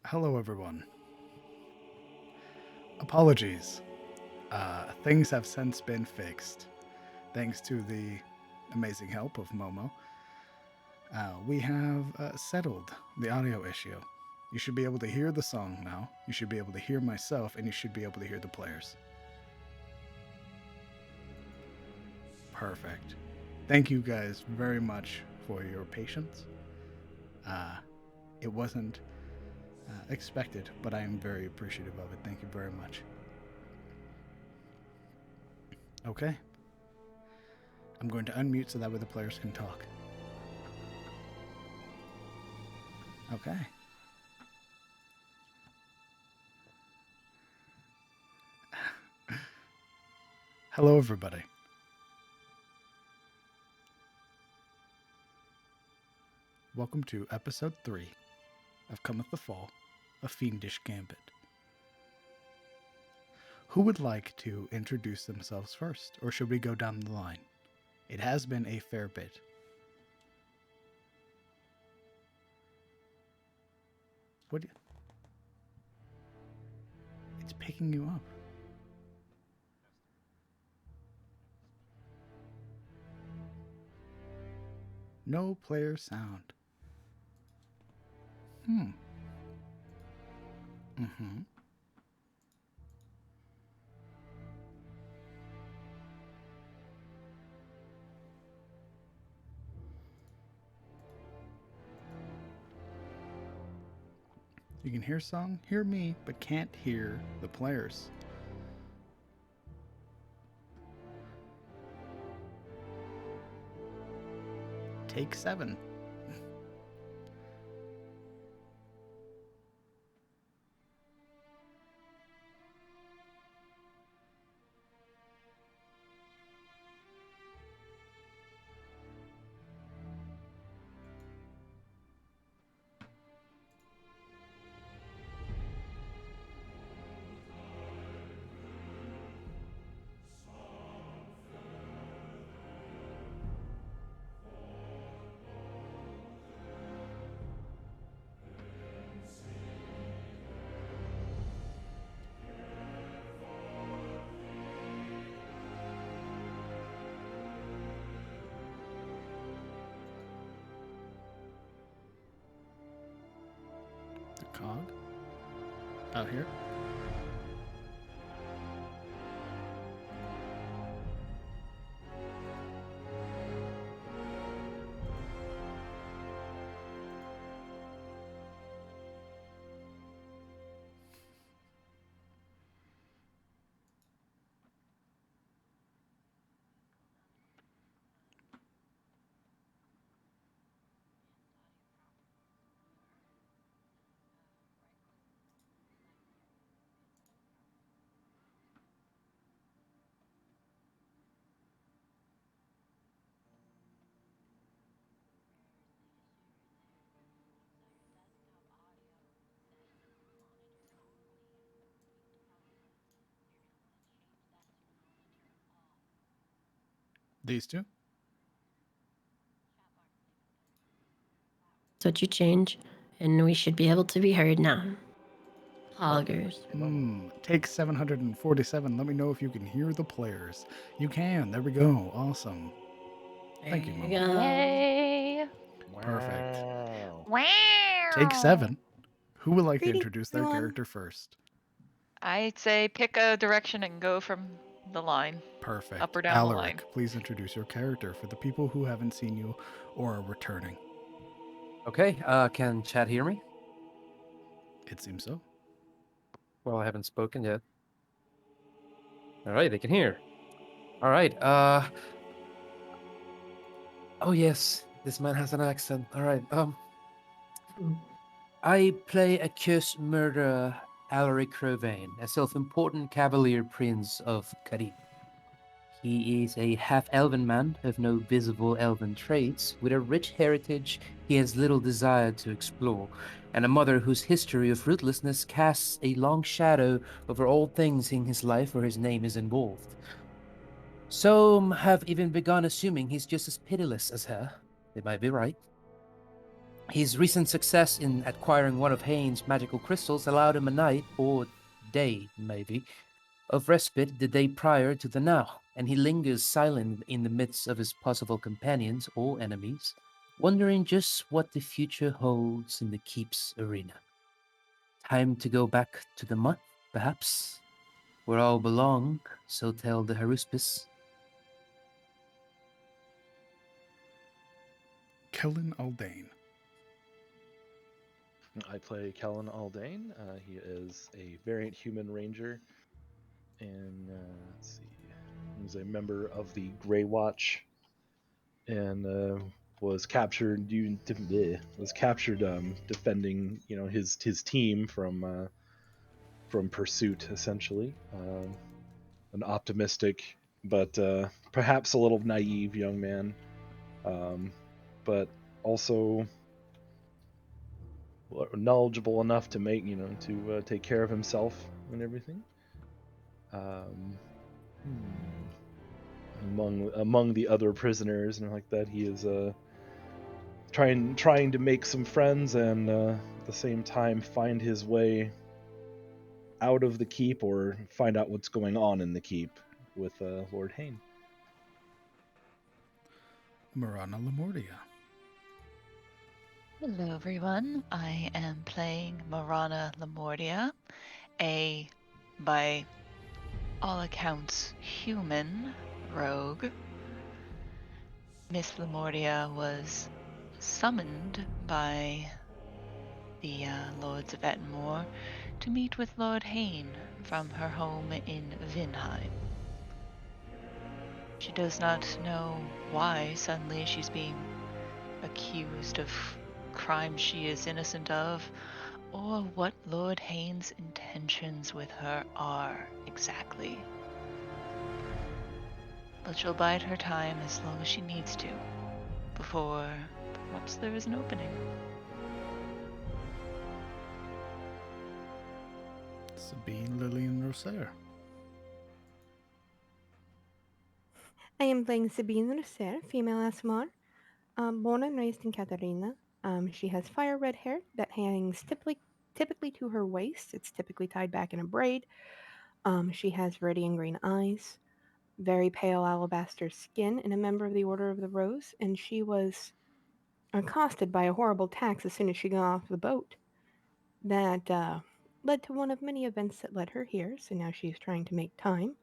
Hello, everyone. Apologies. Things have since been fixed. Thanks to the amazing help of Momo, we have settled the audio issue. You should be able to hear the song now. You should be able to hear myself, and you should be able to hear the players. Perfect. Thank you guys very much for your patience. Uh, it wasn't expected, but I am very appreciative of it. Thank you very much. Okay. I'm going to unmute so that way the players can talk. Okay. Hello, everybody. Welcome to episode 3 of Cometh the Fall, a Fiendish Gambit. Who would like to introduce themselves first, or should we go down the line? It has been a fair bit. What? It's picking you up. No player sound. Mm-hmm. You can hear song, hear me, but can't hear the players. Take 7. The cog out here. These two. That's what you change, and we should be able to be heard now. Poggers. Take 747. Let me know if you can hear the players. You can. There we go. Awesome. Thank you, There Momo. go. Yay! Perfect. Wow! Take 7. Who would like to Greetings, introduce their everyone. character first? I'd say pick a direction and go from the line. Perfect. Up or down the line. Alaric, please introduce your character for the people who haven't seen you or are returning. Okay, can chat hear me? It seems so. Well, I haven't spoken yet. All right, they can hear. All right, oh yes, this man has an accent. All right, I play a cursed murderer, Alaric Crowvain, a self-important cavalier prince of Carib. He is a half-elven man of no visible elven traits, with a rich heritage he has little desire to explore, and a mother whose history of rootlessness casts a long shadow over all things in his life where his name is involved. Some have even begun assuming he's just as pitiless as her. They might be right. His recent success in acquiring one of Hain's magical crystals allowed him a night, or day maybe, of respite the day prior to the now, and he lingers silent in the midst of his possible companions or enemies, wondering just what the future holds in the keep's arena. Time to go back to the mud, perhaps, where all belong, so tell the Haruspis. Kellen Aldane. I play Kellen Aldane. He is a variant human ranger, and let's see, he's a member of the Grey Watch, and was captured. Was captured defending, his team from pursuit, essentially. An optimistic, but perhaps a little naive young man, but also knowledgeable enough to to take care of himself and everything. Um, among the other prisoners and like that, he is trying to make some friends and at the same time find his way out of the keep or find out what's going on in the keep with Lord Hain. Marana Lamordia. Hello, everyone. I am playing Marana Lamordia, a, by all accounts, human rogue. Miss Lamordia was summoned by the Lords of Ettenmoor to meet with Lord Hain from her home in Vinheim. She does not know why suddenly she's being accused of crimes she is innocent of, or what Lord Hain's intentions with her are exactly. But she'll bide her time as long as she needs to, before perhaps there is an opening. Sabine Lillian Roser. I am playing Sabine Roser, female ASMR, born and raised in Katarina. She has fire red hair that hangs typically to her waist. It's typically tied back in a braid. She has Viridian green eyes, very pale alabaster skin, and a member of the Order of the Rose. And she was accosted by a horrible tax as soon as she got off the boat. That led to one of many events that led her here. So now she's trying to make time.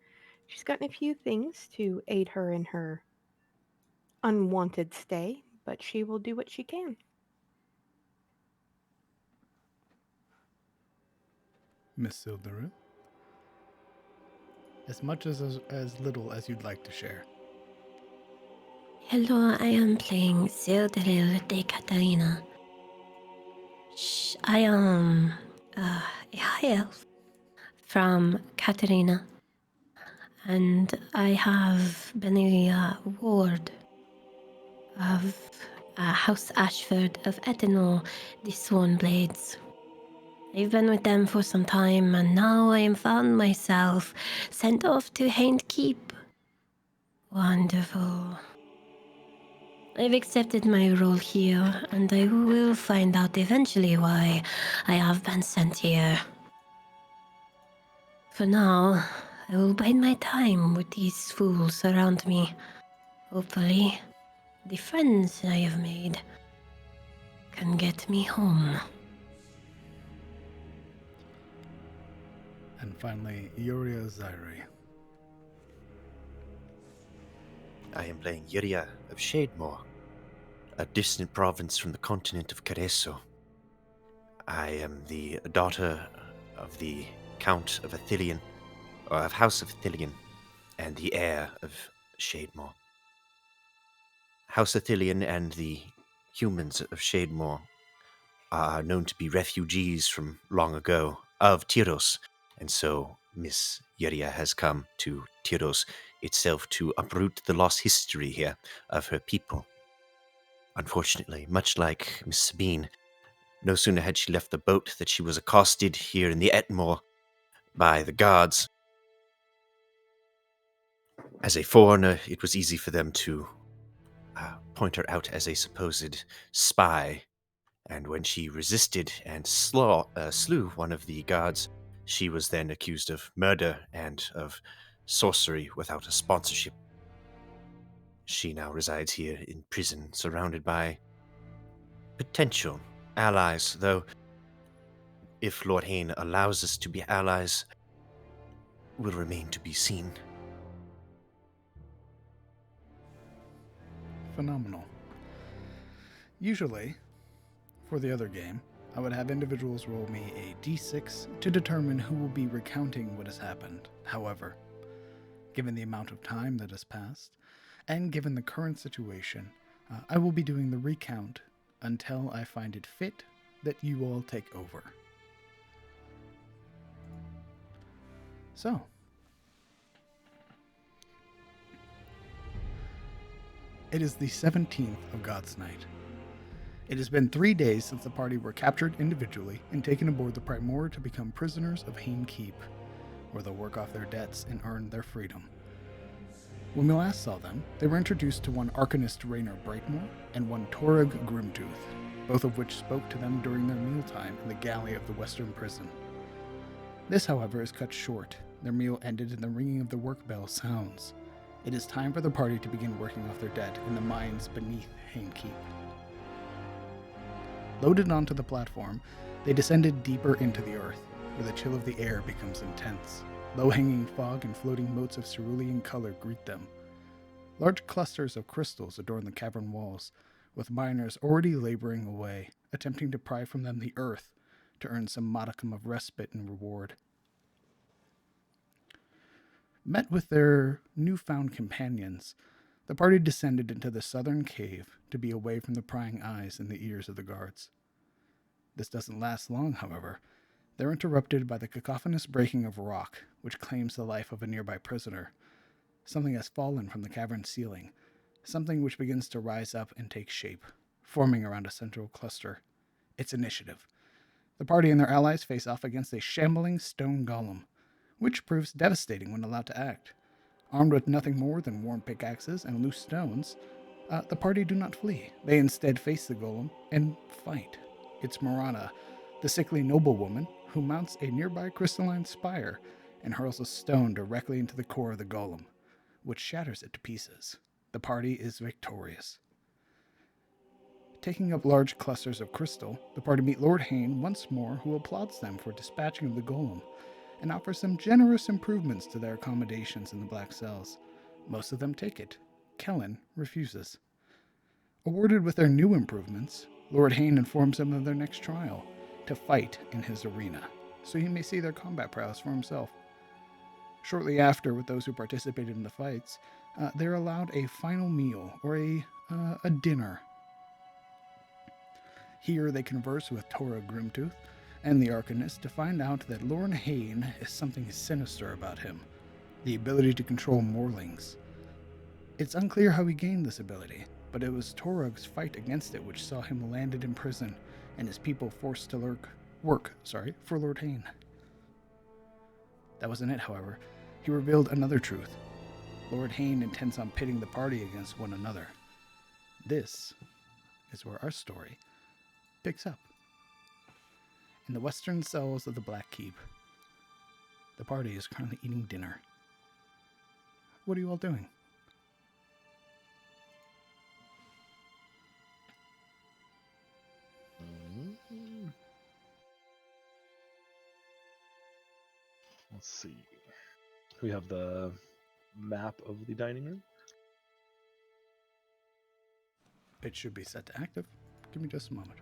She's gotten a few things to aid her in her unwanted stay, but she will do what she can. Miss Sildaru. As much as little as you'd like to share. Hello, I am playing Zildril de Katarina. I am a high elf from Katarina, and I have been a ward of House Ashford of Ethanol, the Sworn Blades. I've been with them for some time, and now I am found myself sent off to Haint Keep. Wonderful. I've accepted my role here, and I will find out eventually why I have been sent here. For now, I will bide my time with these fools around me. Hopefully, the friends I have made can get me home. And finally, Yuria Zairi. I am playing Yuria of Shademore, a distant province from the continent of Careso. I am the daughter of the Count of Athelion, or of House of Athelion, and the heir of Shademore. House Athelion and the humans of Shademore are known to be refugees from long ago of Tyros, and so Miss Yuria has come to Tyros itself to uproot the lost history here of her people. Unfortunately, much like Miss Sabine, no sooner had she left the boat that she was accosted here in the Etmore by the guards. As a foreigner, it was easy for them to point her out as a supposed spy And when she resisted and slew one of the guards, she was then accused of murder and of sorcery without a sponsorship. She now resides here in prison, surrounded by potential allies, though if Lord Hayne allows us to be allies, will remain to be seen. Phenomenal. Usually, for the other game, I would have individuals roll me a d6 to determine who will be recounting what has happened. However, given the amount of time that has passed, and given the current situation, I will be doing the recount until I find it fit that you all take over. So, it is the 17th of God's Night. It has been 3 days since the party were captured individually and taken aboard the Primor to become prisoners of Hayne Keep, where they'll work off their debts and earn their freedom. When we last saw them, they were introduced to one Arcanist Raynor Brightmore and one Torag Grimtooth, both of which spoke to them during their mealtime in the galley of the Western Prison. This, however, is cut short. Their meal ended and the ringing of the work bell sounds. It is time for the party to begin working off their debt in the mines beneath Hayne Keep. Loaded onto the platform, they descended deeper into the earth, where the chill of the air becomes intense. Low-hanging fog and floating motes of cerulean color greet them. Large clusters of crystals adorn the cavern walls, with miners already laboring away, attempting to pry from them the earth to earn some modicum of respite and reward. Met with their newfound companions, the party descended into the southern cave to be away from the prying eyes and the ears of the guards. This doesn't last long, however. They're interrupted by the cacophonous breaking of rock, which claims the life of a nearby prisoner. Something has fallen from the cavern ceiling, something which begins to rise up and take shape, forming around a central cluster. It's initiative. The party and their allies face off against a shambling stone golem, which proves devastating when allowed to act. Armed with nothing more than worn pickaxes and loose stones, the party do not flee. They instead face the golem and fight. It's Marana, the sickly noblewoman, who mounts a nearby crystalline spire and hurls a stone directly into the core of the golem, which shatters it to pieces. The party is victorious. Taking up large clusters of crystal, the party meet Lord Hayne once more, who applauds them for dispatching of the golem and offers some generous improvements to their accommodations in the black cells. Most of them take it. Kellen refuses. Awarded with their new improvements, Lord Hayne informs them of their next trial, to fight in his arena, so he may see their combat prowess for himself. Shortly after, with those who participated in the fights, they're allowed a final meal, or a dinner. Here they converse with Tora Grimtooth and the Arcanist to find out that Lord Hayne is something sinister about him, the ability to control Morlings. It's unclear how he gained this ability, but it was Torug's fight against it which saw him landed in prison and his people forced to work for Lord Hayne. That wasn't it, however. He revealed another truth. Lord Hayne intends on pitting the party against one another. This is where our story picks up. In the western cells of the Black Keep, the party is currently eating dinner. What are you all doing? Let's see. We have the map of the dining room. It should be set to active. Give me just a moment.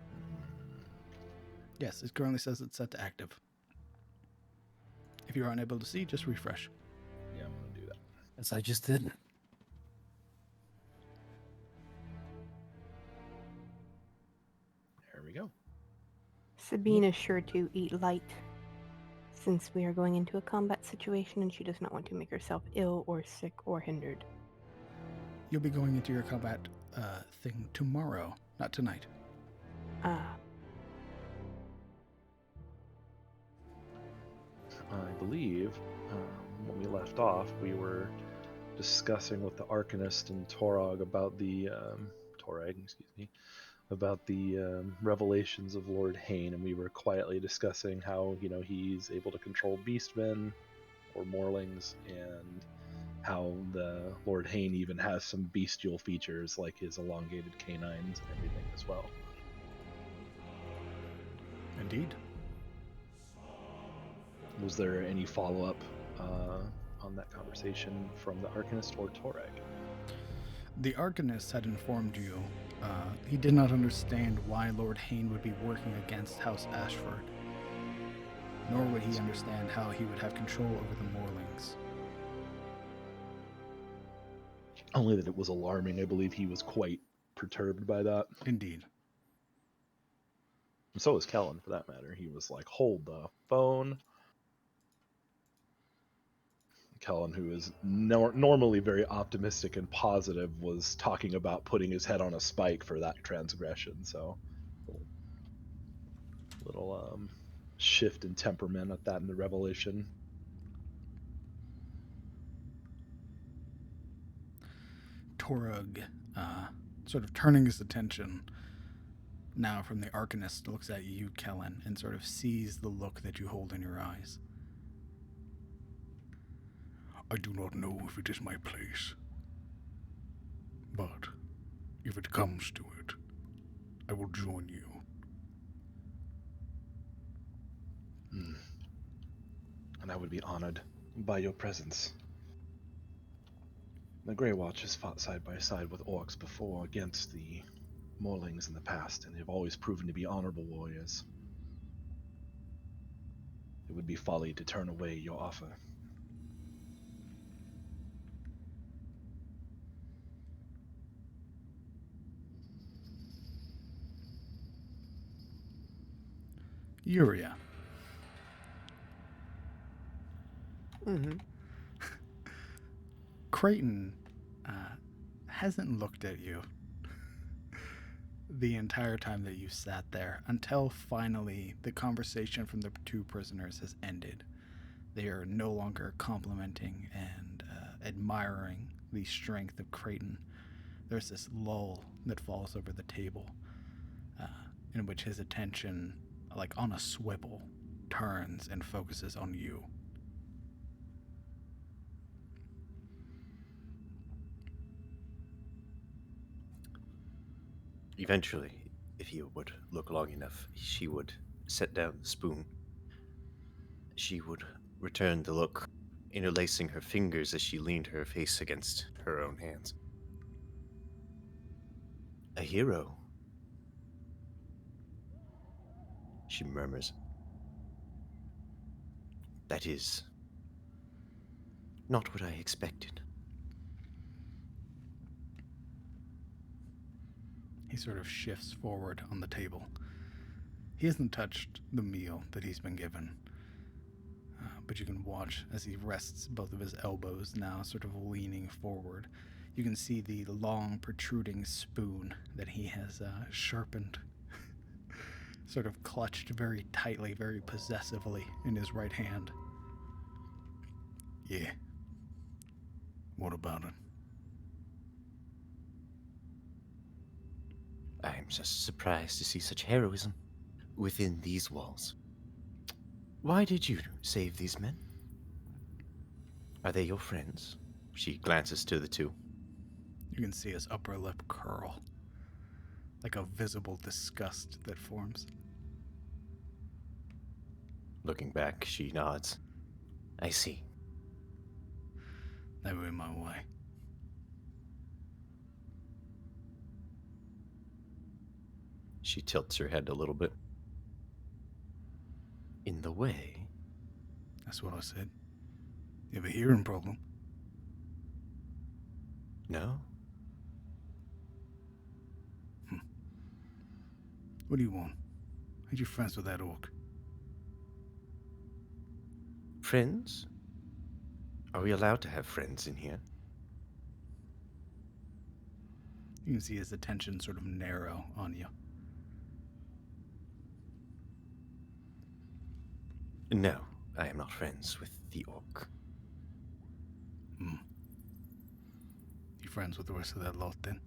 Yes, it currently says it's set to active. If you're unable to see, just refresh. Yeah, I'm going to do that. As I just did. There we go. Sabine is sure to eat light, since we are going into a combat situation and she does not want to make herself ill or sick or hindered. You'll be going into your combat thing tomorrow, not tonight. I believe when we left off, we were discussing with the Arcanist and Torag about the about the revelations of Lord Hain, and we were quietly discussing how he's able to control beastmen or morlings, and how the Lord Hain even has some bestial features like his elongated canines and everything as well. Indeed. Was there any follow-up on that conversation from the Arcanist or Torag? The Arcanist had informed you he did not understand why Lord Hain would be working against House Ashford, nor would he understand how he would have control over the Morlings. Only that it was alarming. I believe he was quite perturbed by that. Indeed. And so was Kellen, for that matter. He was like, hold the phone. Kellen, who is normally very optimistic and positive, was talking about putting his head on a spike for that transgression. So, little shift in temperament at that in the revelation. Torug, sort of turning his attention now from the Arcanist, looks at you, Kellen, and sort of sees the look that you hold in your eyes. I do not know if it is my place, but if it comes to it, I will join you. And I would be honored by your presence. The Grey Watch has fought side by side with orcs before against the Morlings in the past, and they've always proven to be honorable warriors. It would be folly to turn away your offer. Yuria. Mm-hmm. Creighton hasn't looked at you the entire time that you sat there until finally the conversation from the two prisoners has ended. They are no longer complimenting and admiring the strength of Creighton. There's this lull that falls over the table in which his attention, like on a swivel, turns and focuses on you. Eventually, if you would look long enough, she would set down the spoon. She would return the look, interlacing her fingers as she leaned her face against her own hands. A hero, she murmurs. That is not what I expected. He sort of shifts forward on the table. He hasn't touched the meal that he's been given, but you can watch as he rests both of his elbows now, sort of leaning forward. You can see the long, protruding spoon that he has sharpened, sort of clutched very tightly, very possessively in his right hand. Yeah. What about it? I am just surprised to see such heroism within these walls. Why did you save these men? Are they your friends? She glances to the two. You can see his upper lip curl, like a visible disgust that forms. Looking back, she nods. I see. Never in my way. She tilts her head a little bit. In the way? That's what I said. You have a hearing problem? No? What do you want? Ain't you friends with that orc? Friends? Are we allowed to have friends in here? You can see his attention sort of narrow on you. No, I am not friends with the orc. You friends with the rest of that lot then?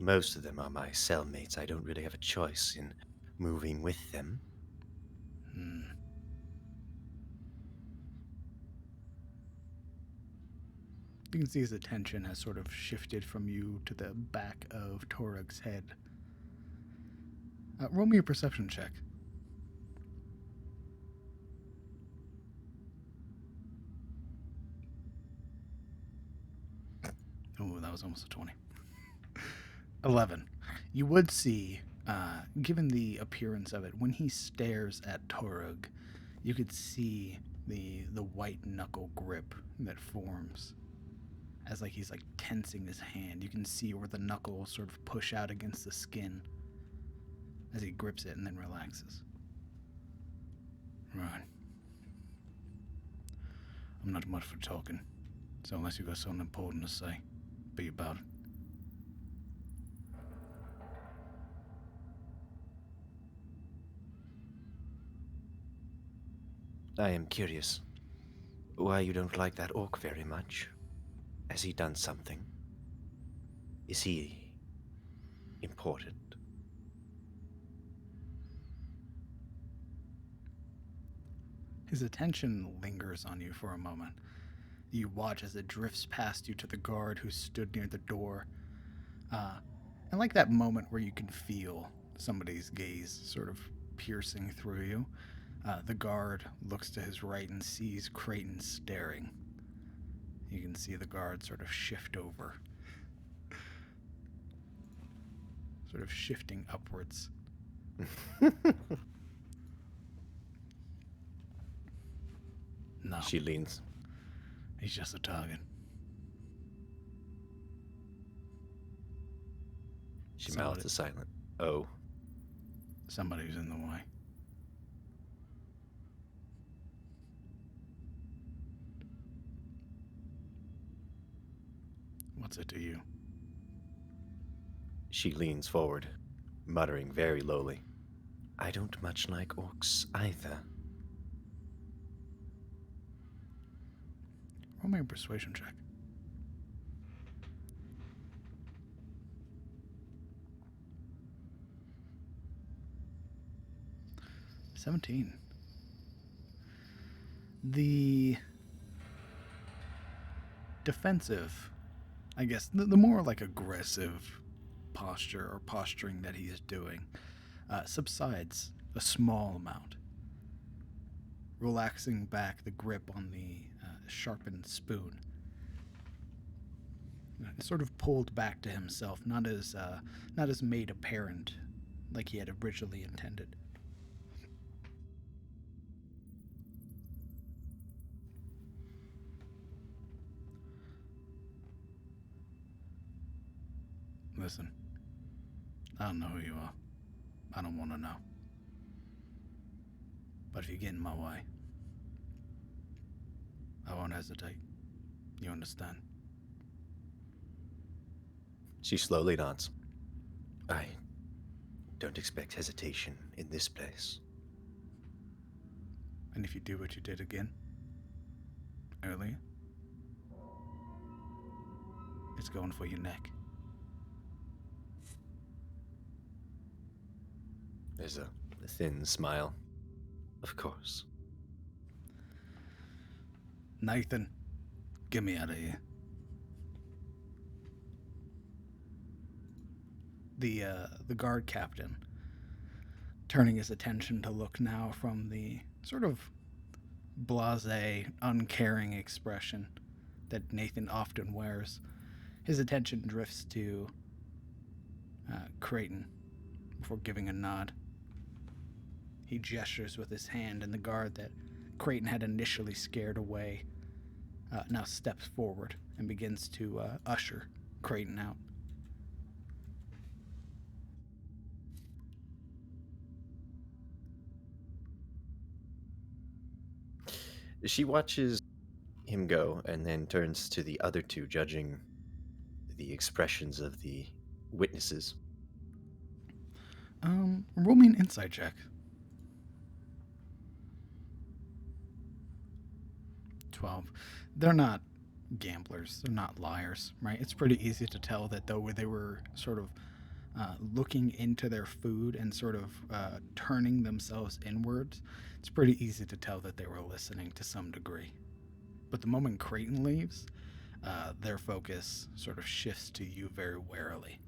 most of them are my cellmates. I don't really have a choice in moving with them. Hmm. You can see his attention has sort of shifted from you to the back of Torug's head. Roll me a perception check. Oh, that was almost a 20. 11. You would see, given the appearance of it, when he stares at Torug, you could see the white knuckle grip that forms as like he's like tensing his hand. You can see where the knuckles sort of push out against the skin as he grips it and then relaxes. Right. I'm not much for talking, so unless you've got something important to say, be about it. I am curious why you don't like that orc very much. Has he done something? Is he important? His attention lingers on you for a moment. You watch as it drifts past you to the guard who stood near the door. And like that moment where you can feel somebody's gaze sort of piercing through you, the guard looks to his right and sees Creighton staring. You can see the guard sort of shift over, sort of shifting upwards. No, She leans. he's just a target. She Somebody- mouths a silent "Oh." Somebody who's in the way. What's it to you? She leans forward, muttering very lowly, "I don't much like orcs either." Roll me a persuasion check. $17. The defensive, I guess, the more like aggressive posture or posturing that he is doing subsides a small amount, relaxing back the grip on the sharpened spoon. Sort of pulled back to himself, not as made apparent like he had originally intended. Listen, I don't know who you are. I don't want to know. But if you get in my way, I won't hesitate. You understand? She slowly nods. "I don't expect hesitation in this place." And if you do what you did again earlier, it's going for your neck. There's a thin smile. "Of course." Nathan, get me out of here. The guard captain, turning his attention to look now from the sort of blasé, uncaring expression that Nathan often wears, his attention drifts to Creighton before giving a nod. He gestures with his hand, and the guard that Creighton had initially scared away now steps forward and begins to usher Creighton out. She watches him go and then turns to the other two, judging the expressions of the witnesses. Roll me an insight check. 12. They're not gamblers. They're not liars, right? It's pretty easy to tell that though they were sort of looking into their food and sort of turning themselves inwards, it's pretty easy to tell that they were listening to some degree. But the moment Creighton leaves, their focus sort of shifts to you very warily.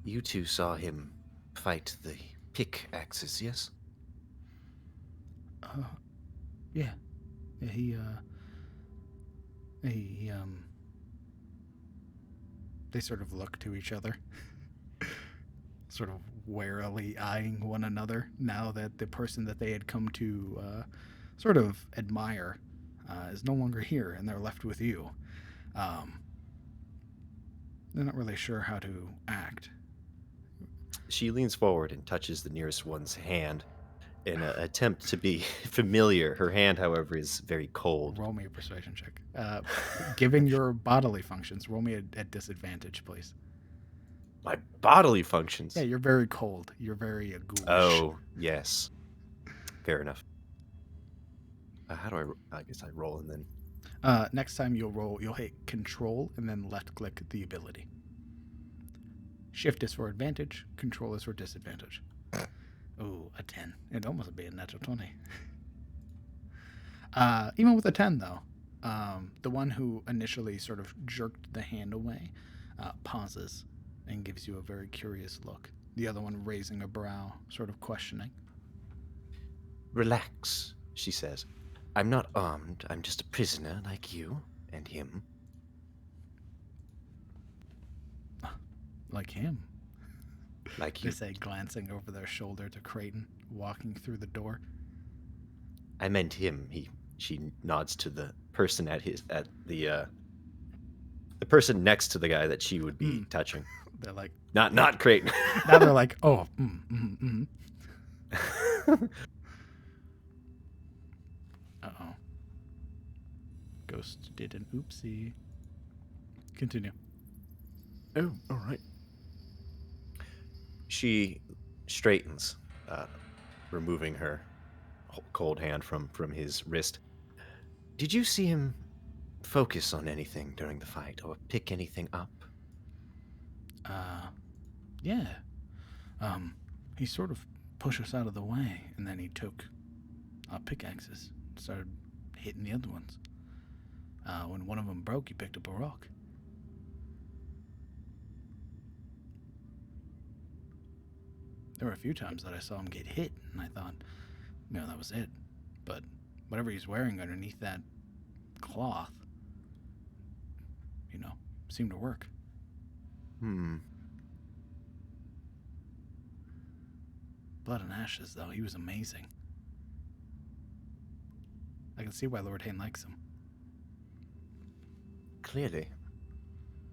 You two saw him fight the pickaxes, yes? Yeah. Yeah, he they sort of look to each other, sort of warily eyeing one another now that the person that they had come to sort of admire is no longer here and they're left with you. Um, they're not really sure how to act. She leans forward and touches the nearest one's hand in an attempt to be familiar. Her hand, however, is very cold. Roll me a persuasion check. Given your bodily functions, roll me at disadvantage, please. My bodily functions. Yeah, you're very cold. You're very ghoulish. Oh, yes. Fair enough. How do I guess I roll and then... Next time you'll hit control and then left click the ability. Shift is for advantage, control is for disadvantage. Ooh, a 10. It'd almost be a natural 20. Even with a 10, though, the one who initially sort of jerked the hand away pauses and gives you a very curious look. The other one raising a brow, sort of questioning. Relax, she says. I'm not armed. I'm just a prisoner like you and him. Like him, Like they you. say, glancing over their shoulder to Creighton, walking through the door. I meant him. She nods to the person at the person next to the guy that she would be touching. They're like, Not Creighton. now they're like, oh, Uh-oh. Ghost did an oopsie. Continue. Oh, all right. She straightens, removing her cold hand from his wrist. Did you see him focus on anything during the fight or pick anything up? Yeah. He sort of pushed us out of the way, and then he took our pickaxes and started hitting the other ones. When one of them broke, he picked up a rock. There were a few times that I saw him get hit, and I thought, that was it. But whatever he's wearing underneath that cloth, seemed to work. Blood and ashes, though, he was amazing. I can see why Lord Hayne likes him. Clearly.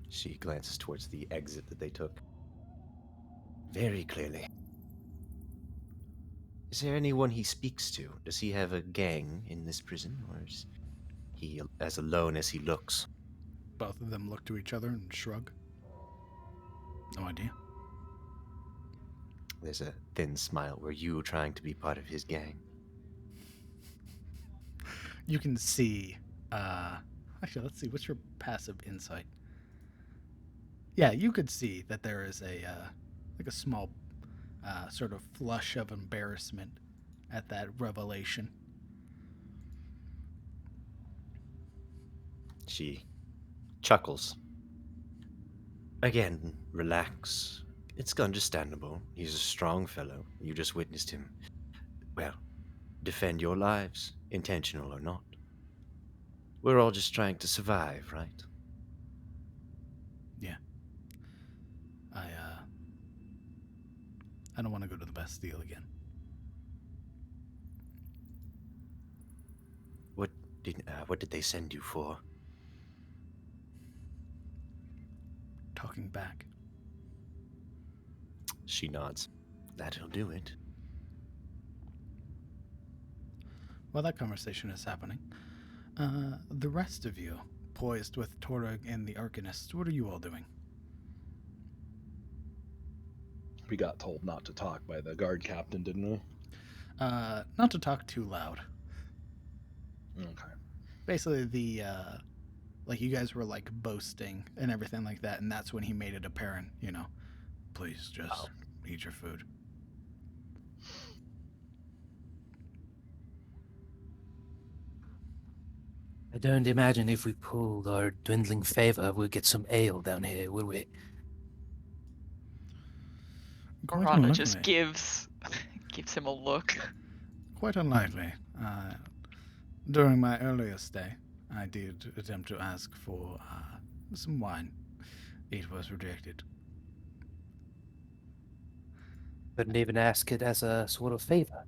She glances towards the exit that they took. Very clearly. Is there anyone he speaks to? Does he have a gang in this prison, or is he as alone as he looks? Both of them look to each other and shrug. No idea. There's a thin smile. Were you trying to be part of his gang? You can see, actually, let's see, what's your passive insight? Yeah, you could see that there is a small sort of flush of embarrassment at that revelation. She chuckles. Again, relax. It's understandable. He's a strong fellow. You just witnessed him, defend your lives, intentional or not. We're all just trying to survive, right? Yeah. I don't want to go to the Bastille again. What did they send you for? Talking back. She nods. That'll do it. While that conversation is happening, the rest of you, poised with Torag and the Arcanist, what are you all doing? We got told not to talk by the guard captain, didn't we? Not to talk too loud. Okay. Basically, like you guys were like boasting and everything like that, and that's when he made it apparent, please just eat your food. I don't imagine if we pulled our dwindling favor, we'll get some ale down here, will we? Quite Marana just unlikely. gives him a look. Quite unlikely. During my earlier stay, I did attempt to ask for some wine. It was rejected. Couldn't even ask it as a sort of favor.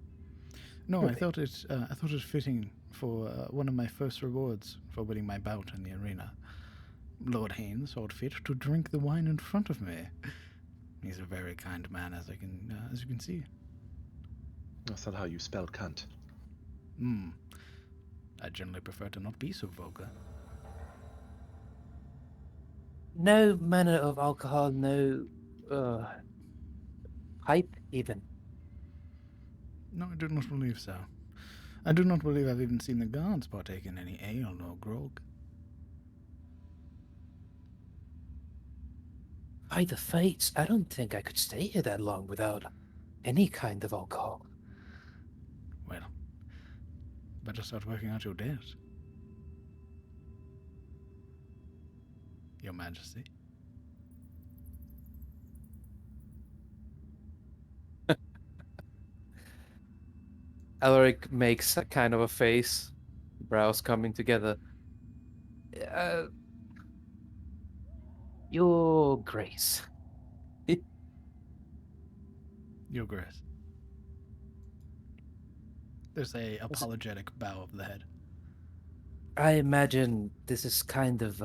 No, Really? I thought it fitting for one of my first rewards for winning my bout in the arena. Lord Haynes thought fit to drink the wine in front of me. He's a very kind man, as you can see. That's not how you spell cunt. I generally prefer to not be so vulgar. No manner of alcohol, no pipe even. No, I do not believe so. I do not believe I've even seen the guards partake in any ale or grog. By the fates, I don't think I could stay here that long without any kind of alcohol. Well, better start working out your debt. Your Majesty. Alaric makes a kind of a face, brows coming together. Your Grace. Your Grace. There's a apologetic bow of the head. I imagine this is kind of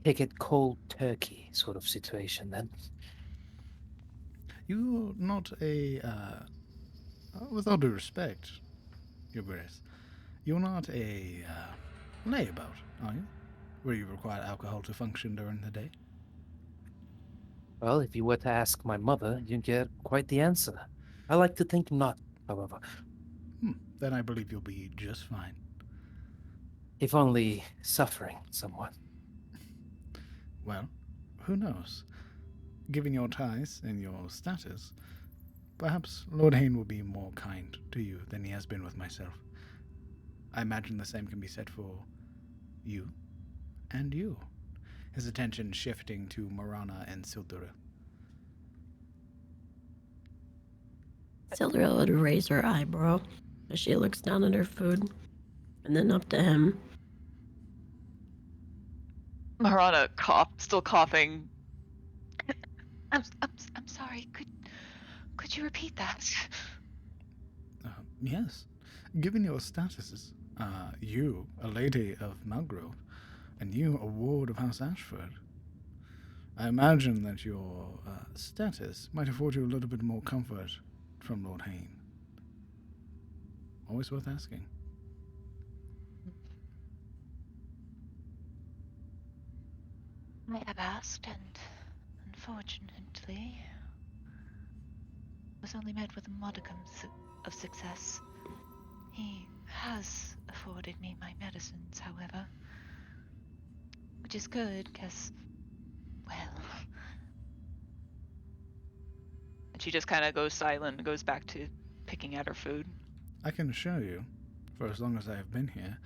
take it cold turkey sort of situation then. You're not with all due respect, Your Grace, you're not a layabout, are you? Where you require alcohol to function during the day? Well, if you were to ask my mother, you'd get quite the answer. I like to think not, however. Then I believe you'll be just fine. If only suffering somewhat. Well, who knows? Given your ties and your status, perhaps Lord Hayne will be more kind to you than he has been with myself. I imagine the same can be said for you and you. His attention shifting to Marana and Sildura. Sildra would raise her eyebrow as she looks down at her food and then up to him. Marana still coughing. I'm sorry. Could you repeat that? Yes. Given your statuses, you, a lady of Malgrove, and you, a ward of House Ashford, I imagine that your status might afford you a little bit more comfort from Lord Hayne. Always worth asking. I have asked, and unfortunately, was only met with a modicum of success. He has afforded me my medicines, however, which is good, because, well... And she just kind of goes silent and goes back to picking at her food. I can assure you, for as long as I have been here,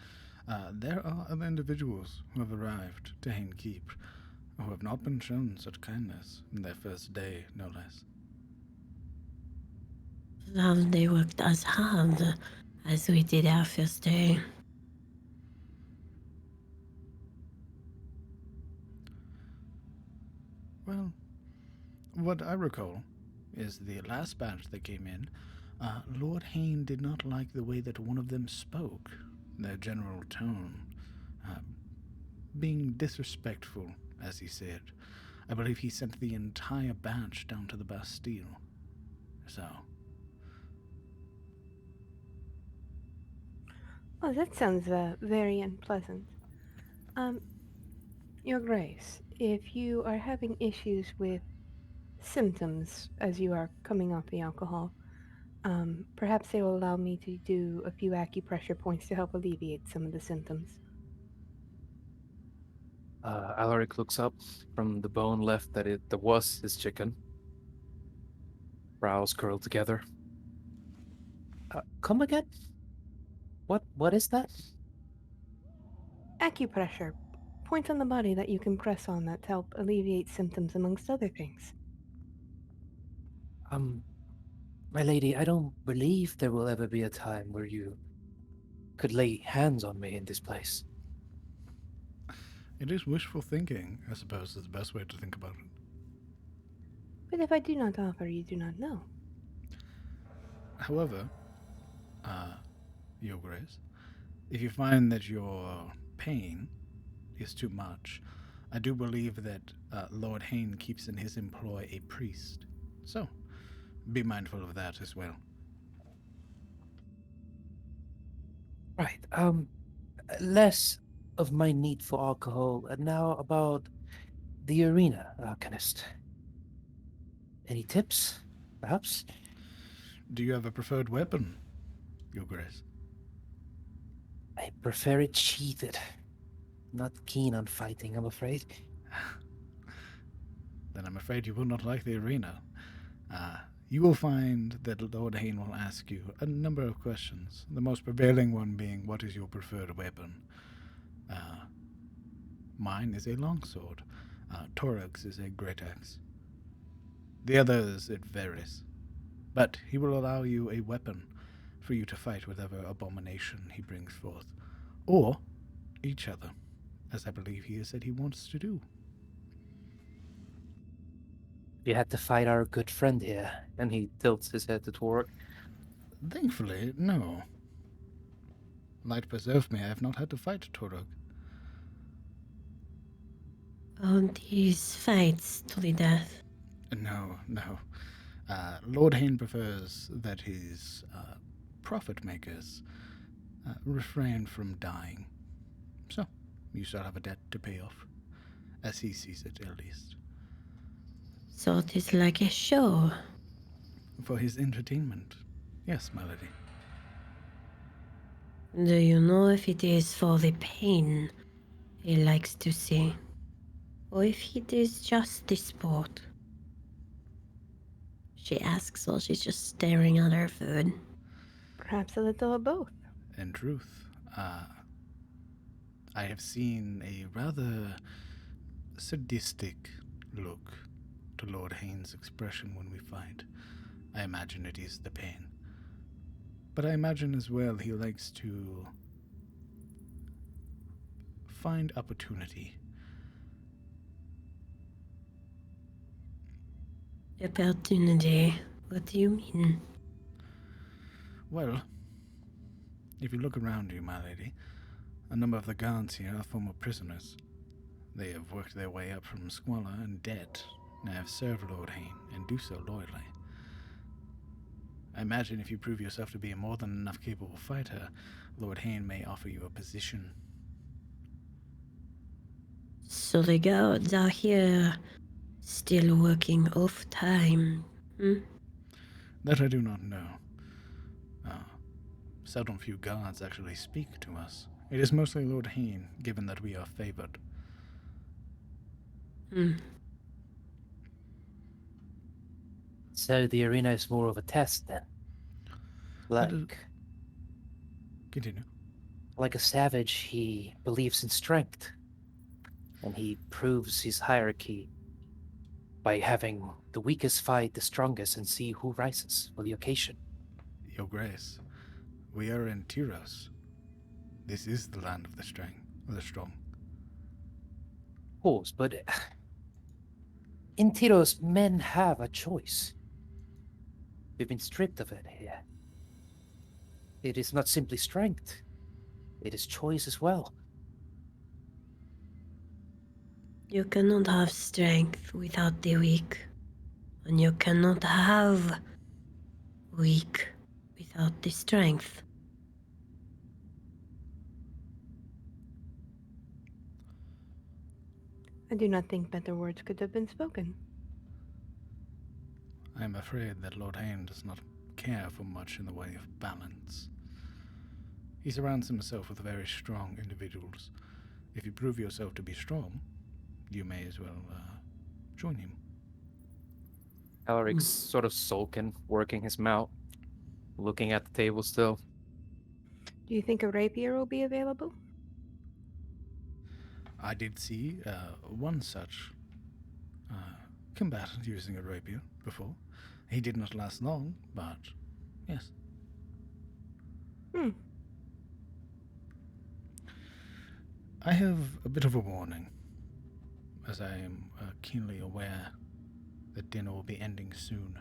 there are other individuals who have arrived to Hayne Keep who have not been shown such kindness in their first day, no less. Have they worked as hard as we did our first day? Well, what I recall is the last batch that came in, Lord Hayne did not like the way that one of them spoke, their general tone, being disrespectful, as he said. I believe he sent the entire batch down to the Bastille. So. Oh, that sounds very unpleasant. Your Grace, if you are having issues with symptoms as you are coming off the alcohol, Perhaps they will allow me to do a few acupressure points to help alleviate some of the symptoms. Alaric looks up from the bone left that was his chicken. Brows curled together. Come again? What is that? Acupressure. Points on the body that you can press on that help alleviate symptoms, amongst other things. My lady, I don't believe there will ever be a time where you could lay hands on me in this place. It is wishful thinking, I suppose, is the best way to think about it. But if I do not offer, you do not know. However, Your Grace, if you find that your pain is too much, I do believe that Lord Hayne keeps in his employ a priest. So, be mindful of that as well. Right. Less of my need for alcohol, and now about the arena, alchemist. Any tips, perhaps? Do you have a preferred weapon, Your Grace? I prefer it sheathed. Not keen on fighting, I'm afraid. Then I'm afraid you will not like the arena. You will find that Lord Hayne will ask you a number of questions, the most prevailing one being, what is your preferred weapon? Mine is a longsword. Torag's is a great axe. The others, it varies. But he will allow you a weapon for you to fight whatever abomination he brings forth. Or each other, as I believe he has said he wants to do. You had to fight our good friend here, and he tilts his head to Torag. Thankfully, no. Light preserve me, I have not had to fight Torag. Oh, these fights to the death. No. Lord Hayne prefers that his profit makers refrain from dying. So, you shall have a debt to pay off, as he sees it at least. So it is like a show. For his entertainment. Yes, my lady. Do you know if it is for the pain he likes to see? Or if it is just the sport? She asks while she's just staring at her food. Perhaps a little of both. In truth, I have seen a rather sadistic look to Lord Hayne's expression when we fight. I imagine it is the pain. But I imagine as well he likes to find opportunity. Opportunity? What do you mean? Well, if you look around you, my lady, a number of the guards here are former prisoners. They have worked their way up from squalor and debt, and have served Lord Hayne, and do so loyally. I imagine if you prove yourself to be a more than enough capable fighter, Lord Hayne may offer you a position. So the guards are here, still working off time. That I do not know. Seldom few guards actually speak to us. It is mostly Lord Hayne, given that we are favored. So the arena is more of a test then? Continue. Like a savage, he believes in strength. And he proves his hierarchy by having the weakest fight the strongest and see who rises for the occasion. Your Grace, we are in Tyros. This is the land of the strong. Of course, but in Tyros, men have a choice. We've been stripped of it here. It is not simply strength. It is choice as well. You cannot have strength without the weak. And you cannot have weak without the strength. I do not think better words could have been spoken. I am afraid that Lord Hayne does not care for much in the way of balance. He surrounds himself with very strong individuals. If you prove yourself to be strong, you may as well join him. Alaric's sort of sulking, working his mouth, looking at the table still. Do you think a rapier will be available? I did see one such combatant using a rapier before. He did not last long, but yes. Hmm. I have a bit of a warning, as I am keenly aware that dinner will be ending soon.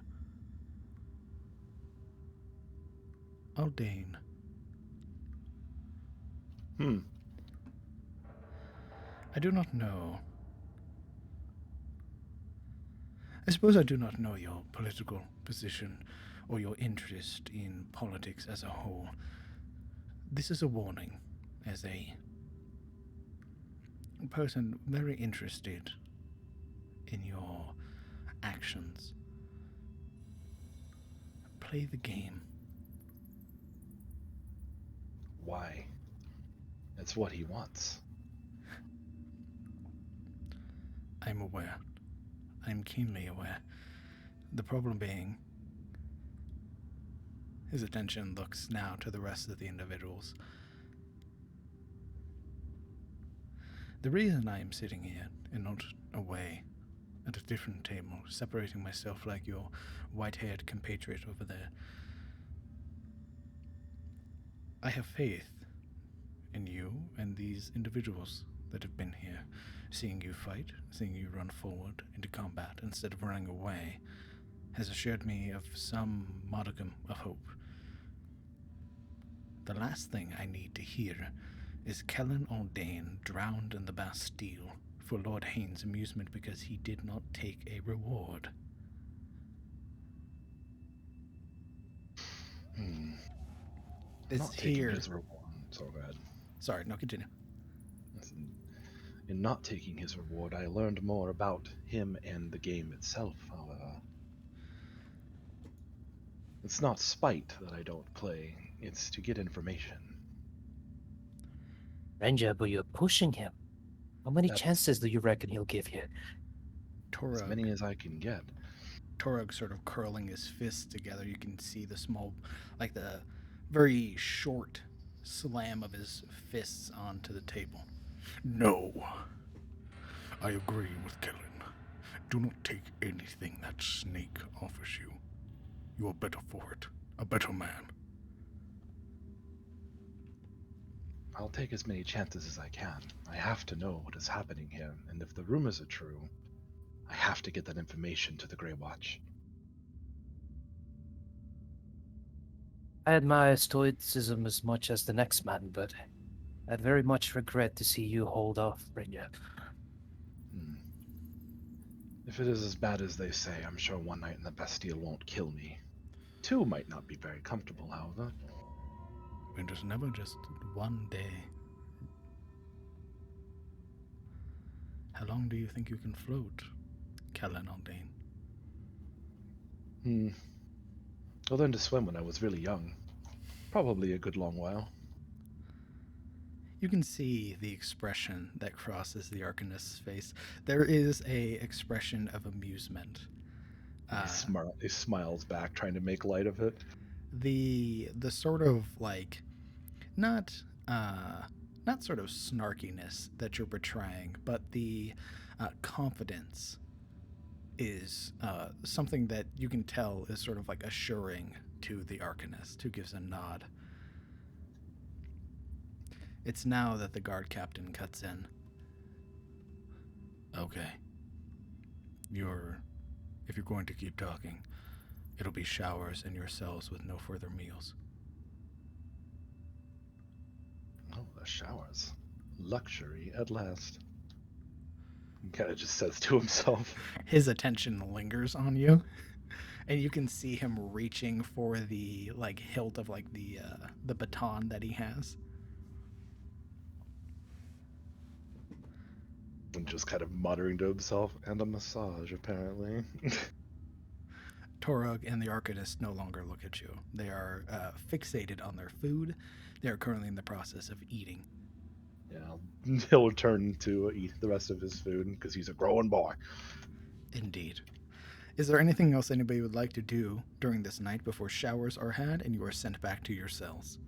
Aldane. I do not know. I suppose I do not know your political position or your interest in politics as a whole. This is a warning as a person very interested in your actions. Play the game. Why? It's what he wants. I'm aware. I'm keenly aware. The problem being, his attention looks now to the rest of the individuals. The reason I am sitting here and not away at a different table, separating myself like your white-haired compatriot over there, I have faith in you and these individuals that have been here. Seeing you fight, seeing you run forward into combat instead of running away, has assured me of some modicum of hope. The last thing I need to hear is Kellen Aldane drowned in the Bastille for Lord Haynes' amusement because he did not take a reward. It's Not taking here. his reward. So bad. Sorry, no, continue. In not taking his reward, I learned more about him and the game itself, however. It's not spite that I don't play, it's to get information. Ranger, but you're pushing him. How many That's- chances do you reckon he'll give you? As many as I can get. Torug sort of curling his fists together. You can see the small, like the very short slam of his fists onto the table. No. I agree with Kellen. Do not take anything that snake offers you. You are better for it. A better man. I'll take as many chances as I can. I have to know what is happening here, and if the rumors are true, I have to get that information to the Grey Watch. I admire stoicism as much as the next man, but I'd very much regret to see you hold off, Ranger. If it is as bad as they say, I'm sure one night in the Bastille won't kill me. Two might not be very comfortable, however. It is never just one day. How long do you think you can float, Kellen Aldane? I learned to swim when I was really young. Probably a good long while. You can see the expression that crosses the Arcanist's face. There is a expression of amusement. He smiles back, trying to make light of it. The sort of like not sort of snarkiness that you're portraying, but the confidence is something that you can tell is sort of like assuring to the Arcanist, who gives a nod. It's now that the guard captain cuts in. Okay. If you're going to keep talking, it'll be showers in your cells with no further meals. Oh, the showers. Luxury at last. He kind of just says to himself. His attention lingers on you, and you can see him reaching for the like hilt of like the baton that he has. And just kind of muttering to himself, and a massage, apparently. Torug and the Arcanist no longer look at you. They are fixated on their food. They are currently in the process of eating. Yeah, he'll return to eat the rest of his food because he's a growing boy. Indeed. Is there anything else anybody would like to do during this night before showers are had and you are sent back to your cells?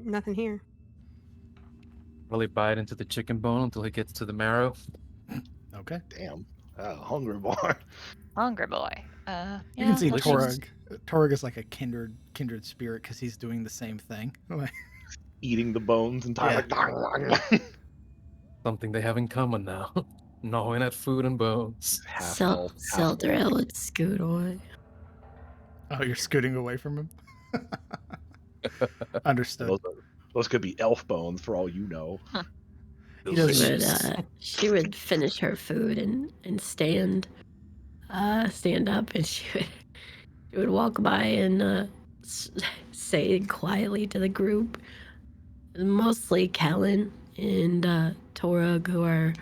Nothing here. Really bite into the chicken bone until he gets to the marrow. Okay. Damn, hungry boy. Hungry boy. You can see let's Torug. Torug is like a kindred spirit because he's doing the same thing. Eating the bones and time. Something they have in common now. Gnawing at food and bones. Half elf, half orc. Seldra would scoot away. Oh, you're scooting away from him? Understood. Those could be elf bones for all you know. He does She would finish her food and stand up, and she would walk by and say quietly to the group, mostly Callan and Torug, who are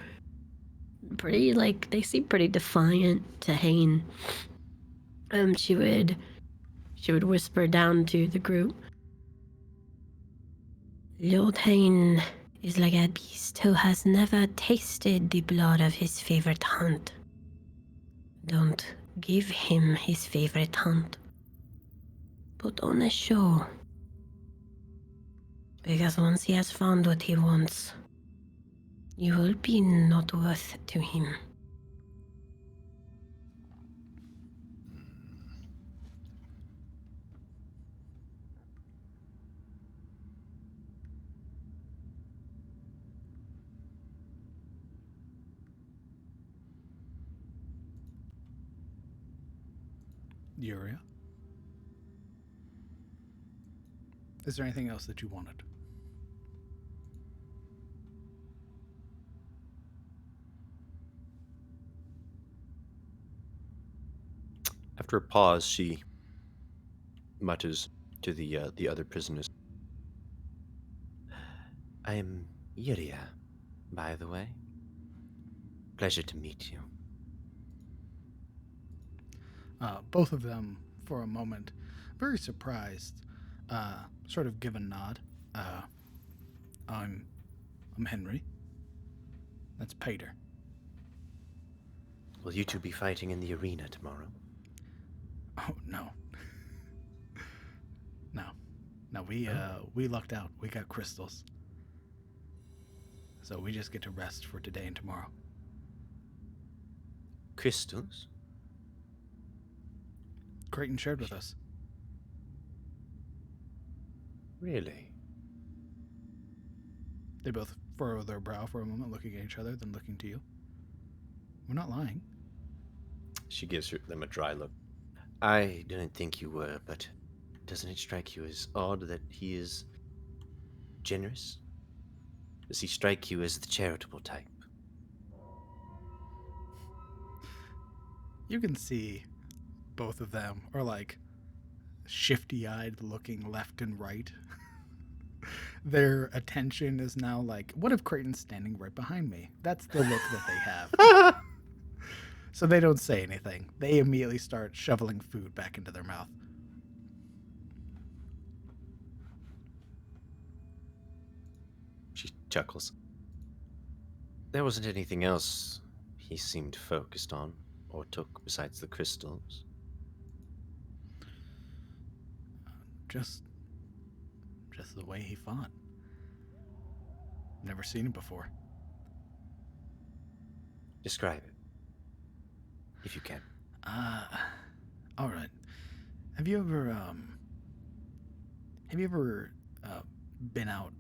pretty, like, they seem pretty defiant to Hain. She would whisper down to the group, Lord Hain is like a beast who has never tasted the blood of his favorite hunt. Don't give him his favorite hunt. Put on a show. Because once he has found what he wants, you will be not worth to him. Yuria? Is there anything else that you wanted? After a pause, she mutters to the other prisoners. I am Yuria, by the way. Pleasure to meet you. Both of them, for a moment, very surprised, sort of give a nod. I'm Henry. That's Peter. Will you two be fighting in the arena tomorrow? Oh, no. No, we lucked out. We got crystals. So we just get to rest for today and tomorrow. Crystals? Creighton shared with us. Really? They both furrow their brow for a moment, looking at each other, then looking to you. We're not lying. She gives them a dry look. I didn't think you were, but doesn't it strike you as odd that he is generous? Does he strike you as the charitable type? You can see both of them are like shifty-eyed, looking left and right. Their attention is now like, what if Creighton's standing right behind me? That's the look that they have. So they don't say anything. They immediately start shoveling food back into their mouth. She chuckles. There wasn't anything else he seemed focused on or took besides the crystals. Just the way he fought. Never seen it before. Describe it, if you can. All right. Have you ever been out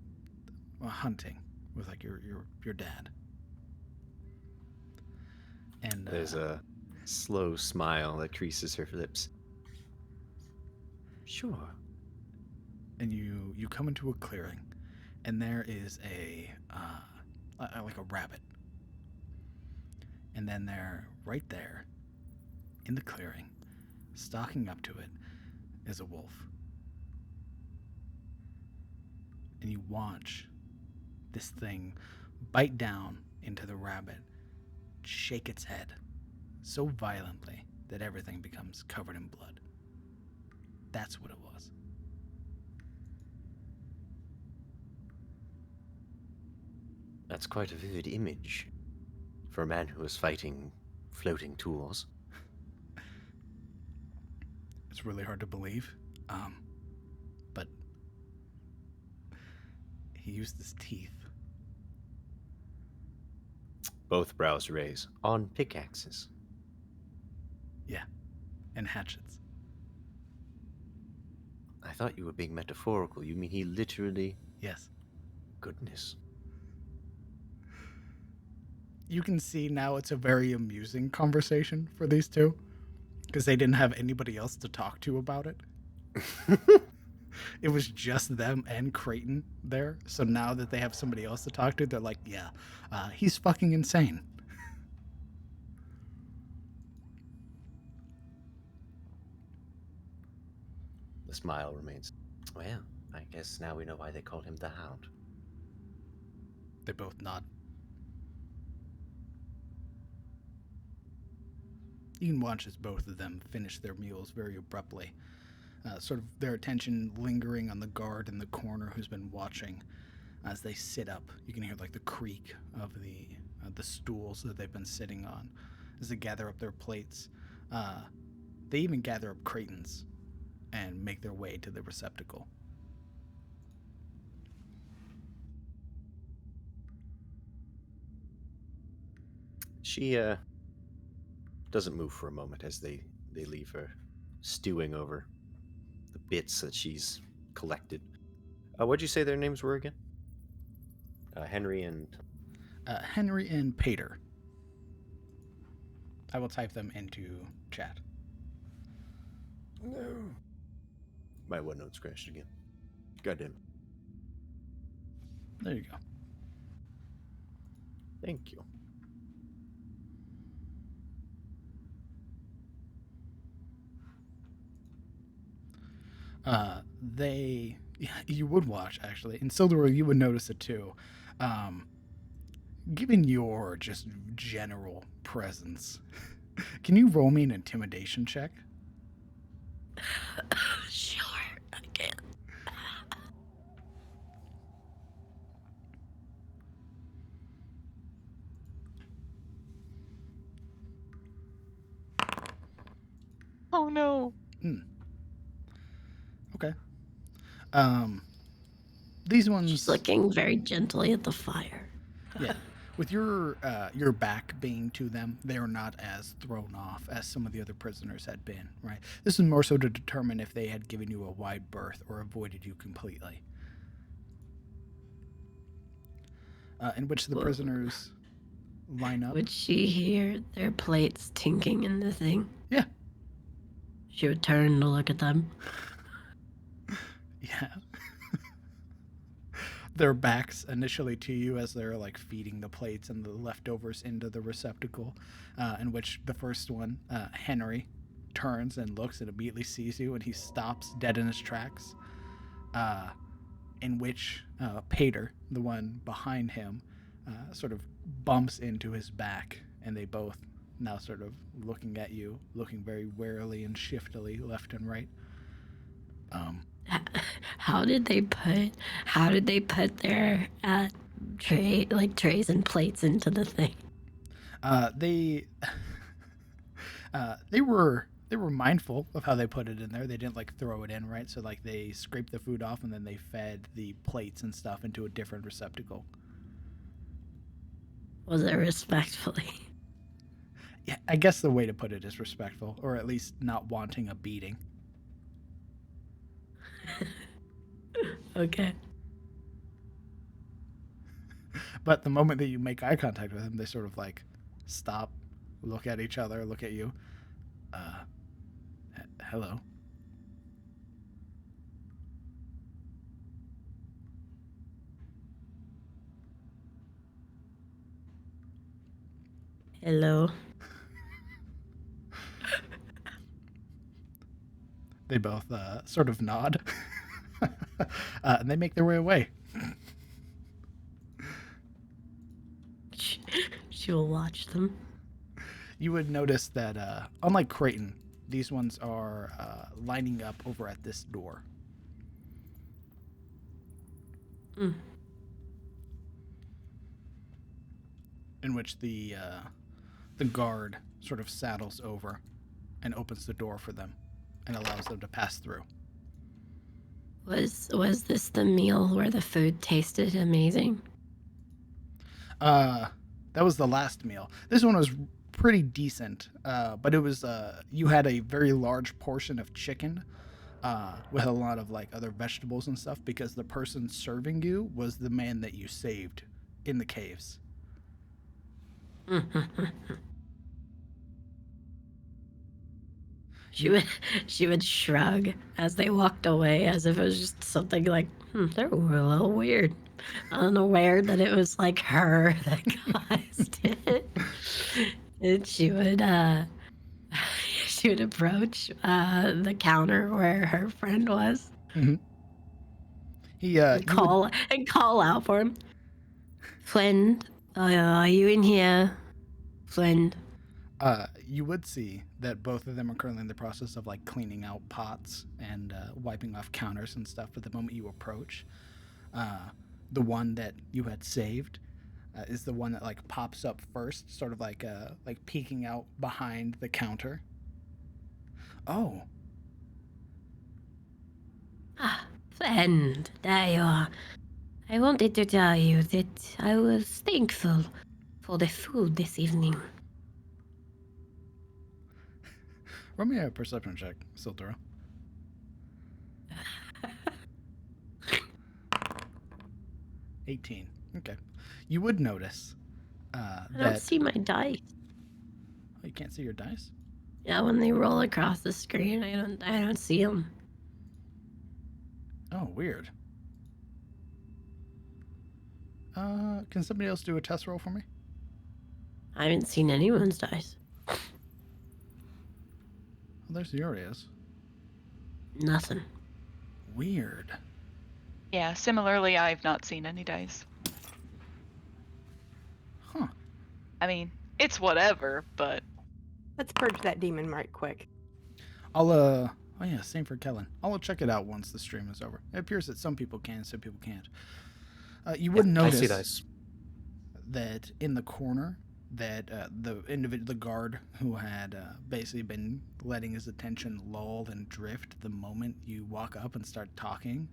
hunting with like your dad? And There's a slow smile that creases her lips. Sure. And you come into a clearing, and there is like a rabbit. And then right there, in the clearing, stalking up to it, is a wolf. And you watch this thing bite down into the rabbit, shake its head so violently that everything becomes covered in blood. That's what it was. That's quite a vivid image for a man who was fighting floating tools. It's really hard to believe, but he used his teeth. Both brows raise. On pickaxes. Yeah, and hatchets. I thought you were being metaphorical. You mean he literally... Yes. Goodness. You can see now it's a very amusing conversation for these two because they didn't have anybody else to talk to about it. It was just them and Creighton there. So now that they have somebody else to talk to, they're like, yeah, he's fucking insane. The smile remains. Well, I guess now we know why they call him the Hound. They both nod. You can watch as both of them finish their meals very abruptly. Sort of their attention lingering on the guard in the corner who's been watching. As they sit up, you can hear like the creak of the stools that they've been sitting on as they gather up their plates. They even gather up Creighton's and make their way to the receptacle. She doesn't move for a moment as they leave her stewing over the bits that she's collected. What'd you say their names were again? Henry and... Henry and Pater. I will type them into chat. No. My OneNote's crashed again. Goddamn. There you go. Thank you. You would watch, actually. In Silderwood, you would notice it too. Given your just general presence, can you roll me an intimidation check? Sure, I can. Oh no. Okay. These ones. She's looking very gently at the fire. Yeah. With your back being to them, they are not as thrown off as some of the other prisoners had been, right? This is more so to determine if they had given you a wide berth or avoided you completely. In which the prisoners line up. Would she hear their plates tinking in the thing? Yeah. She would turn to look at them. Yeah. Their backs initially to you as they're like feeding the plates and the leftovers into the receptacle, in which the first one, Henry, turns and looks and immediately sees you and he stops dead in his tracks, in which Pater, the one behind him, sort of bumps into his back, and they both now sort of looking at you, looking very warily and shiftily left and right. How did they put their trays and plates into the thing? They were mindful of how they put it in there. They didn't like throw it in, right? So like they scraped the food off and then they fed the plates and stuff into a different receptacle. Was it respectfully? Yeah, I guess the way to put it is respectful, or at least not wanting a beating. Okay. But the moment that you make eye contact with them, they sort of like stop, look at each other, look at you. Hello. Hello. They both sort of nod. And they make their way away. She will watch them. You would notice that, unlike Creighton, these ones are lining up over at this door. Mm. In which the guard sort of saddles over and opens the door for them and allows them to pass through. Was this the meal where the food tasted amazing? That was the last meal. This one was pretty decent, but it was you had a very large portion of chicken with a lot of like other vegetables and stuff because the person serving you was the man that you saved in the caves. She would shrug as they walked away, as if it was just something like, they were a little weird, unaware that it was like her that caused it. And she would approach the counter where her friend was. Mm-hmm. And call out for him. Friend, are you in here? Friend. You would see that both of them are currently in the process of like cleaning out pots and wiping off counters and stuff. But the moment you approach, the one that you had saved is the one that like pops up first, sort of like peeking out behind the counter. Oh. Friend, there you are. I wanted to tell you that I was thankful for the food this evening. Roll me a perception check, Siltoro. 18. Okay. You would notice I don't see my dice. Oh, you can't see your dice? Yeah, when they roll across the screen, I don't see them. Oh, weird. Can somebody else do a test roll for me? I haven't seen anyone's dice. Well, there's Uria's. Nothing. Weird. Yeah, similarly, I've not seen any dice. Huh. I mean, it's whatever, but... Let's purge that demon right quick. Oh yeah, same for Kellen. I'll check it out once the stream is over. It appears that some people can, some people can't. You would notice I see dice. that in the corner, that the guard who had basically been letting his attention lull and drift the moment you walk up and start talking,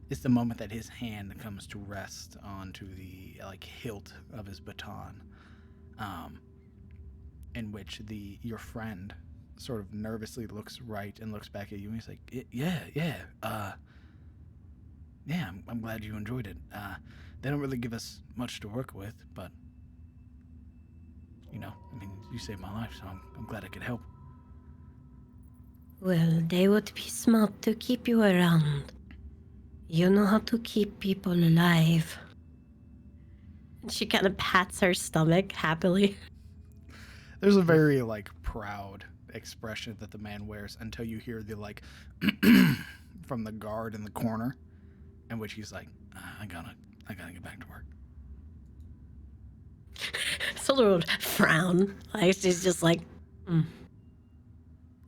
is the moment that his hand comes to rest onto the hilt of his baton, in which your friend sort of nervously looks right and looks back at you, and he's like, yeah, I'm glad you enjoyed it. They don't really give us much to work with, but you saved my life, so I'm glad I could help. Well, they would be smart to keep you around. You know how to keep people alive. And she kind of pats her stomach happily. There's a very proud expression that the man wears until you hear the from the guard in the corner, in which he's like, I gotta get back to work. Soldier would frown. She's just like,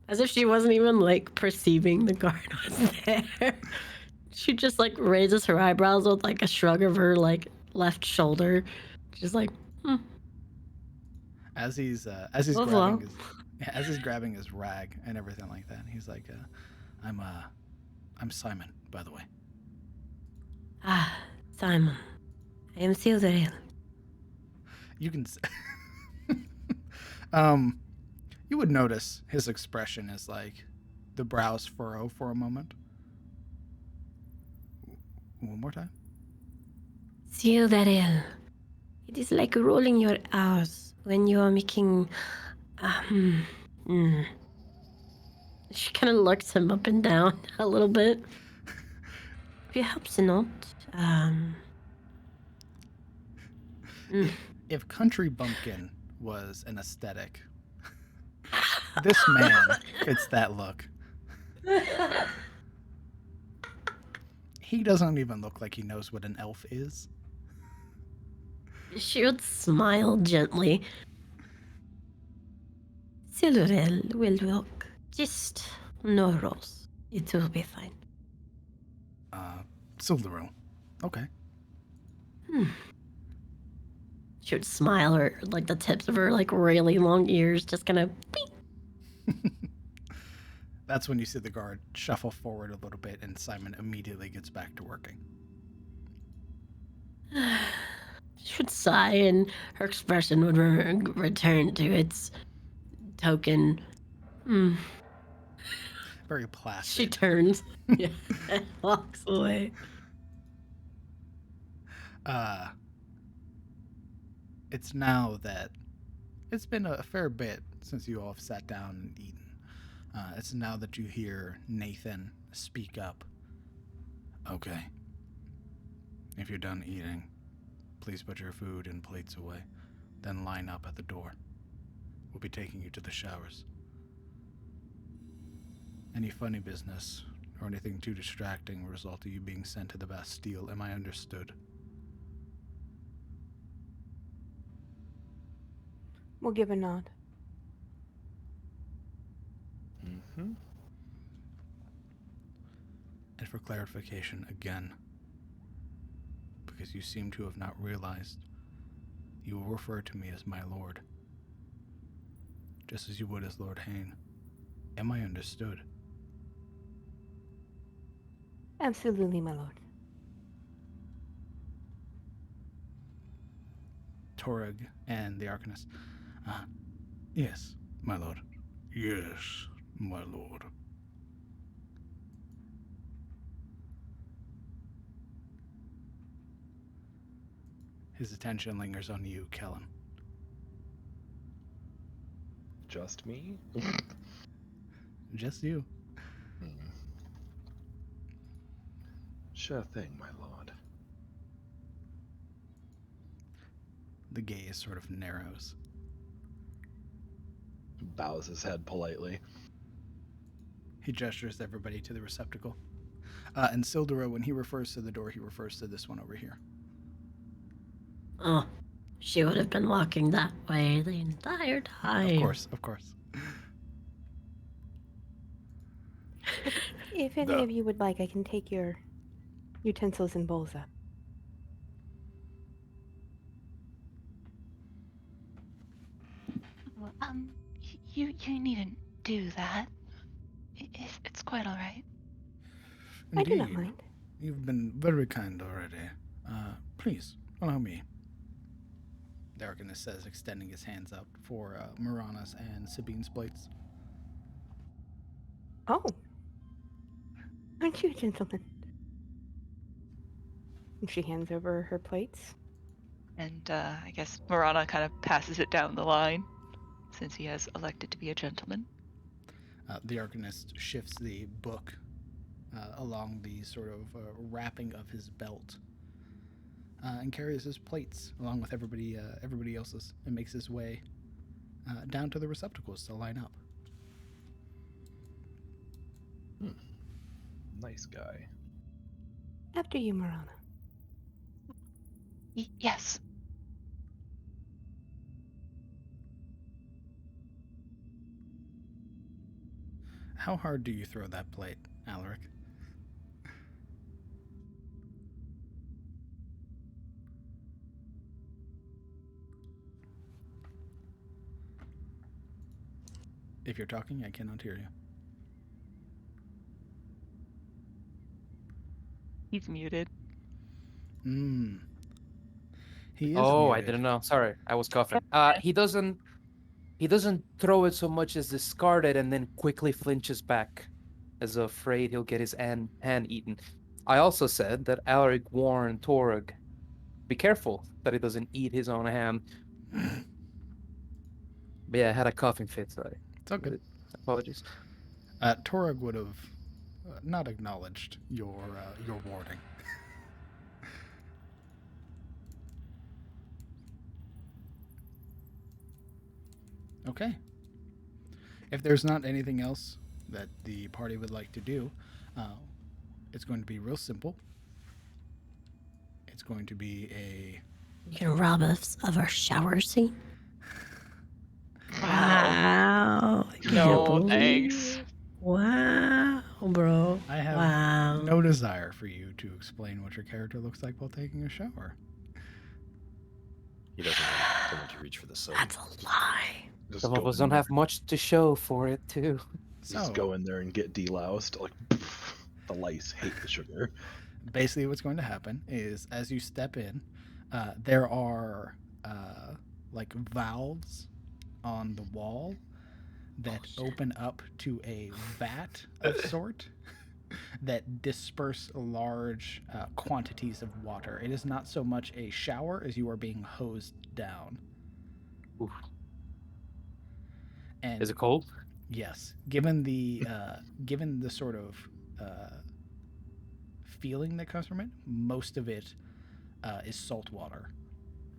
as if she wasn't even perceiving the guard was there. She just raises her eyebrows with a shrug of her left shoulder. She's like, As he's grabbing his rag and everything like that, he's like, I'm Simon, by the way. Ah, Simon. I am Silverhill. You can you would notice his expression is the brows furrow for a moment. One more time. Silverhill. It is like rolling your R's when you are making She kind of looks him up and down a little bit. Perhaps not. If country bumpkin was an aesthetic, this man fits that look. He doesn't even look like he knows what an elf is. She would smile gently. Silverel will walk. Just no rolls. It will be fine. Sildaril. Okay. She would smile, her like the tips of her like really long ears just kind of. That's when you see the guard shuffle forward a little bit, and Simon immediately gets back to working. She would sigh, and her expression would return to its token. Very placid. She turns, yeah, and walks away. It's now that it's been a fair bit since you all have sat down and eaten. It's now that you hear Nathan speak up. Okay. If you're done eating, please put your food and plates away. Then line up at the door. We'll be taking you to the showers. Any funny business or anything too distracting will result in you being sent to the Bastille. Am I understood? We'll give a nod. Mm-hmm. And for clarification again, because you seem to have not realized, you will refer to me as my lord, just as you would as Lord Hain. Am I understood? Absolutely, my lord. Torag and the Arcanist. Yes, my lord. Yes, my lord. His attention lingers on you, Kellen. Just me? Just you. Sure thing, my lord. The gaze sort of narrows. Bows his head politely. He gestures everybody to the receptacle. And Sildura, when he refers to the door, he refers to this one over here. Oh, she would have been walking that way the entire time. Of course, of course. If any of you would like, I can take your utensils and bowls up. Well, you needn't do that. It's quite all right. I do not mind. You've been very kind already. Please, allow me. The Arcanist says, extending his hands up for Marana's and Sabine's plates. Oh. Aren't you a gentleman? And she hands over her plates. And I guess Marana kind of passes it down the line, since he has elected to be a gentleman. The Arcanist shifts the book along the sort of wrapping of his belt and carries his plates along with everybody else's and makes his way down to the receptacles to line up. Nice guy. After you, Marana. Yes. How hard do you throw that plate, Alaric? If you're talking, I cannot hear you. He's muted. He is Oh, muted. I didn't know. Sorry, I was coughing. He doesn't throw it so much as discard it and then quickly flinches back, as afraid he'll get his hand eaten. I also said that Alaric warned Torag, be careful that he doesn't eat his own hand. But yeah, I had a coughing fit, so It's okay. Apologies. Torag would have not acknowledged your warning. Okay. If there's not anything else that the party would like to do, it's going to be real simple. It's going to be a You can rob us of our shower scene? Wow. Wow. I can't No, believe thanks. it. Wow, bro. I have Wow. no desire for you to explain what your character looks like while taking a shower. He doesn't want someone to reach for the soap. That's a lie. Just Some go of us in don't there- have much to show for it, too. Just So, go in there and get deloused. Like, the lice hate the sugar. basically what's going to happen is as you step in, there are like valves on the wall that open up to a vat of sort that disperse large quantities of water. It is not so much a shower as you are being hosed down. Oof. And Is it cold? yes, given the sort of feeling that comes from it, most of it is salt water.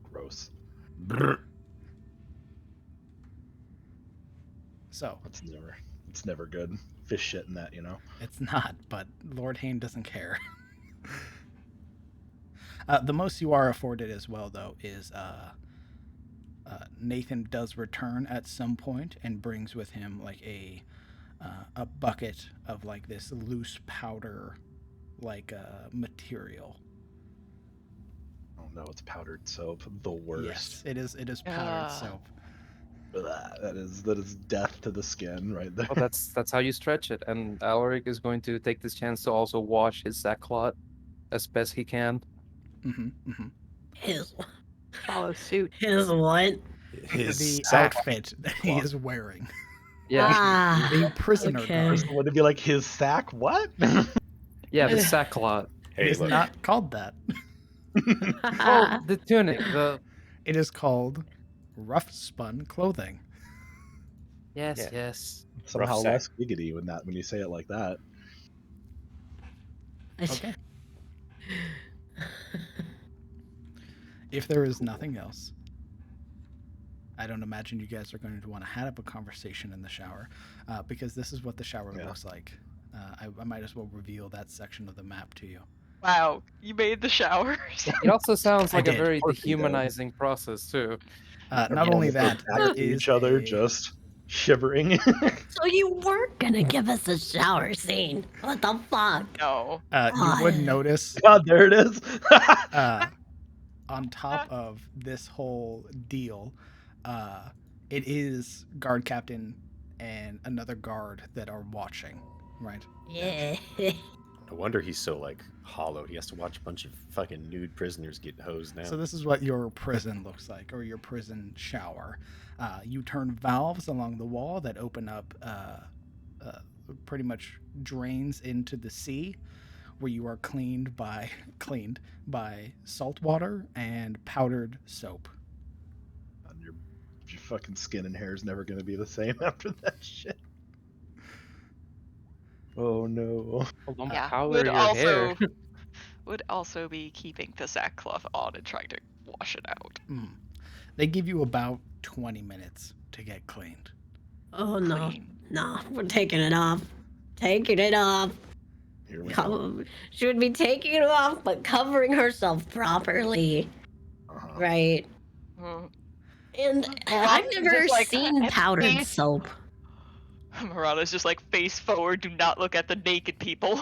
Gross. So It's never good. Fish shit in that, you know. it's not, but Lord Hain doesn't care. The most you are afforded as well, though, is Nathan does return at some point and brings with him like a bucket of like this loose powder, like material. Oh no, it's powdered soap. The worst. Yes, it is. It is powdered Ah. soap. That is death to the skin right there. Well, that's how you stretch it. And Alaric is going to take this chance to also wash his sackcloth as best he can. His Follow suit. what? His The sack outfit that he is wearing. Yeah, Ah, The prisoner okay. garb. Would it be like his sack? What? yeah, the sackcloth. It Hey, is look. not called that. Oh, the tunic. It is called rough spun clothing. Yes, Yeah. yes. Somehow sack. less giggity when you say it like that. Okay. If there is nothing else, I don't imagine you guys are going to want to have a conversation in the shower, because this is what the shower Yeah. looks like. I might as well reveal that section of the map to you. Wow, you made the showers. It also sounds I like a did. very Of course he did. dehumanizing process, too. Not Everyone only with their that, backs there to is each other, a, just shivering. So you weren't gonna give us a shower scene? What the fuck? No. you would notice God, there it is. on top of this whole deal, it is guard captain and another guard that are watching, right? Yeah. No wonder he's so like hollow. He has to watch a bunch of fucking nude prisoners get hosed down. So this is what your prison looks like, or your prison shower. You turn valves along the wall that open up, pretty much drains into the sea, where you are cleaned by salt water and powdered soap. Your fucking skin and hair is never gonna be the same after that shit. Oh no. Well, don't Yeah. powder Would your also hair. would also be keeping the sackcloth on and trying to wash it out. They give you about 20 minutes to get cleaned. Oh no, Clean. no, we're taking it off. Taking it off. Here we go. She would be taking it off, but covering herself properly, Uh-huh. right? Mm. And Mirage I've is never just like, seen powdered "Face." soap. Murata's just like face forward, do not look at the naked people.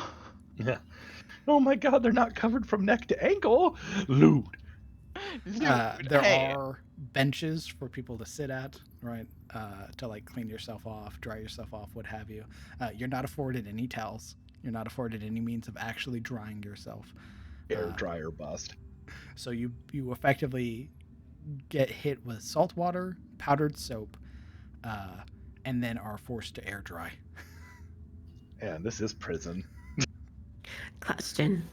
Yeah. Oh my god, they're not covered from neck to ankle. Lewd. There Hey. are benches for people to sit at, right? To like clean yourself off, dry yourself off, what have you. You're not afforded any towels. You're not afforded any means of actually drying yourself. Air dryer bust. So you effectively get hit with salt water, powdered soap, and then are forced to air dry. And this is prison. Question.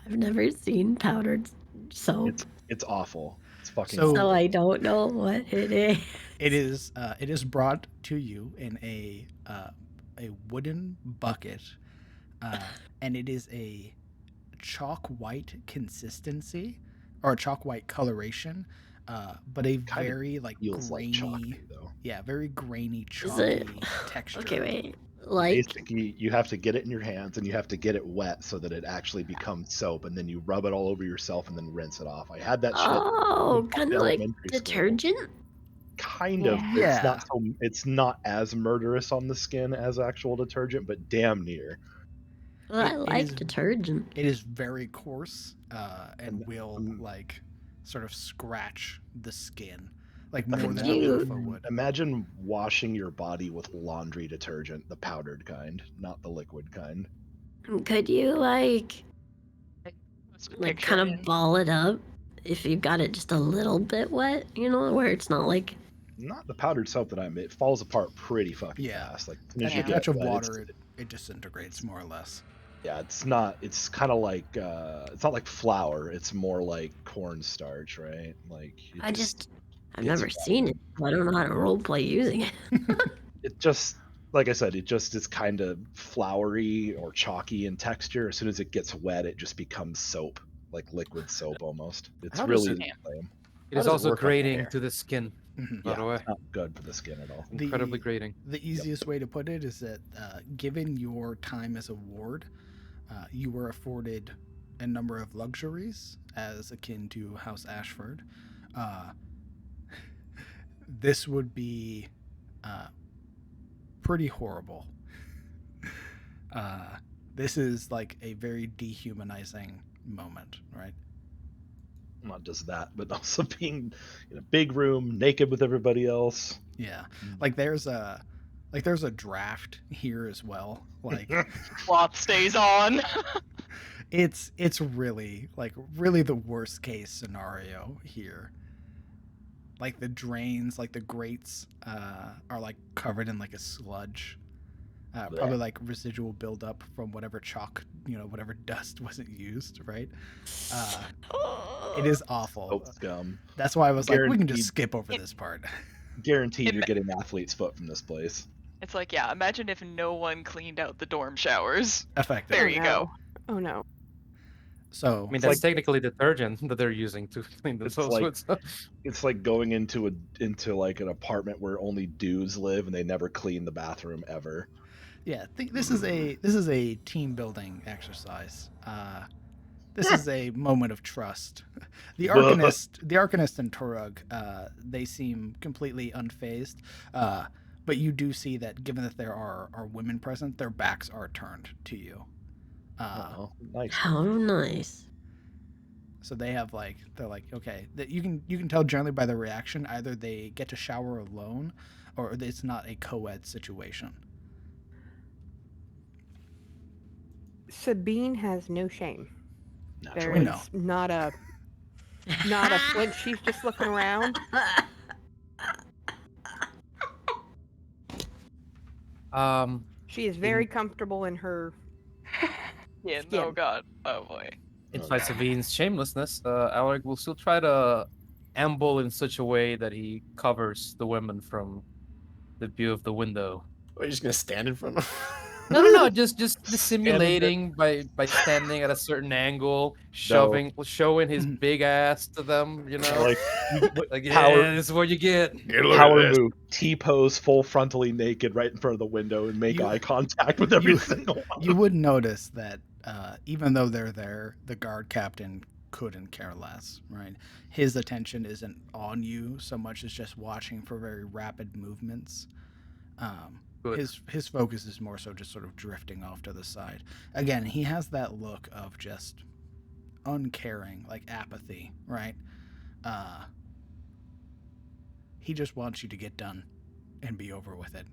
I've never seen powdered soap, It's awful. It's fucking So- so I don't know what it is. It is brought to you in a wooden bucket, and it is a chalk white consistency or a chalk white coloration, but a Kinda very like feels like grainy, chalky though. yeah, very grainy Is it- chalky texture. Okay, wait. Like, Basically, you have to get it in your hands and you have to get it wet so that it actually becomes soap, and then you rub it all over yourself and then rinse it off. I had that shit oh, in kind of like elementary school. detergent? Kind of. Yeah. It's not as murderous on the skin as actual detergent, but damn near. Well, I It like is- detergent. It is very coarse and And, will like sort of scratch the skin like more Could than you- a loofah would. Imagine washing your body with laundry detergent, the powdered kind, not the liquid kind. Could you, like kind of Picturing- ball it up if you got it just a little bit wet, you know, where it's not like. Not the powdered soap that it falls apart pretty fucking Yeah. fast. Like as soon as At you a get touch of wet, water, it disintegrates more or less. yeah, it's not. It's kind of like it's not like flour. It's more like cornstarch, right? Like I've gets never wet. seen it. So I don't know how to roleplay using it. It just, like I said, it just is kind of floury or chalky in texture. As soon as it gets wet, it just becomes soap, like liquid soap almost. It's How does really it- lame. It How is does it also work on grating hair? to the skin, Mhm. by Yeah, the way. it's not good for the skin at all. Incredibly grating. The easiest way to put it is that given your time as a ward, you were afforded a number of luxuries as akin to House Ashford. This would be pretty horrible. This is like a very dehumanizing moment, right? Not just that, but also being in a big room, naked with everybody else. Yeah, like there's a draft here as well. Like Cloth stays on. it's really the worst case scenario here. Like the drains, like the grates, are like covered in like a sludge. Probably like residual buildup from whatever chalk, whatever dust wasn't used, right? It is awful. Soap scum. That's why I was like, we can Guaranteed. just skip over this part. Guaranteed, you're getting athlete's foot from this place. It's like, yeah, imagine if no one cleaned out the dorm showers. Effectively. There you go. Oh no. So I mean, that's technically detergent that they're using to clean It's themselves like- with. So- It's like going into like an apartment where only dudes live and they never clean the bathroom ever. yeah, this is a team building exercise. This is a moment of trust. The Arcanist and Turug, they seem completely unfazed, but you do see that given that there are women present, their backs are turned to you. Oh, nice. How nice. So they have they're like, okay, that you can tell generally by their reaction, either they get to shower alone, or it's not a co-ed situation. Sabine has no shame. There Naturally. No. is not a flinch. She's just looking around. She is very comfortable in her. Yeah, Skin. oh god. Oh boy. In spite of Savine's shamelessness, Alaric will still try to amble in such a way that he covers the women from the view of the window. Are you just gonna stand in front of No, just dissimulating by standing at a certain angle, showing his big ass to them, you know? Like yeah, power- this is what you get. power move, T-pose, full frontally naked, right in front of the window, and make You- eye contact with every single one. You would notice that even though they're there, the guard captain couldn't care less, right? His attention isn't on you so much as just watching for very rapid movements. Good. His focus is more so just sort of drifting off to the side. Again, he has that look of just uncaring, like apathy, right? He just wants you to get done and be over with it.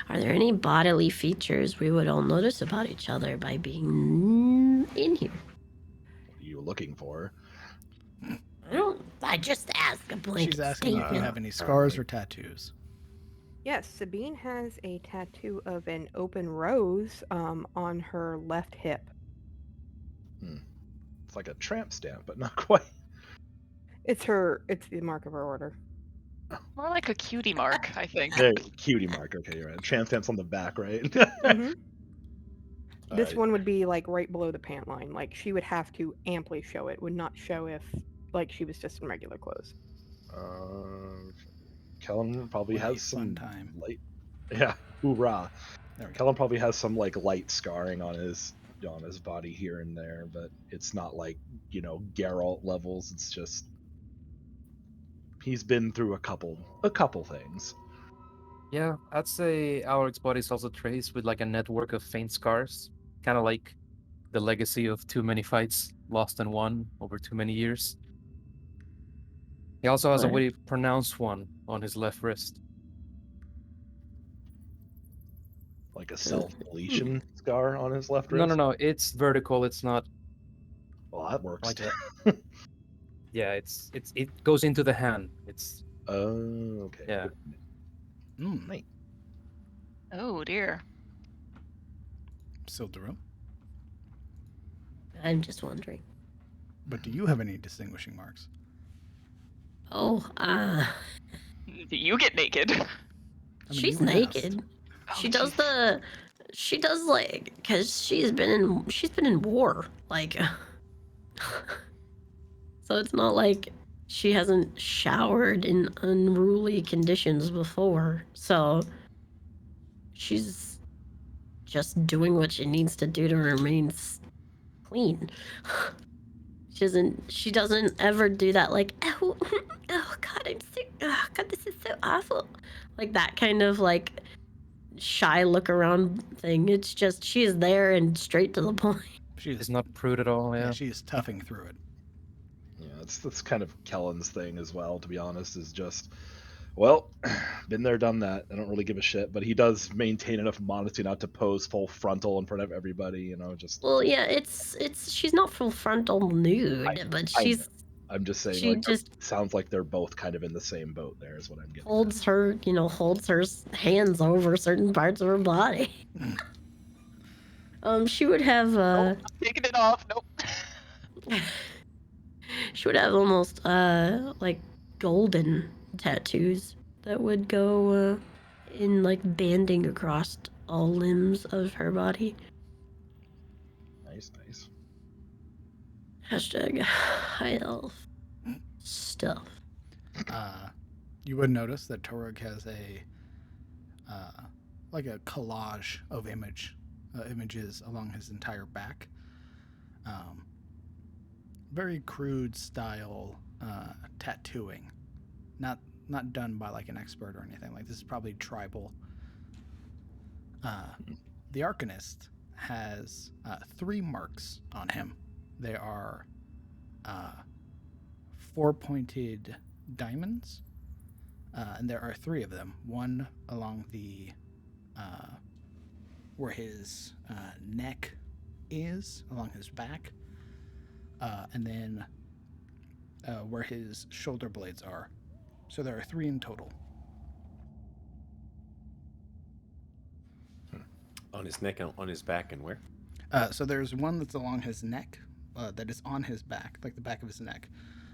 Are there any bodily features we would all notice about each other by being in here? What are you looking for? I just asked a blanket She's asking if you statement. have any scars or tattoos. Yes, Sabine has a tattoo of an open rose on her left hip. It's like a tramp stamp, but not quite. It's the mark of her order. More like a cutie mark, I think. There, cutie mark. Okay, you're right. Tramp stamp's on the back, right? Mhm. This Alright. one would be like right below the pant line. Like she would have to amply show it. Would not show if like she was just in regular clothes. Kellen probably What a has fun some time. light. Yeah, hoorah. There we go. Kellen probably has some like light scarring on his body here and there, but it's not like, Geralt levels. It's just he's been through a couple things. Yeah, I'd say Alaric's body is also traced with like a network of faint scars, kind of like the legacy of too many fights lost and won over too many years. He also has a Alright. very pronounced one on his left wrist. Like a self-deletion scar on his left No, wrist. no, no. It's vertical. It's not Well, that works. like a. Yeah, it goes into the hand. It's Oh, okay. yeah. Nice. Oh dear. Sildaru. I'm just wondering. But do you have any distinguishing marks? Oh, You get naked. I mean, she's you asked. naked. She does like, cause she's been in war, like, so it's not like she hasn't showered in unruly conditions before. So she's just doing what she needs to do to remain clean. She doesn't ever do that, like, oh God, I'm sick. Oh God, this is so awful. Like that kind of like shy look around thing. It's just she's there and straight to the point. She It's is not prude at all. yeah, Yeah. she is toughing through it. Yeah, that's kind of Kellen's thing as well, to be honest, is just, well, been there, done that. I don't really give a shit, but he does maintain enough modesty not to pose full frontal in front of everybody, just. Well, yeah, it's she's not full frontal nude, but I she's know. I'm just saying, she like, just sounds like they're both kind of in the same boat there, is what I'm getting holds her hands over certain parts of her body. She would have Nope, I'm taking it off. Nope. she would have almost like golden tattoos that would go in like banding across all limbs of her body. Nice, nice. Hashtag high elf stuff. You would notice that Torug has a like a collage of images along his entire back. Very crude style tattooing, not done by like an expert or anything. Like this is probably tribal. The Arcanist has 3 marks on him. They are 4-pointed diamonds, and there are 3 of them. One along the where his neck is, along his back, and then where his shoulder blades are. So there are 3 in total. On his neck, on his back, and where? So there's one that's along his neck, that is on his back, like the back of his neck,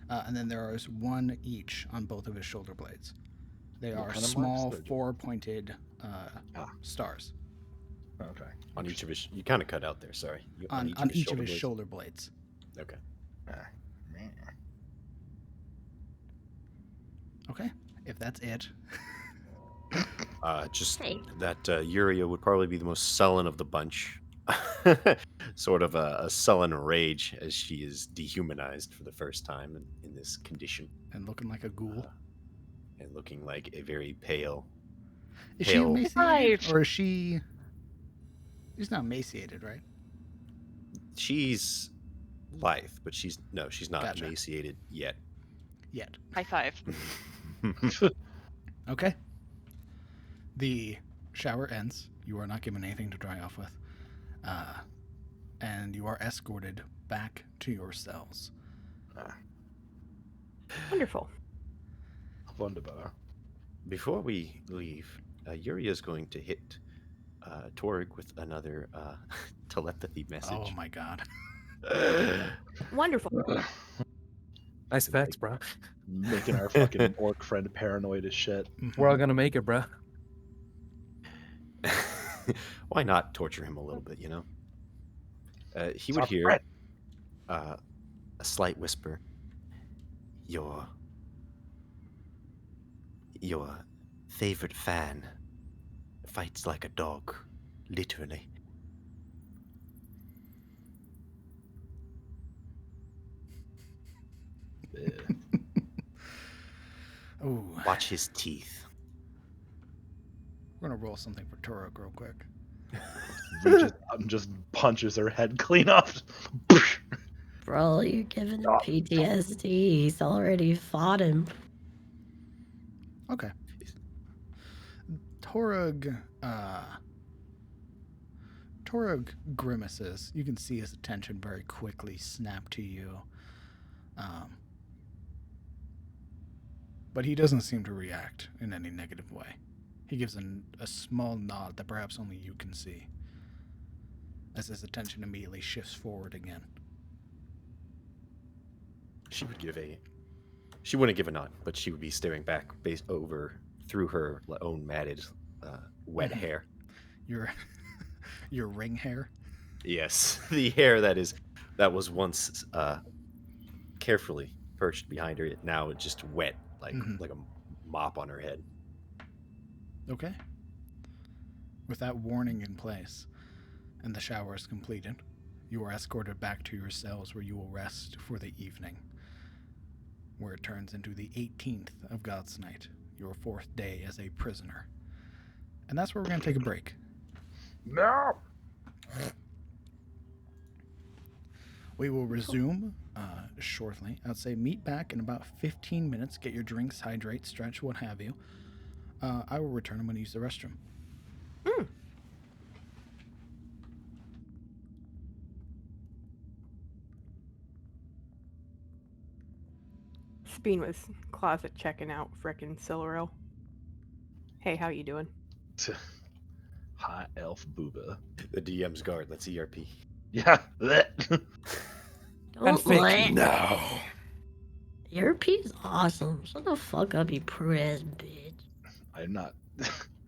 and then there is one each on both of his shoulder blades. They What are kind of small marks? 4-pointed stars Okay. On each of his, you kind of cut out there. Sorry. on each of his shoulder blades. Okay. Ah, man. Okay, if that's it. Just Hey. that Yuria would probably be the most sullen of the bunch. Sort of a sullen rage as she is dehumanized for the first time in this condition. And looking like a ghoul. And looking like a very pale. Is she pale- emaciated, or is she? She's not emaciated, right? She's lithe, but she's not Gotcha. emaciated yet. Yet. High five. Okay. The shower ends. You are not given anything to dry off with. And you are escorted back to your cells. Wonderful. Wunderbar. Before we leave, Yuria is going to hit Torg with another telepathy message. Oh my god. Wonderful. Nice facts, bro. Making our fucking orc friend paranoid as shit. We're all gonna make it, bro. Why not torture him a little bit, he would our hear friend. a slight whisper. Your favorite fan fights like a dog, literally. Ooh, Watch his teeth. we're gonna roll something for Torok real quick. Reaches out and just punches her head clean off. Bro, you're giving him PTSD. He's already fought him. Okay. Torog grimaces. You can see his attention very quickly snap to you. But he doesn't seem to react in any negative way. He gives a small nod that perhaps only you can see, as his attention immediately shifts forward again. She wouldn't give a nod, but she would be staring back over through her own matted, wet hair. Your ring hair? Yes, the hair that was once carefully perched behind her. Now it's just wet, like a mop on her head. Okay. With that warning in place, and the shower is completed, you are escorted back to your cells where you will rest for the evening, where it turns into the 18th of God's Night, your 4th day as a prisoner. And that's where we're going to take a break. No. We will resume shortly. I'd say meet back in about 15 minutes. Get your drinks, hydrate, stretch, what have you. I will return. I'm going to use the restroom. Speen was closet checking out frickin' Silveril. Hey, how you doing? High elf booba. The DM's guard. That's ERP. Yeah. Don't fake. let. No. Your piece awesome. Shut the fuck up, you prude ass bitch. I'm not.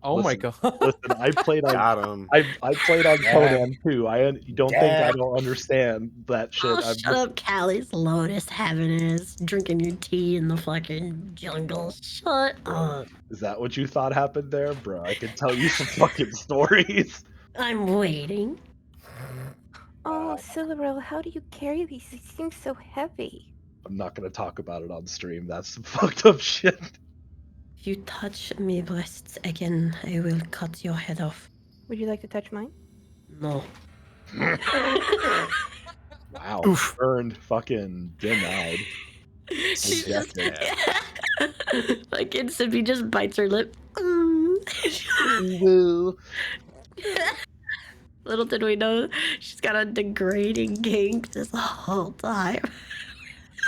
Oh my Listen, god. Listen, I played on. Got him. I played on Yeah. Conan too. You don't think I Yeah. don't understand that shit? Oh, I'm shut up, Callie's Lotus having his drinking your tea in the fucking jungle. Shut up. Is that what you thought happened there, bro? I can tell you some fucking stories. I'm waiting. Oh, Silveril, how do you carry these? These seem so heavy. I'm not gonna talk about it on stream. That's some fucked up shit. If you touch me breasts again, I will cut your head off. Would you like to touch mine? No. Wow. Oof. Earned, fucking denied. She just Rejected. fucking Sippy just bites her lip. Little did we know she's got a degrading kink this whole time.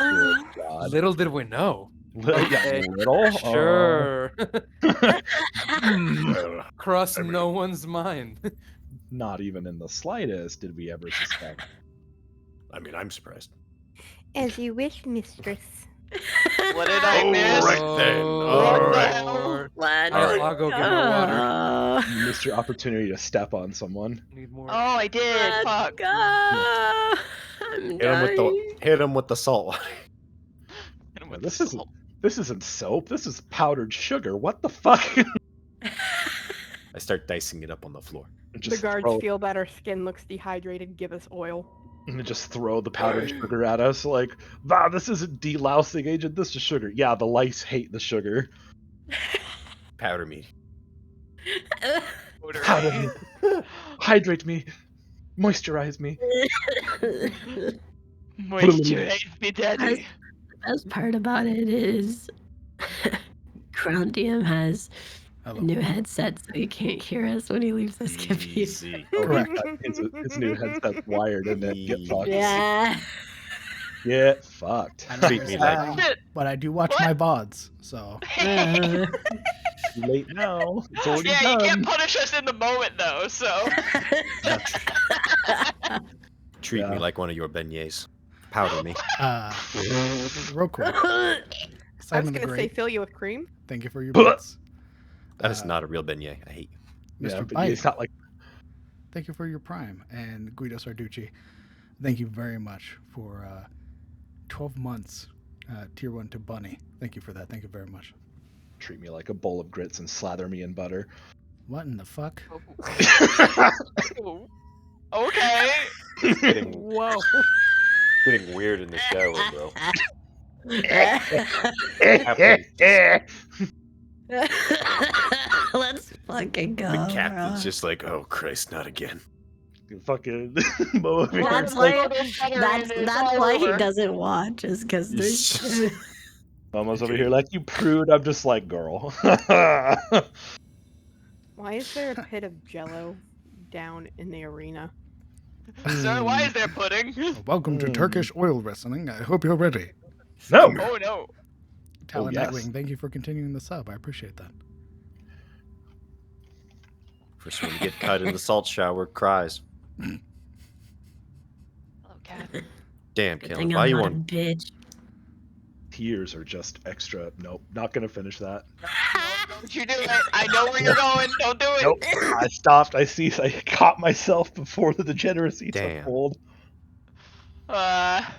Oh, God. Little did we know. Yeah, little? Sure. Well, Cross no one's mind. Not even in the slightest did we ever suspect. I mean, I'm surprised. as you wish, mistress. What did I Oh, miss? right then. What All the right. hell? What? I'll go get my water. You missed your opportunity to step on someone. Need more. Oh, I did. Fuck. Go. I'm dying. Hit him with the salt. Hit him Yeah, with this the isn't salt. this isn't soap. This is powdered sugar. What the fuck? I start dicing it up on the floor. The guards feel that our skin looks dehydrated. Give us oil. And just throw the powdered sugar at us like, wow, this isn't delousing agent, this is sugar. Yeah, the lice hate the sugar. Powder me. Powder me. Hydrate me. Moisturize me. Moisturize me, daddy. The best part about it is Crown DM has a Hello. new headset, so he can't hear us when he leaves us confused. Easy. Correct. His new headset's wired and it get fucked. Yeah. Get fucked. I don't Treat me understand, like- but I do watch What? my VODs, so Uh, Too late now. It's already Yeah, done. you can't punish us in the moment though, so. Treat me Yeah. like one of your beignets. Powder me. real quick. I Simon was the gonna say Great, fill you with cream. thank you for your bits. That is not a real beignet. I hate you. Mr. Yeah, but Bite, it's not like thank you for your prime. And Guido Sarducci, thank you very much for 12 months, tier 1 to Bunny. Thank you for that. Thank you very much. treat me like a bowl of grits and slather me in butter. What in the fuck? Okay. It's getting Whoa. getting weird in the shower, bro. Let's fucking go, The captain's bro. just like, oh Christ, not again. Fucking Mo over here. That's It's like, why. That's why he doesn't watch. Is because there's. Momo's over here like, you prude. I'm just like, girl. Why is there a pit of jello down in the arena? Sir, why is there pudding? Welcome to Turkish oil wrestling. I hope you're ready. No. Oh no. Talon yes. Nightwing, thank you for continuing the sub. I appreciate that. First one to get cut in the salt shower cries. Hello, cat. Damn, Good Caleb, thing why I'm you not a want? bitch. Tears are just extra. Nope, not gonna finish that. Don't you do it. I know where you're going. Don't do it. Nope. I stopped. I caught myself before the degeneracy took Damn. hold. Back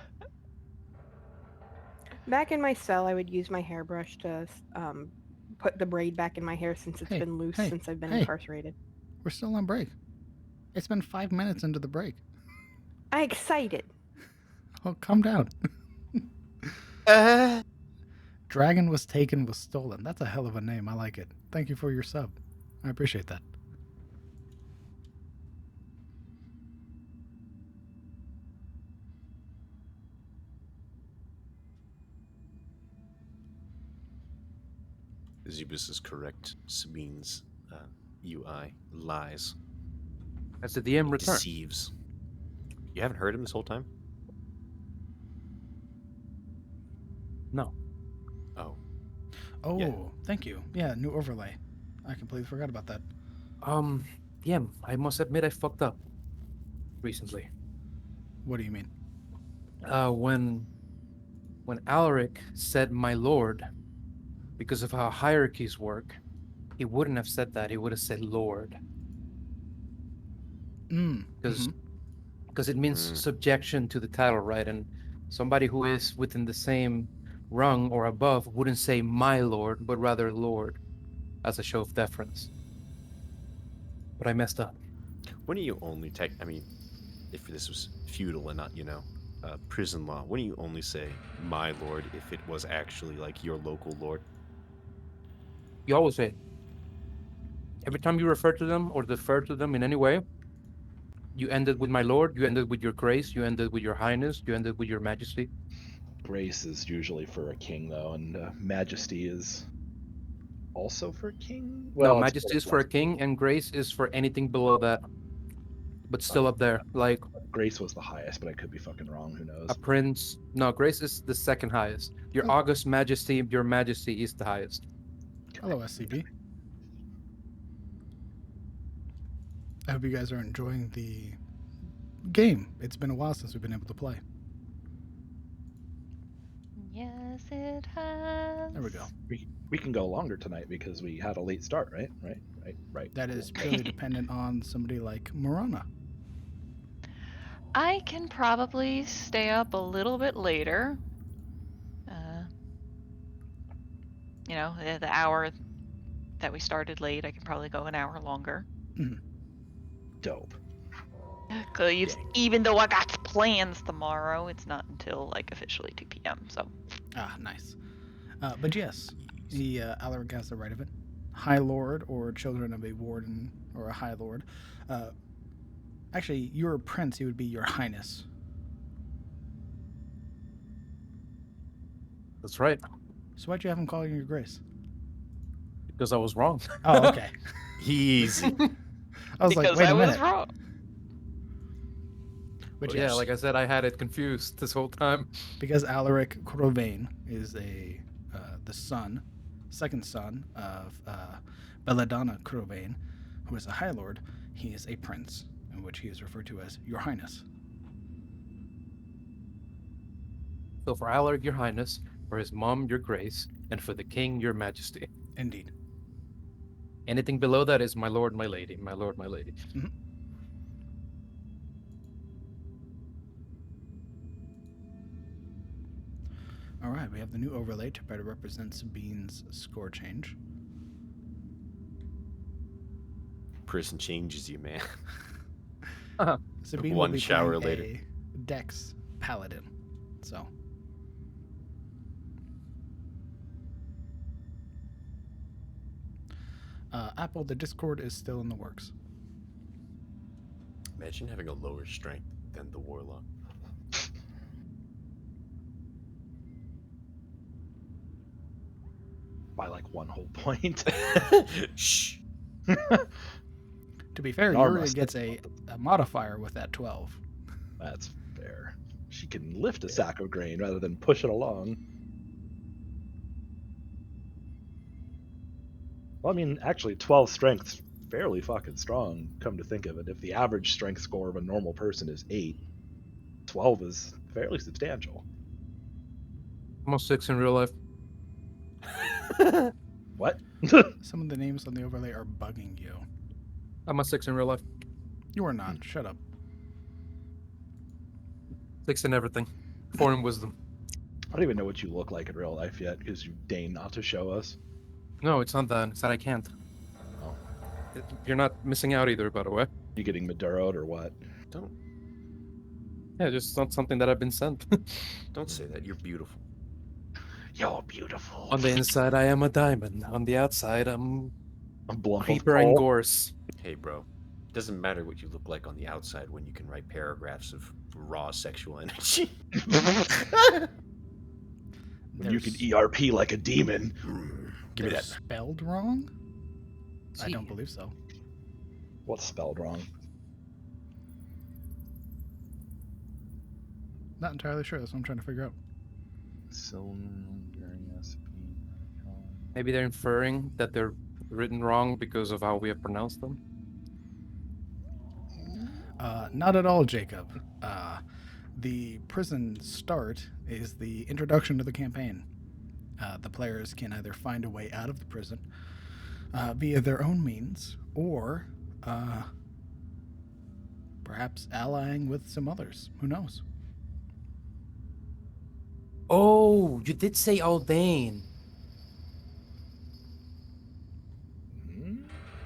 in my cell, I would use my hairbrush to put the braid back in my hair since it's Hey, been loose hey, since I've been hey. incarcerated. We're still on break. It's been 5 minutes into the break. I excited. Oh, calm down. Dragon was taken, was stolen. That's a hell of a name. I like it. Thank you for your sub. I appreciate that. Zebus is correct. Sabine's UI lies. That's the DM return. Deceives. You haven't heard him this whole time? No. Oh. Oh, Yeah. thank you. Yeah, new overlay. I completely forgot about that. Yeah, I must admit I fucked up recently. What do you mean? When Alaric said my lord, because of how hierarchies work, he wouldn't have said that. He would have said lord. Because it means subjection to the title, right? And somebody who is within the same rung or above wouldn't say my lord, but rather lord, as a show of deference. But I messed up. Wouldn't you only take? I mean, if this was feudal and not, prison law, wouldn't you only say my lord if it was actually like your local lord? You always say it. Every time you refer to them or defer to them in any way, you ended with my lord, you ended with your grace, you ended with your highness, you ended with your majesty. Grace is usually for a king, though, and majesty is also for a king. Well, No, it's majesty is for a king, and grace is for anything below that, but still up there. Like Grace was the highest, but I could be fucking wrong. Who knows? a prince. No, grace is the second highest. Your august majesty, your majesty is the highest. Hello, SCP. I hope you guys are enjoying the game. It's been a while since we've been able to play. Yes, it has. There we go. We can go longer tonight because we had a late start, right? Right. That is purely dependent on somebody like Morana. I can probably stay up a little bit later. The hour that we started late, I can probably go an hour longer. Dope. Because even though I got plans tomorrow, it's not until officially 2 p.m. So. Ah, nice. But yes, the Alaric has the right of it. High Lord or children of a warden or a High Lord. Actually, you're a prince. He would be your highness. That's right. So why'd you have him call you your grace? Because I was wrong. Oh, okay. Easy. I was like, wait a minute. Wrong. But Yeah, like I said, I had it confused this whole time. Because Alaric Crovain is the second son of Belladonna Crovain, who is a High Lord. He is a prince, in which he is referred to as Your Highness. So for Alaric, your highness, for his mom, your grace, and for the king, your majesty. Indeed. Anything below that is my lord, my lady, my lord, my lady. Mm-hmm. All right, we have the new overlay to better represent Sabine's score change. prison changes you, man. Sabine One will be shower playing later. a Dex Paladin. So. Apple, the Discord is still in the works. Imagine having a lower strength than the warlock. By like 1 whole point. Shh. To be fair, Arm Yuria wrestling. gets a modifier with that 12. That's fair. She can lift a sack of grain rather than push it along. Well, I mean, actually, 12 strength's fairly fucking strong, come to think of it. If the average strength score of a normal person is 8, 12 is fairly substantial. I'm a 6 in real life. What? Some of the names on the overlay are bugging you. I'm a 6 in real life. You are not. Shut up. 6 in everything. 4 in wisdom. I don't even know what you look like in real life yet, because you deign not to show us. No, it's not that. It's that I can't. Oh. You're not missing out either, by the way. You getting Maduroed or what? Yeah, just not something that I've been sent. Don't say that. You're beautiful. You're beautiful. On the inside, I am a diamond. On the outside, I'm A blunt of creeper and coal. gorse. Hey, bro. It doesn't matter what you look like on the outside when you can write paragraphs of raw sexual energy. When you can ERP like a demon. Give me They're that. spelled wrong? I Gee. don't believe so. What's spelled wrong? Not entirely sure. That's what I'm trying to figure out. Maybe they're inferring that they're written wrong because of how we have pronounced them. Not at all, Jacob. The prison start is the introduction to the campaign. The players can either find a way out of the prison via their own means, or perhaps allying with some others. Who knows? Oh, you did say Aldane.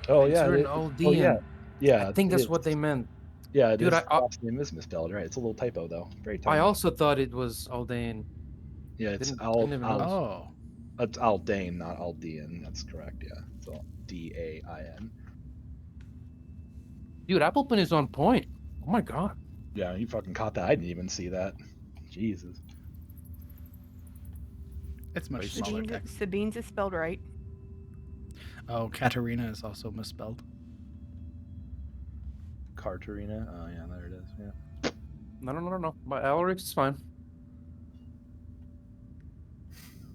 Oh, It's yeah. written Oh, Aldean. yeah. Yeah. I think it that's is. what they meant. Yeah, it Dude, is. The last name is misspelled, right? It's a little typo, though. Very tiny. I also thought it was Aldane. Yeah, it's didn't even notice. Oh, It's Aldane, not Aldean. That's correct, yeah. So D-A-I-N. Dude, Appleton is on point. Oh my god. Yeah, you fucking caught that. I didn't even see that. Jesus. it's much Wasted. smaller text. Sabine's is spelled right. Oh, Katerina is also misspelled. Carterina? Oh, yeah, there it is. Yeah. No. My Alrix is fine.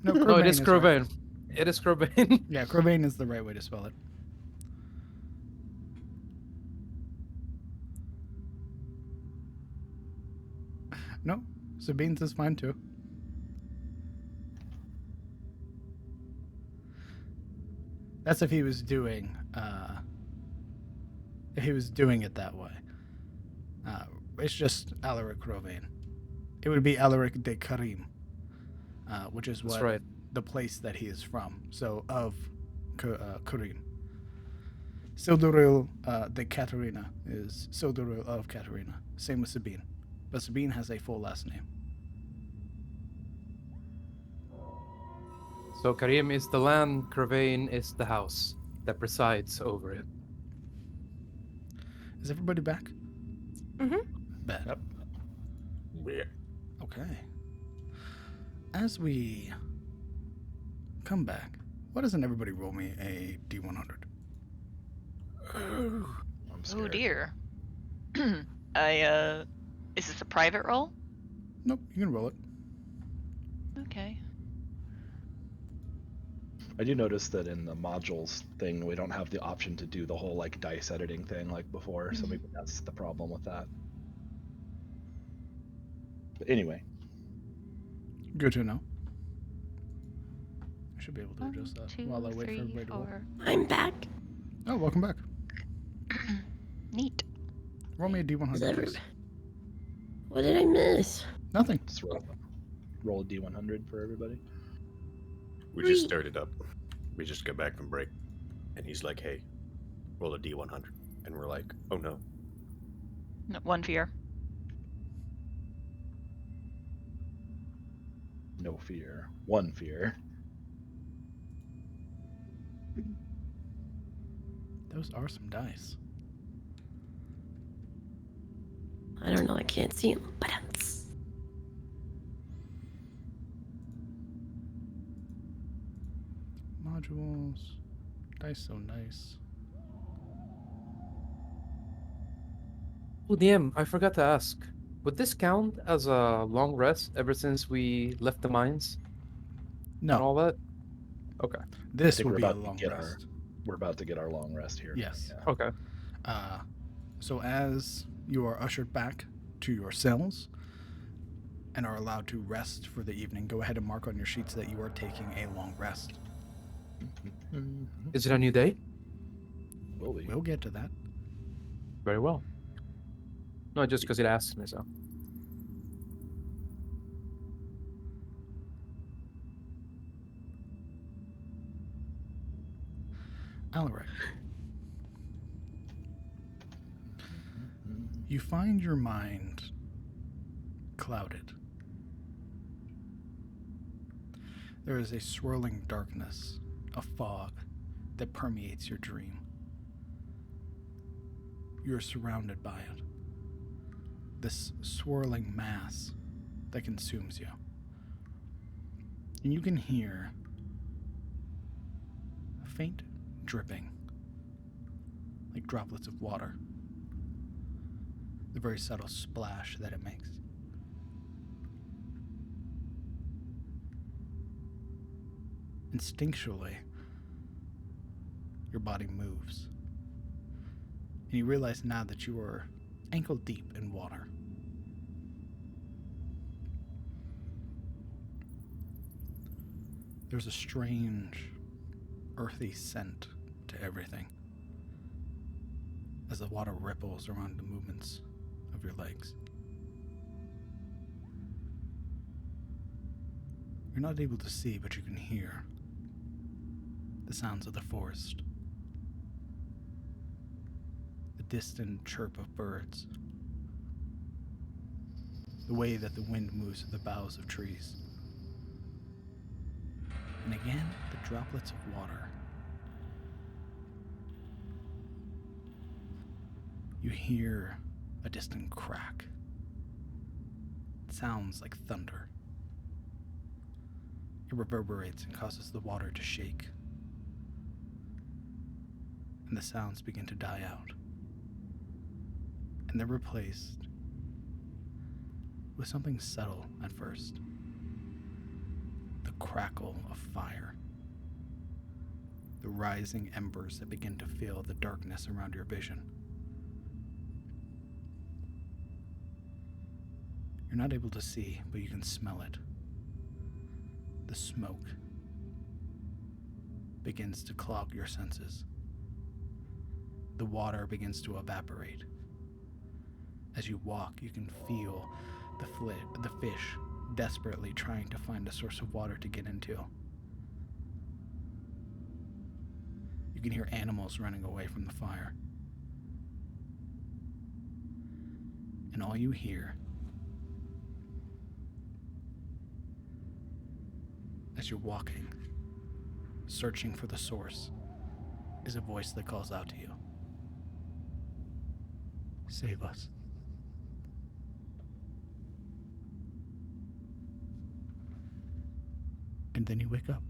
No, No, it Crobane is right. Crobane. It is Crobane. Yeah, Crobane is the right way to spell it. No, Sabine's is fine too. That's if he was doing it that way. It's just Alaric Crobane. It would be Alaric de Karim, which is That's what right. the place that he is from. So of Karim. Silduril de Katerina is Silduril of Katerina. Same with Sabine. But Sabine has a full last name. So Karim is the land, Crobane is the house that presides over it. Is everybody back? Mm-hmm. Bet. Yep. Yeah. Okay. As we come back, why doesn't everybody roll me a D100? I'm Oh scared. dear. Is this a private roll? Nope, you can roll it. Okay. I do notice that in the modules thing, we don't have the option to do the whole like dice editing thing like before, so maybe that's the problem with that. But anyway, Good to know. I should be able to 1, adjust that 2, while I wait for 3, everybody to roll. 4. I'm back. Oh, welcome back. Neat. Roll me a Is D100, every- please. What did I miss? Nothing. just roll a D100 for everybody. We just started up. We just got back from break. And he's like, hey, roll a D100. And we're like, oh no. No, one fear. No fear. One fear. Those are some dice. I don't know, I can't see them, but it's... Modules. Dice so nice. Oh, DM, I forgot to ask. Would this count as a long rest ever since we left the mines and No, all that? Okay. this think would we're be a about to long get rest. We're about to get our long rest here. Yes. Yeah. Okay. So as you are ushered back to your cells and are allowed to rest for the evening, go ahead and mark on your sheets that you are taking a long rest. Is it a new day? Will be. We'll get to that. Very well. No, just because it asked me, so. Alric. You find your mind clouded. There is a swirling darkness, a fog that permeates your dream. You're surrounded by it. This swirling mass that consumes you. And you can hear a faint dripping, like droplets of water. The very subtle splash that it makes. Instinctually, your body moves. And you realize now that you are ankle deep in water. There's a strange, earthy scent to everything as the water ripples around the movements of your legs. You're not able to see, but you can hear the sounds of the forest, the distant chirp of birds, the way that the wind moves through the boughs of trees. And again, the droplets of water. You hear a distant crack. It sounds like thunder. It reverberates and causes the water to shake. And the sounds begin to die out. And they're replaced with something subtle at first. The crackle of fire. The rising embers that begin to fill the darkness around your vision. You're not able to see, but you can smell it. The smoke begins to clog your senses. The water begins to evaporate. As you walk, you can feel the fish desperately trying to find a source of water to get into. You can hear animals running away from the fire. And all you hear as you're walking, searching for the source, is a voice that calls out to you. Save us. And then you wake up.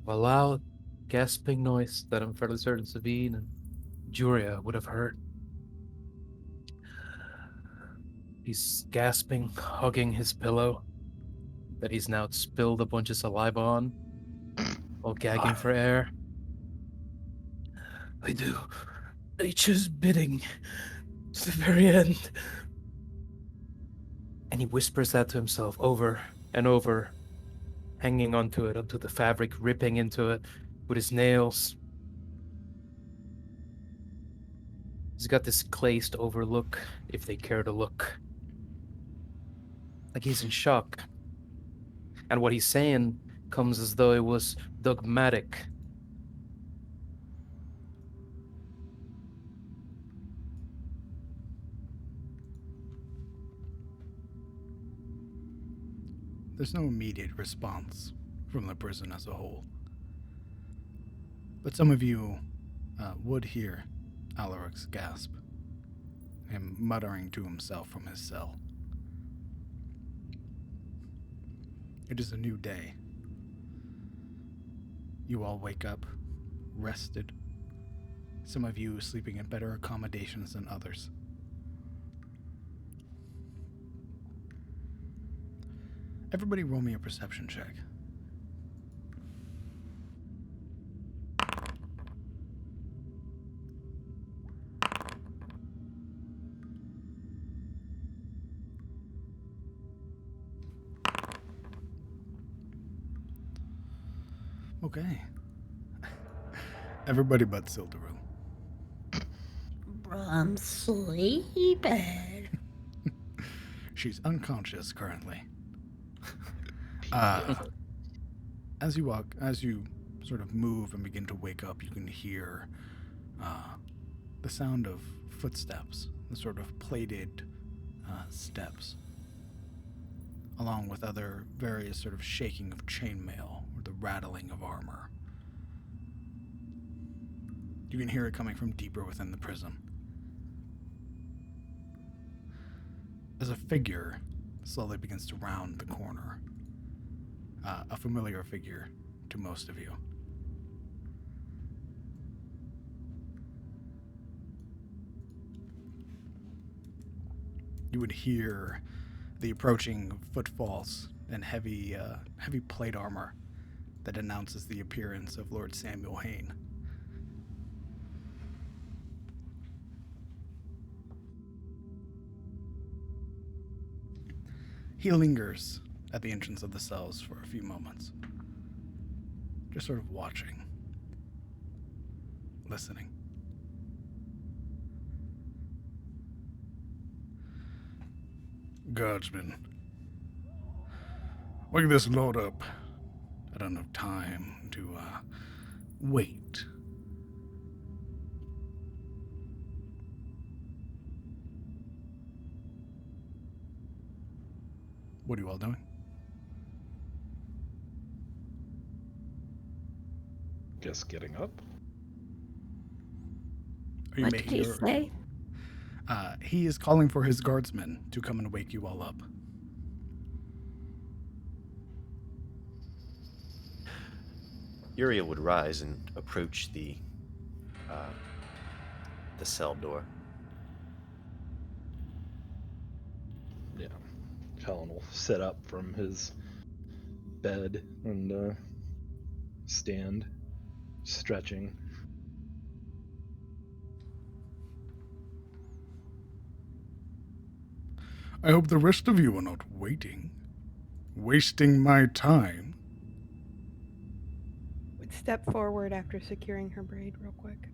A loud, gasping noise that I'm fairly certain Sabine and Juria would have heard. He's gasping, hugging his pillow that he's now spilled a bunch of saliva on, while gagging for air. I do nature's bidding to the very end. And he whispers that to himself over and over, hanging onto it, onto the fabric, ripping into it with his nails. He's got this glazed over look, if they care to look. Like he's in shock. And what he's saying comes as though it was dogmatic. there's no immediate response from the prison as a whole. But some of you would hear Alaric's gasp, him muttering to himself from his cell. It is a new day. You all wake up, rested. Some of you sleeping in better accommodations than others. Everybody roll me a perception check. Okay. Everybody but Sildaril. I'm sleeping. She's unconscious currently. As you sort of move and begin to wake up, you can hear the sound of footsteps, the sort of plated steps, along with other various sort of shaking of chainmail or the rattling of armor. You can hear it coming from deeper within the prison. As a figure slowly begins to round the corner, a familiar figure to most of you. You would hear the approaching footfalls and heavy plate armor that announces the appearance of Lord Samuel Hayne. He lingers at the entrance of the cells for a few moments, just sort of watching, listening. Guardsmen, wake this load up. I don't have time to wait. What are you all doing? Guess getting up. Are you What did making he your... say? He is calling for his guardsmen to come and wake you all up. Uriel would rise and approach the cell door. Yeah. Colin will sit up from his bed and stand, stretching. I hope the rest of you are not waiting. Wasting my time. Would step forward after securing her braid real quick.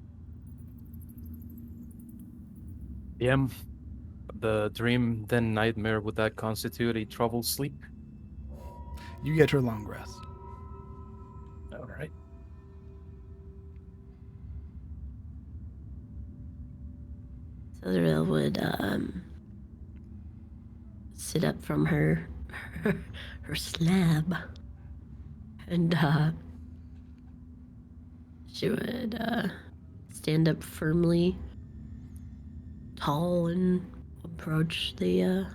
The dream, then nightmare, would that constitute a troubled sleep? You get your long rest. All right. Sildaril would sit up from her slab, and she would stand up firmly, tall, and approach the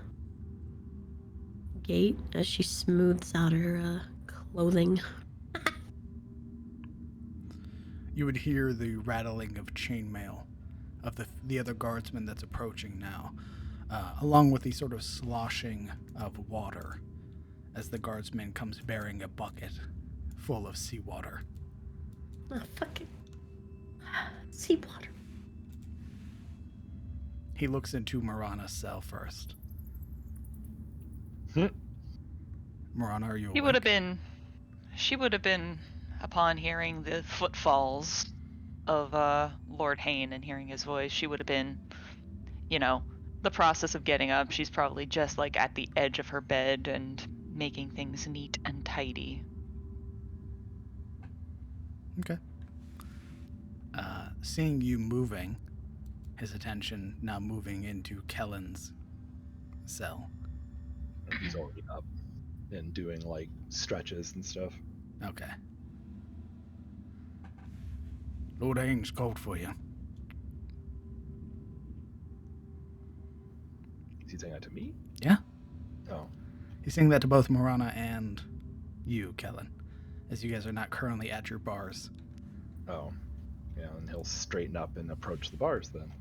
gate as she smooths out her clothing. You would hear the rattling of chainmail of the other guardsman that's approaching now, along with the sort of sloshing of water as the guardsman comes bearing a bucket full of seawater. Oh, fucking seawater. He looks into Marana's cell first. Marana, are you awake? She would have been, upon hearing the footfalls of Lord Hayne and hearing his voice, she would have been, the process of getting up. She's probably just like at the edge of her bed and making things neat and tidy. Okay. Seeing you moving, his attention now moving into Kellen's cell. He's already up. and doing like stretches and stuff. Okay. Lord Haynes called for you. Is he saying that to me? Yeah. Oh. He's saying that to both Morana and you, Kellen, as you guys are not currently at your bars. Oh. Yeah, and he'll straighten up and approach the bars then.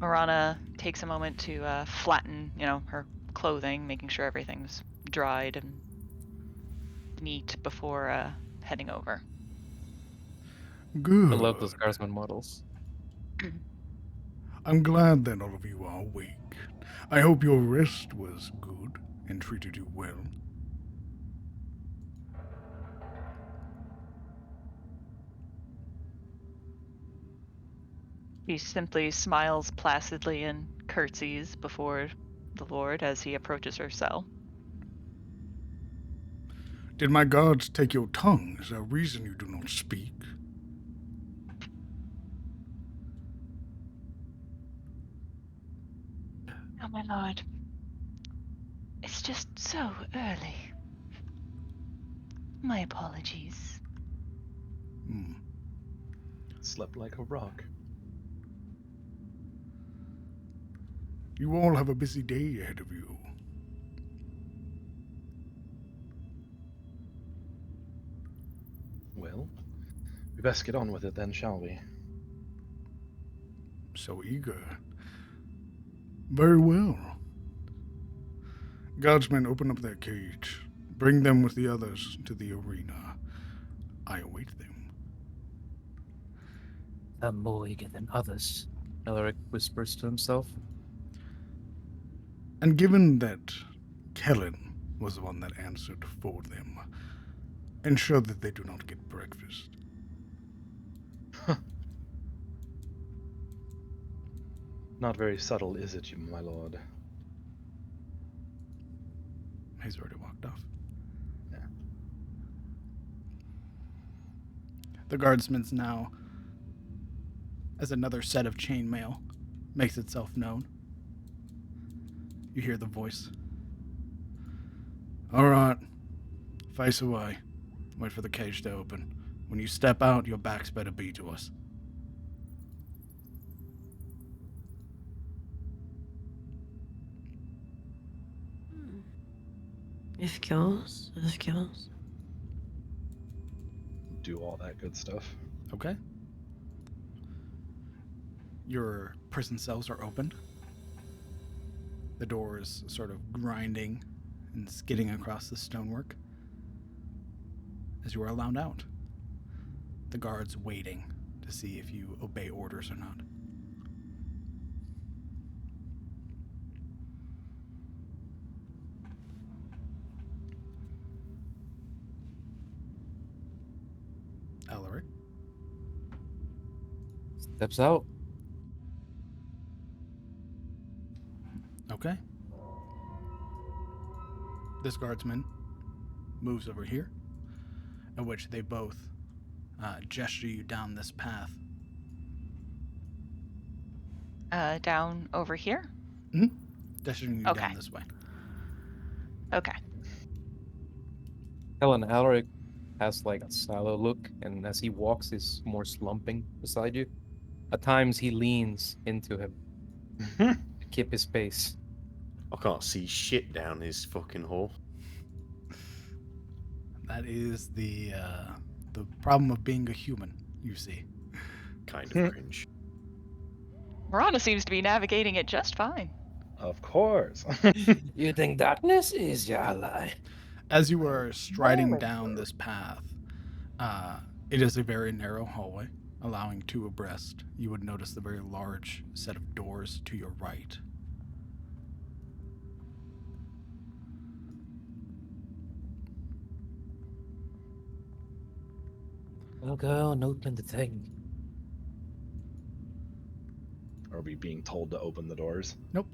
Morana takes a moment to flatten, her clothing, making sure everything's dried and neat before heading over. Good. I love those guardsman models. I'm glad that all of you are awake. I hope your rest was good and treated you well. He simply smiles placidly and curtsies before the Lord as he approaches her cell. Did my guards take your tongue? Is there a reason you do not speak? Oh, my lord. It's just so early. My apologies. Slept like a rock. You all have a busy day ahead of you. Well, we best get on with it then, shall we? So eager. Very well. Guardsmen, open up their cage. Bring them with the others to the arena. I await them. I'm more eager than others, Alaric whispers to himself. And given that Kellen was the one that answered for them, ensure that they do not get breakfast. Not very subtle, is it, my lord? He's already walked off. Yeah. The guardsman's now, as another set of chainmail makes itself known, you hear the voice. All right, face away. Wait for the cage to open. When you step out, your backs better be to us. Of course, of course. Do all that good stuff. Okay. Your prison cells are opened. The doors sort of grinding and skidding across the stonework as you are allowed out. The guards waiting to see if you obey orders or not. Alaric. Steps out. Okay. This guardsman moves over here, in which they both gesture you down this path. Down over here? Mm-hmm. Gesturing you Okay. down this way. Okay. Helen, Alaric has like a sallow look, and as he walks, he's more slumping beside you. At times, he leans into him to keep his pace. I can't see shit down his fucking hole. That is the problem of being a human, you see. Kind of cringe. Morana seems to be navigating it just fine. Of course. You think darkness is your ally? As you are striding down this path, it is a very narrow hallway, allowing two abreast. You would notice the very large set of doors to your right. I'll go and open the thing. Are we being told to open the doors? Nope.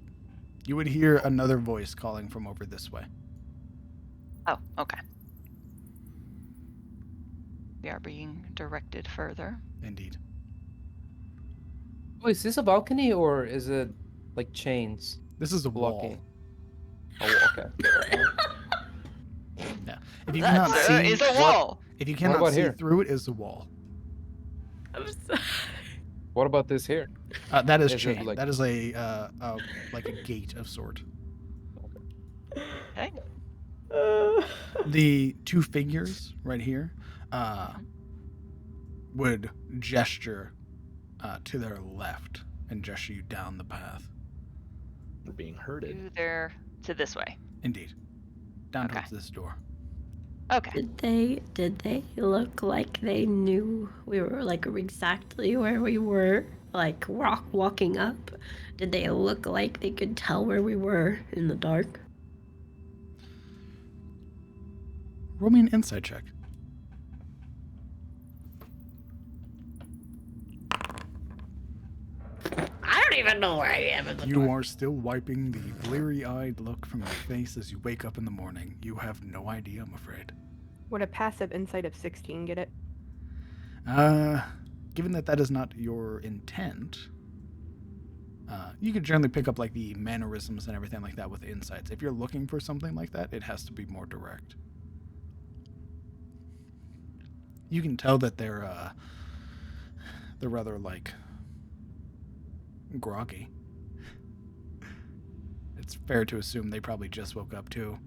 You would hear another voice calling from over this way. Oh, okay. We are being directed further. Indeed. Oh, is this a balcony or is it like chains This is a wall. blocking? Oh, okay. Yeah. If you cannot see, Is a wall. if you cannot about see here? through it, is the wall. I'm sorry. What about this here? That is Is it chained. like- That is a like a gate of sort. Okay. The two figures right here would gesture to their left and gesture you down the path. We're being herded. To this way. Indeed. Down Okay. towards this door. Okay. Did they look like they knew we were like exactly where we were? Like walking up? Did they look like they could tell where we were in the dark? Roll me an insight check. I don't even know where I am in the You are still wiping the bleary-eyed look from your face as you wake up in the morning. You have no idea, I'm afraid. Would a passive insight of 16 get it? Given that that is not your intent, you could generally pick up like the mannerisms and everything like that with insights. If you're looking for something like that, it has to be more direct. You can tell that they're rather like groggy. It's fair to assume they probably just woke up too.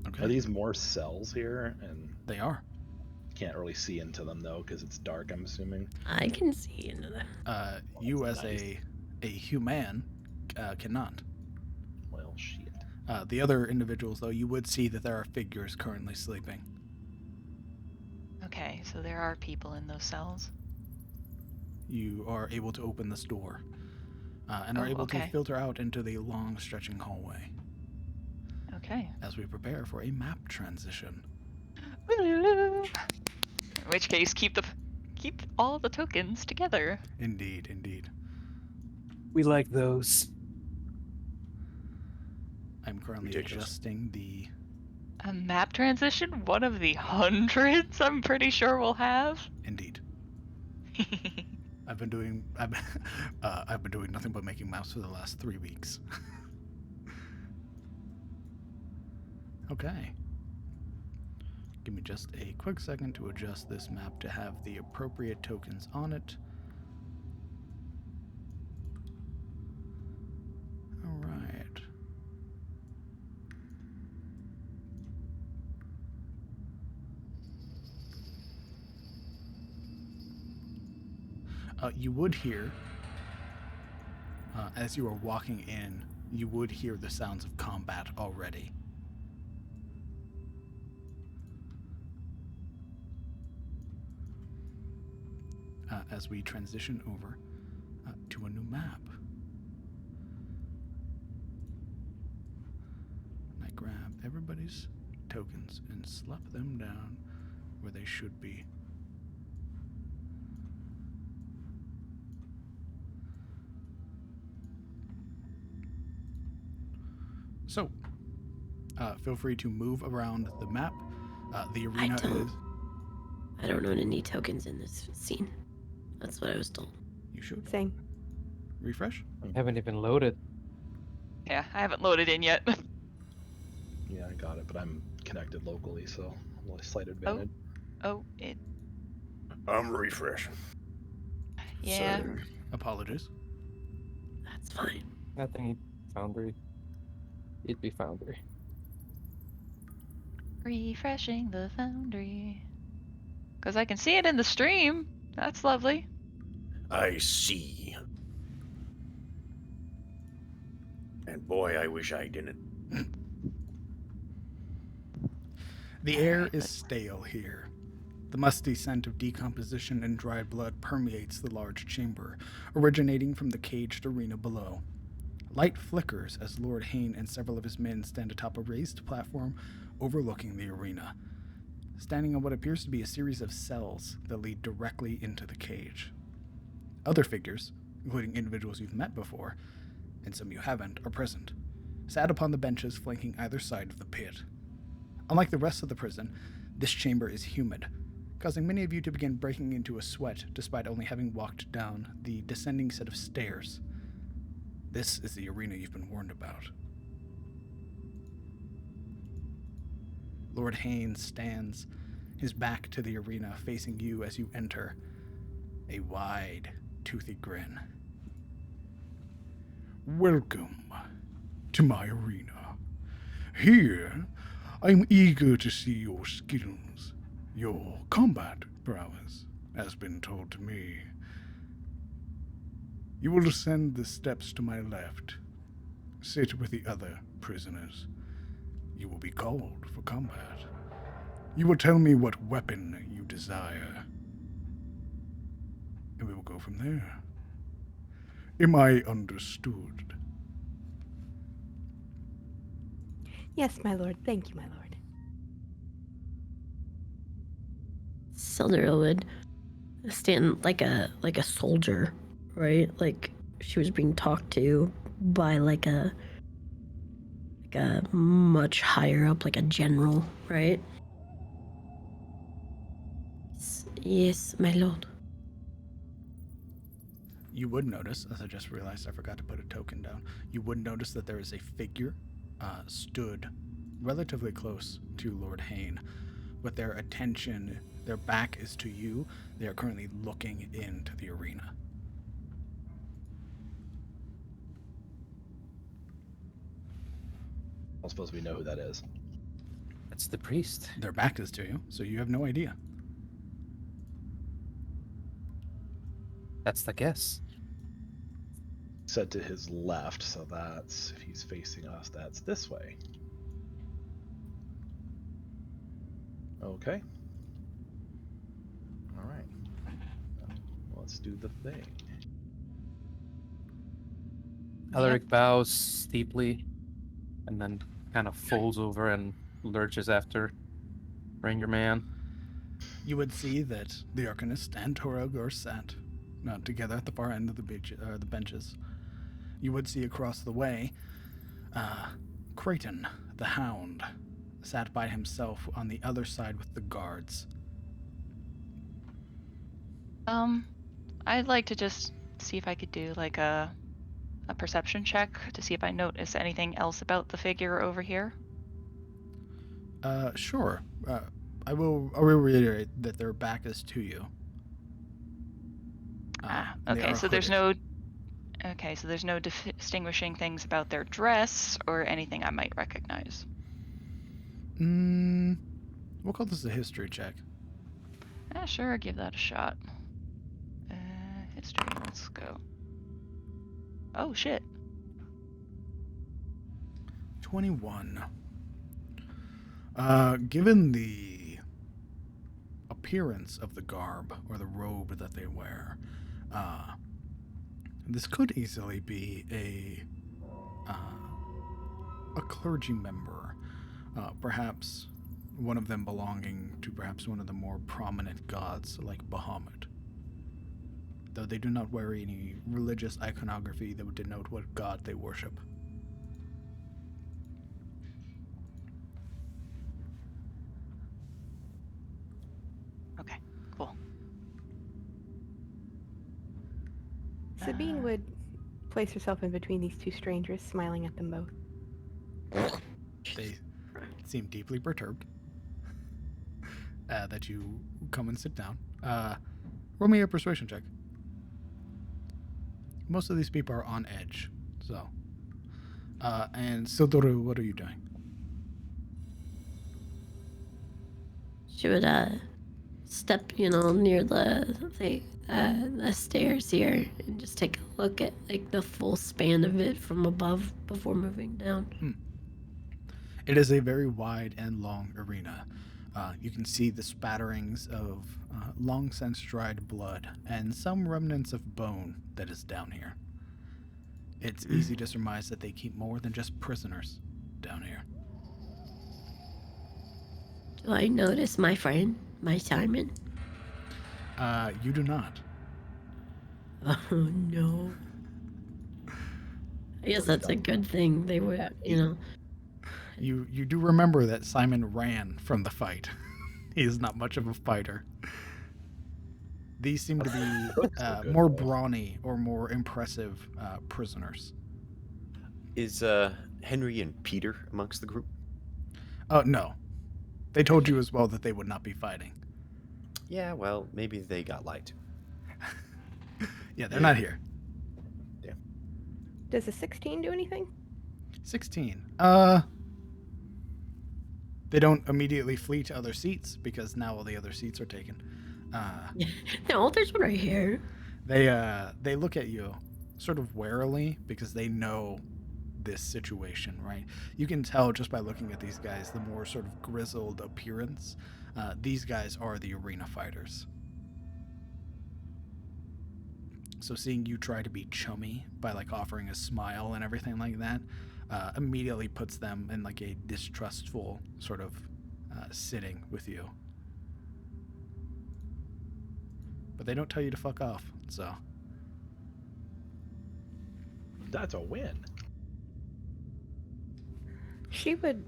Okay. Are these more cells here? And They are. can't really see into them though because it's dark. I'm assuming. I can see into that. You as a human cannot. Well, shit. The other individuals, though, you would see that there are figures currently sleeping. Okay, so there are people in those cells. You are able to open this door and are able to filter out into the long stretching hallway Okay. as we prepare for a map transition. In which case, keep all the tokens together. Indeed, indeed. We like those. I'm currently Ridiculous. adjusting the... A map transition? One of the hundreds I'm pretty sure we'll have. Indeed. I've been doing nothing but making maps for the last 3 weeks. Okay. Give me just a quick second to adjust this map to have the appropriate tokens on it. All right. You would hear, as you are walking in, you would hear the sounds of combat already. As we transition over to a new map. And I grab everybody's tokens and slap them down where they should be. So, feel free to move around the map. The arena is... I don't own any tokens in this scene. That's what I was told. You should. Same. Refresh. Haven't even loaded. Yeah, I haven't loaded in yet. Yeah, I got it, but I'm connected locally, so I'm a slight advantage. I'm refreshing. Yeah. So, Apologies. That's fine. Nothing. Foundry. It'd be Foundry. Refreshing the foundry. Because I can see it in the stream. That's lovely. I see. And boy, I wish I didn't. The air is stale here. The musty scent of decomposition and dried blood permeates the large chamber, originating from the caged arena below. Light flickers as Lord Hayne and several of his men stand atop a raised platform overlooking the arena, standing on what appears to be a series of cells that lead directly into the cage. Other figures, including individuals you've met before, and some you haven't, are present, sat upon the benches flanking either side of the pit. Unlike the rest of the prison, this chamber is humid, causing many of you to begin breaking into a sweat despite only having walked down the descending set of stairs. This is the arena you've been warned about. Lord Haynes stands, his back to the arena, facing you as you enter, a wide, toothy grin. Welcome to my arena. Here, I'm eager to see your skills. Your combat prowess has been told to me. You will ascend the steps to my left. Sit with the other prisoners. You will be called for combat. You will tell me what weapon you desire, and we will go from there. Am I understood? Yes, my lord. Thank you, my lord. Sildra would stand like a soldier, right? Like she was being talked to by like a much higher up, like a general, right? Yes, my lord. You would notice, as I just realized I forgot to put a token down, you would notice that there is a figure stood relatively close to Lord Hayne, with their attention, their back is to you. They are currently looking into the arena. I don't suppose we know who that is. That's the priest. Their back is to you, so you have no idea. That's the guess. Said to his left, so that's, if he's facing us, that's this way. Okay. All right. Let's do the thing. Alaric bows steeply and then kind of folds over and lurches after Ranger Man. You would see that the Arcanist and Torog are sat together at the far end of the benches. You would see across the way Creighton, the Hound, sat by himself on the other side with the guards. I'd like to just see if I could do like a perception check to see if I notice anything else about the figure over here. Sure. I will reiterate that their back is to you. Okay, so there's no distinguishing things about their dress or anything I might recognize. We'll call this a history check. Sure, give that a shot. History, let's go. Oh, shit. 21. Given the appearance of the garb or the robe that they wear, this could easily be a clergy member, perhaps one of them belonging to perhaps one of the more prominent gods like Bahamut. Though they do not wear any religious iconography that would denote what god they worship. Okay, cool. Sabine would place herself in between these two strangers, smiling at them both. They seem deeply perturbed that you come and sit down. Roll me a persuasion check. Most of these people are on edge, so. And Sildoro, what are you doing? She would step, near the stairs here and just take a look at like the full span of it from above before moving down. It is a very wide and long arena. You can see the spatterings of long since dried blood and some remnants of bone that is down here. It's easy to surmise that they keep more than just prisoners down here. Do I notice my friend, my Simon? You do not. Oh no. I guess that's a good thing. They would, You do remember that Simon ran from the fight. He is not much of a fighter. These seem to be more brawny or more impressive prisoners Is Henry and Peter amongst the group? Oh, no. They told you as well that they would not be fighting. Yeah, well, maybe they got lied to. Yeah, they're not here. Does a 16 do anything? 16. They don't immediately flee to other seats because now all the other seats are taken. No, there's one right here. They look at you sort of warily because they know this situation, right? You can tell just by looking at these guys, the more sort of grizzled appearance. These guys are the arena fighters. So seeing you try to be chummy by like offering a smile and everything like that immediately puts them in like a distrustful sort of sitting with you. But they don't tell you to fuck off, so. That's a win. She would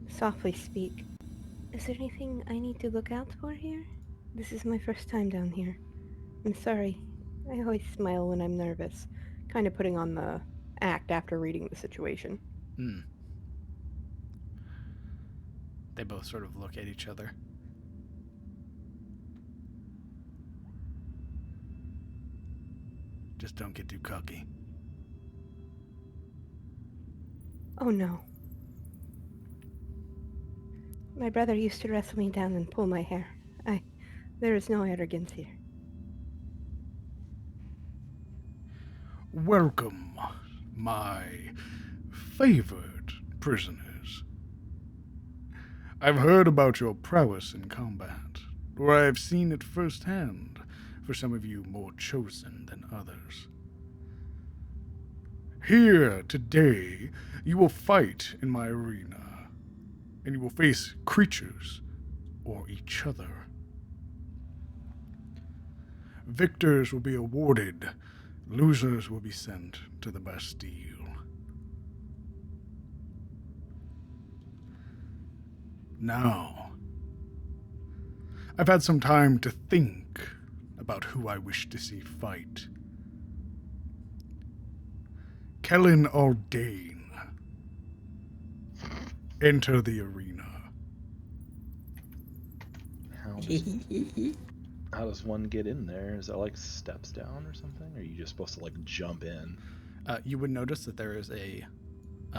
softly speak. Is there anything I need to look out for here? This is my first time down here. I'm sorry. I always smile when I'm nervous, kind of putting on the act after reading the situation. They both sort of look at each other. Just don't get too cocky. Oh no. My brother used to wrestle me down and pull my hair. There is no arrogance here. Welcome, my favored prisoners. I've heard about your prowess in combat, or I've seen it firsthand for some of you more chosen than others. Here today, you will fight in my arena, and you will face creatures or each other. Victors will be awarded, losers will be sent to the Bastille. Now, I've had some time to think about who I wish to see fight. Kellen Aldane, enter the arena. How does one get in there? Is that like steps down or something? Or are you just supposed to like jump in? You would notice that there is a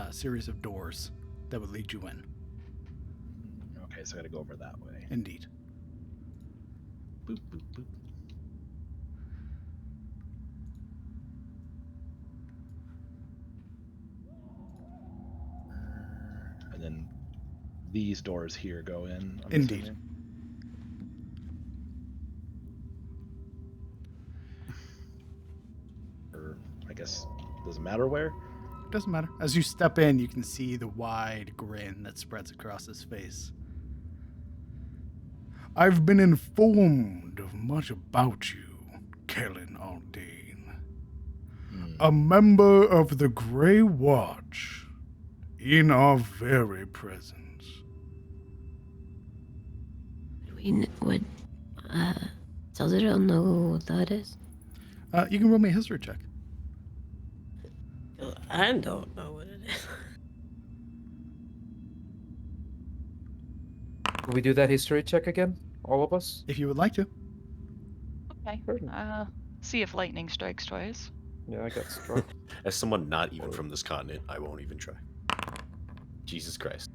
series of doors that would lead you in. Okay, so I gotta go over that way. Indeed. Boop, boop, boop. And then these doors here go in. I'm Indeed. assuming. Or I guess doesn't matter where. Doesn't matter. As you step in, you can see the wide grin that spreads across his face. I've been informed of much about you, Kellen Aldane. A member of the Grey Watch, in our very presence. Would Salzador know what that is? You can roll me a history check. I don't know what it is. Will we do that history check again? All of us? If you would like to. Okay. See if lightning strikes twice. Yeah, I got struck. As someone not even from this continent, I won't even try. Jesus Christ.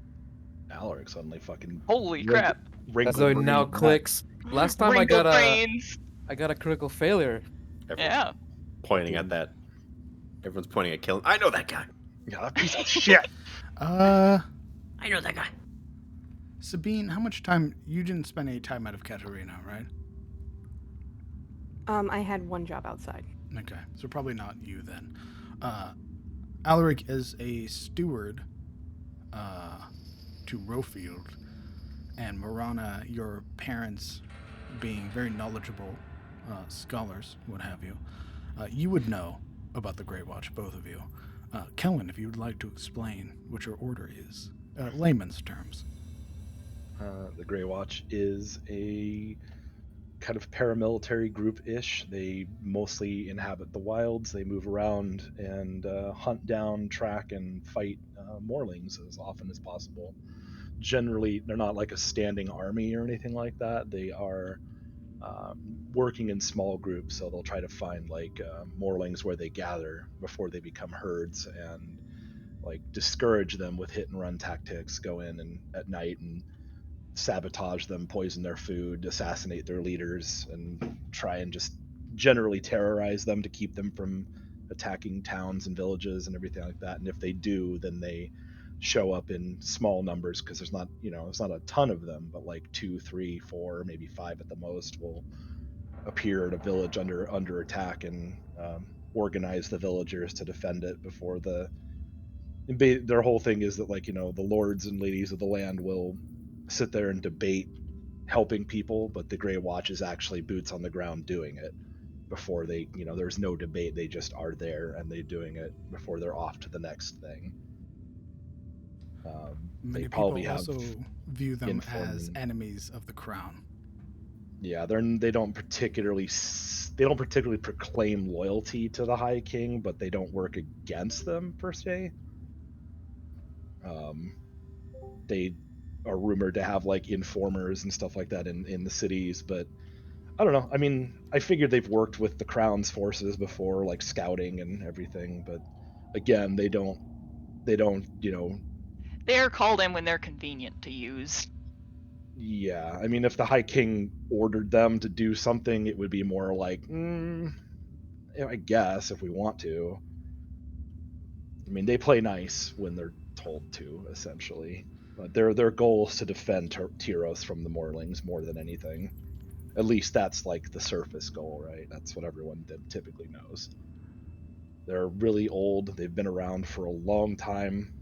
Alaric suddenly fucking. Holy crap! As though it now clicks. Last time I got a critical failure. Everyone's Yeah. pointing at that. Everyone's pointing at Kellen. I know that guy. Yeah, that piece of shit. I know that guy. Sabine, how much time? You didn't spend any time out of Katerina, right? I had one job outside. Okay, so probably not you then. Alaric is a steward to Rofield, and Marana, your parents being very knowledgeable scholars, what have you, you would know about the Grey Watch, both of you. Kellen, if you would like to explain what your order is, layman's terms. The Grey Watch is a kind of paramilitary group-ish. They mostly inhabit the wilds. They move around and hunt down, track, and fight Morlings as often as possible. Generally, they're not like a standing army or anything like that. They are working in small groups, so they'll try to find like Morlings where they gather before they become herds, and like discourage them with hit and run tactics. Go in and at night and sabotage them, poison their food, assassinate their leaders, and try and just generally terrorize them to keep them from attacking towns and villages and everything like that. And if they do, then they show up in small numbers, because there's not, there's not a ton of them, but like 2, 3, 4, maybe 5 at the most will appear at a village under attack, and organize the villagers to defend it before their whole thing is that, like, the lords and ladies of the land will sit there and debate helping people, but the Grey Watch is actually boots on the ground doing it before they, there's no debate. They just are there and they're doing it before they're off to the next thing. Many they probably people have also view them as informing. enemies of the crown. Yeah, they don't particularly proclaim loyalty to the High King, but they don't work against them per se. They are rumored to have like informers and stuff like that in the cities, but I don't know. I mean, I figured they've worked with the Crown's forces before, like scouting and everything, but again, they don't, They're called in when they're convenient to use. Yeah, I mean, if the High King ordered them to do something, it would be more like, I guess if we want to. I mean, they play nice when they're told to, essentially. But their goal is to defend Tyros from the Morlings more than anything. At least that's like the surface goal, right? That's what everyone typically knows. They're really old. They've been around for a long time,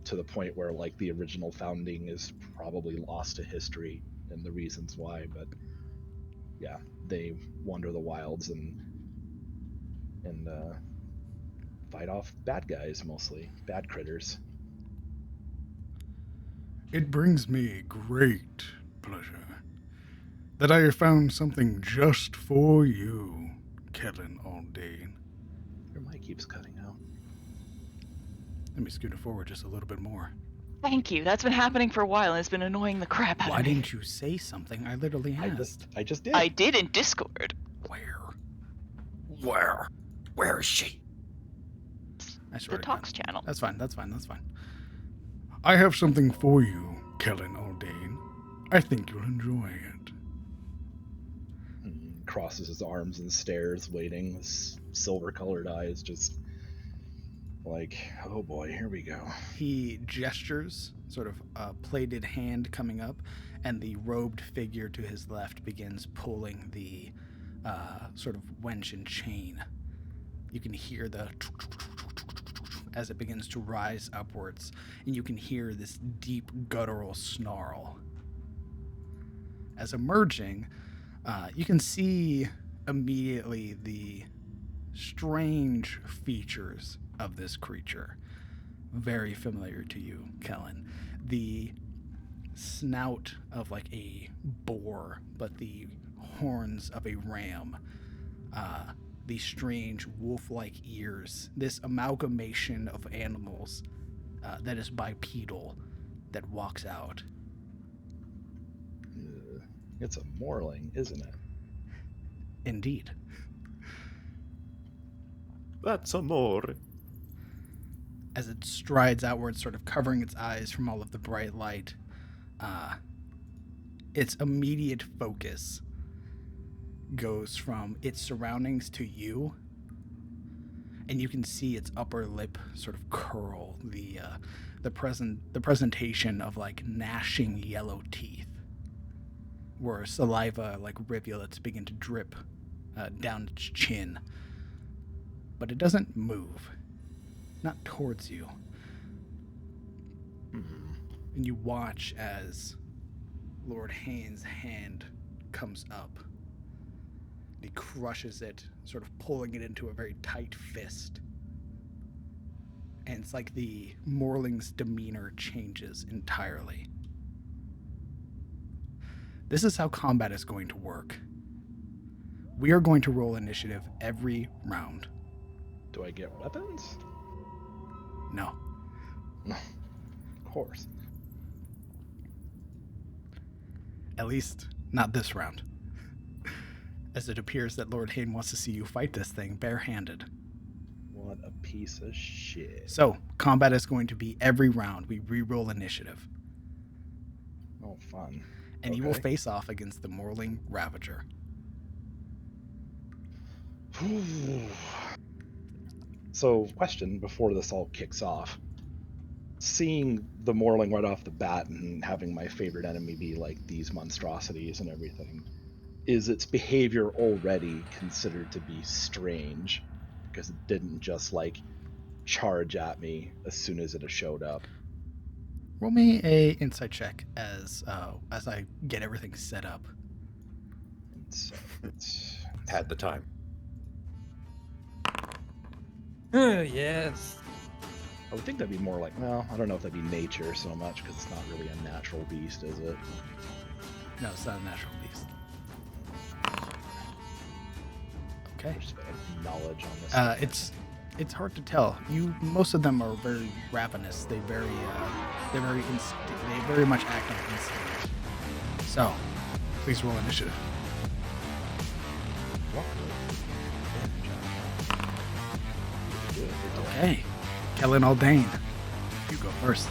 to the point where like the original founding is probably lost to history and the reasons why. But yeah, they wander the wilds and fight off bad guys, mostly bad critters. It brings me great pleasure that I have found something just for you, Kellen Aldane. Your mic keeps cutting out. Let me scoot it forward just a little bit more. Thank you. That's been happening for a while, and it's been annoying the crap out Why of me. didn't you say something? I literally asked. I just did. I did in Discord. Where? Where is she? The Talks channel. That's fine. I have something for you, Kellen Aldane. I think you'll enjoy it. Crosses his arms and stares, waiting. His silver-colored eyes just like, oh boy, here we go. He gestures, sort of a plated hand coming up, and the robed figure to his left begins pulling the sort of wench and chain. You can hear the as it begins to rise upwards, and you can hear this deep guttural snarl. As emerging, you can see immediately the strange features of this creature. Very familiar to you, Kellen. The snout of like a boar, but the horns of a ram. The strange wolf-like ears. This amalgamation of animals that is bipedal that walks out. It's a Morling, isn't it? Indeed. That's amore. As it strides outwards, sort of covering its eyes from all of the bright light, its immediate focus goes from its surroundings to you, and you can see its upper lip sort of curl, the presentation of like gnashing yellow teeth, where saliva like rivulets begin to drip down its chin. But it doesn't move, not towards you. And you watch as Lord Haynes' hand comes up. He crushes it, sort of pulling it into a very tight fist. And it's like the Morling's demeanor changes entirely. This is how combat is going to work. We are going to roll initiative every round. Do I get weapons? No. Of course. At least, not this round. As it appears that Lord Hayne wants to see you fight this thing barehanded. What a piece of shit. So, combat is going to be every round. We re-roll initiative. Oh, fun. And you will face off against the Morling Ravager. So, question before this all kicks off. Seeing the Morling right off the bat and having my favorite enemy be like these monstrosities and everything, is its behavior already considered to be strange? Because it didn't just like charge at me as soon as it showed up. Roll me a insight check as I get everything set up. Had the time. Yes. I would think that'd be more like, well, I don't know if that'd be nature so much because it's not really a natural beast, is it? No, it's not a natural beast. Okay. Just knowledge on this. It's hard to tell. Most of them are very ravenous. They very much act on instinct. So, please roll initiative. Okay. Kellen Aldane, you go first.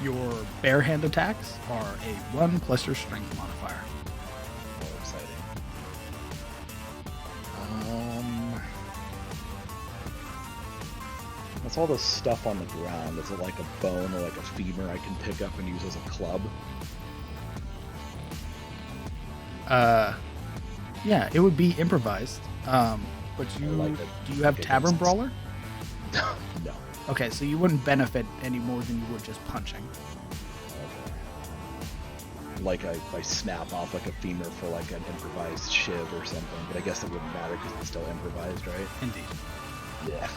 Your bare hand attacks are a 1 plus your strength modifier. More exciting. What's all this stuff on the ground? Is it like a bone or like a femur I can pick up and use as a club? Yeah, it would be improvised. But do you have Tavern Brawler? No. Okay, so you wouldn't benefit any more than you would just punching. Okay. Like I snap off like a femur for like an improvised shiv or something, but I guess it wouldn't matter because it's still improvised, right? Indeed. Yeah.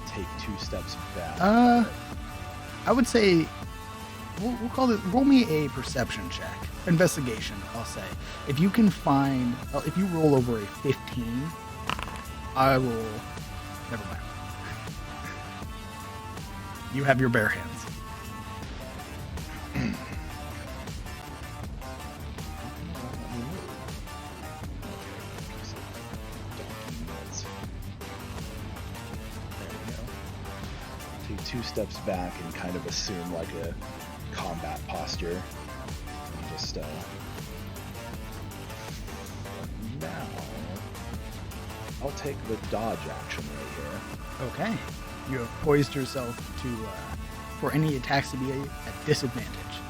Take 2 steps back. I would say we'll call it. Roll me a perception check, investigation. I'll say if you can find. If you roll over a 15. I will. Never mind. You have your bare hands. Take 2 steps back and kind of assume like a combat posture. And just now. I'll take the dodge action right here. Okay. You have poised yourself to for any attacks to be at disadvantage.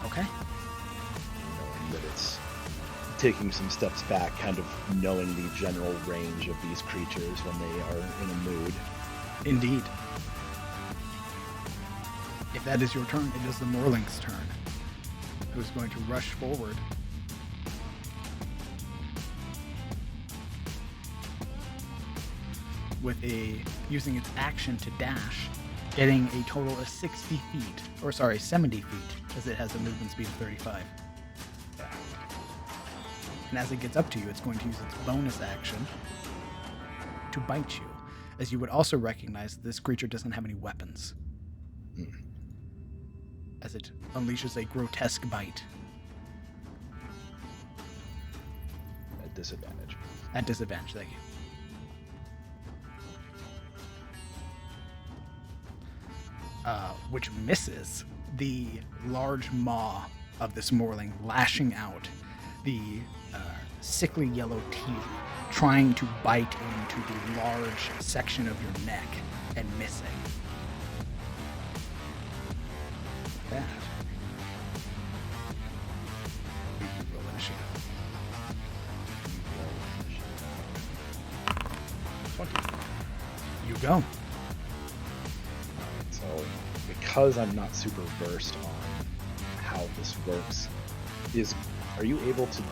Okay. Knowing that it's taking some steps back, kind of knowing the general range of these creatures when they are in a mood. Indeed. If that is your turn, it is the Morling's turn, who's going to rush forward. With using its action to dash, getting a total of 60 feet, or sorry, 70 feet, as it has a movement speed of 35. And as it gets up to you, it's going to use its bonus action to bite you, as you would also recognize this creature doesn't have any weapons. As it unleashes a grotesque bite. At disadvantage. At disadvantage, thank you. Which misses the large maw of this Morling, lashing out the sickly yellow teeth, trying to bite into the large section of your neck and missing. That. You roll initiative. go. So, because I'm not super versed on how this works, are you able to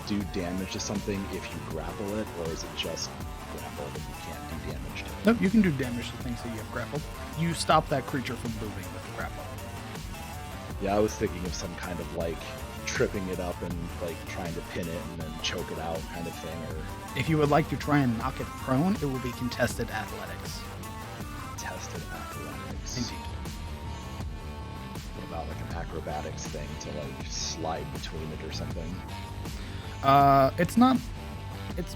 do damage to something if you grapple it, or is it just grapple that you can't do damage to? Nope, you can do damage to things that you have grappled. You stop that creature from moving with the grapple. Yeah, I was thinking of some kind of like tripping it up and like trying to pin it and then choke it out kind of thing, or If you would like to try and knock it prone, it will be contested athletics. tested athletics. Indeed. What about like an acrobatics thing to like slide between it or something? It's not.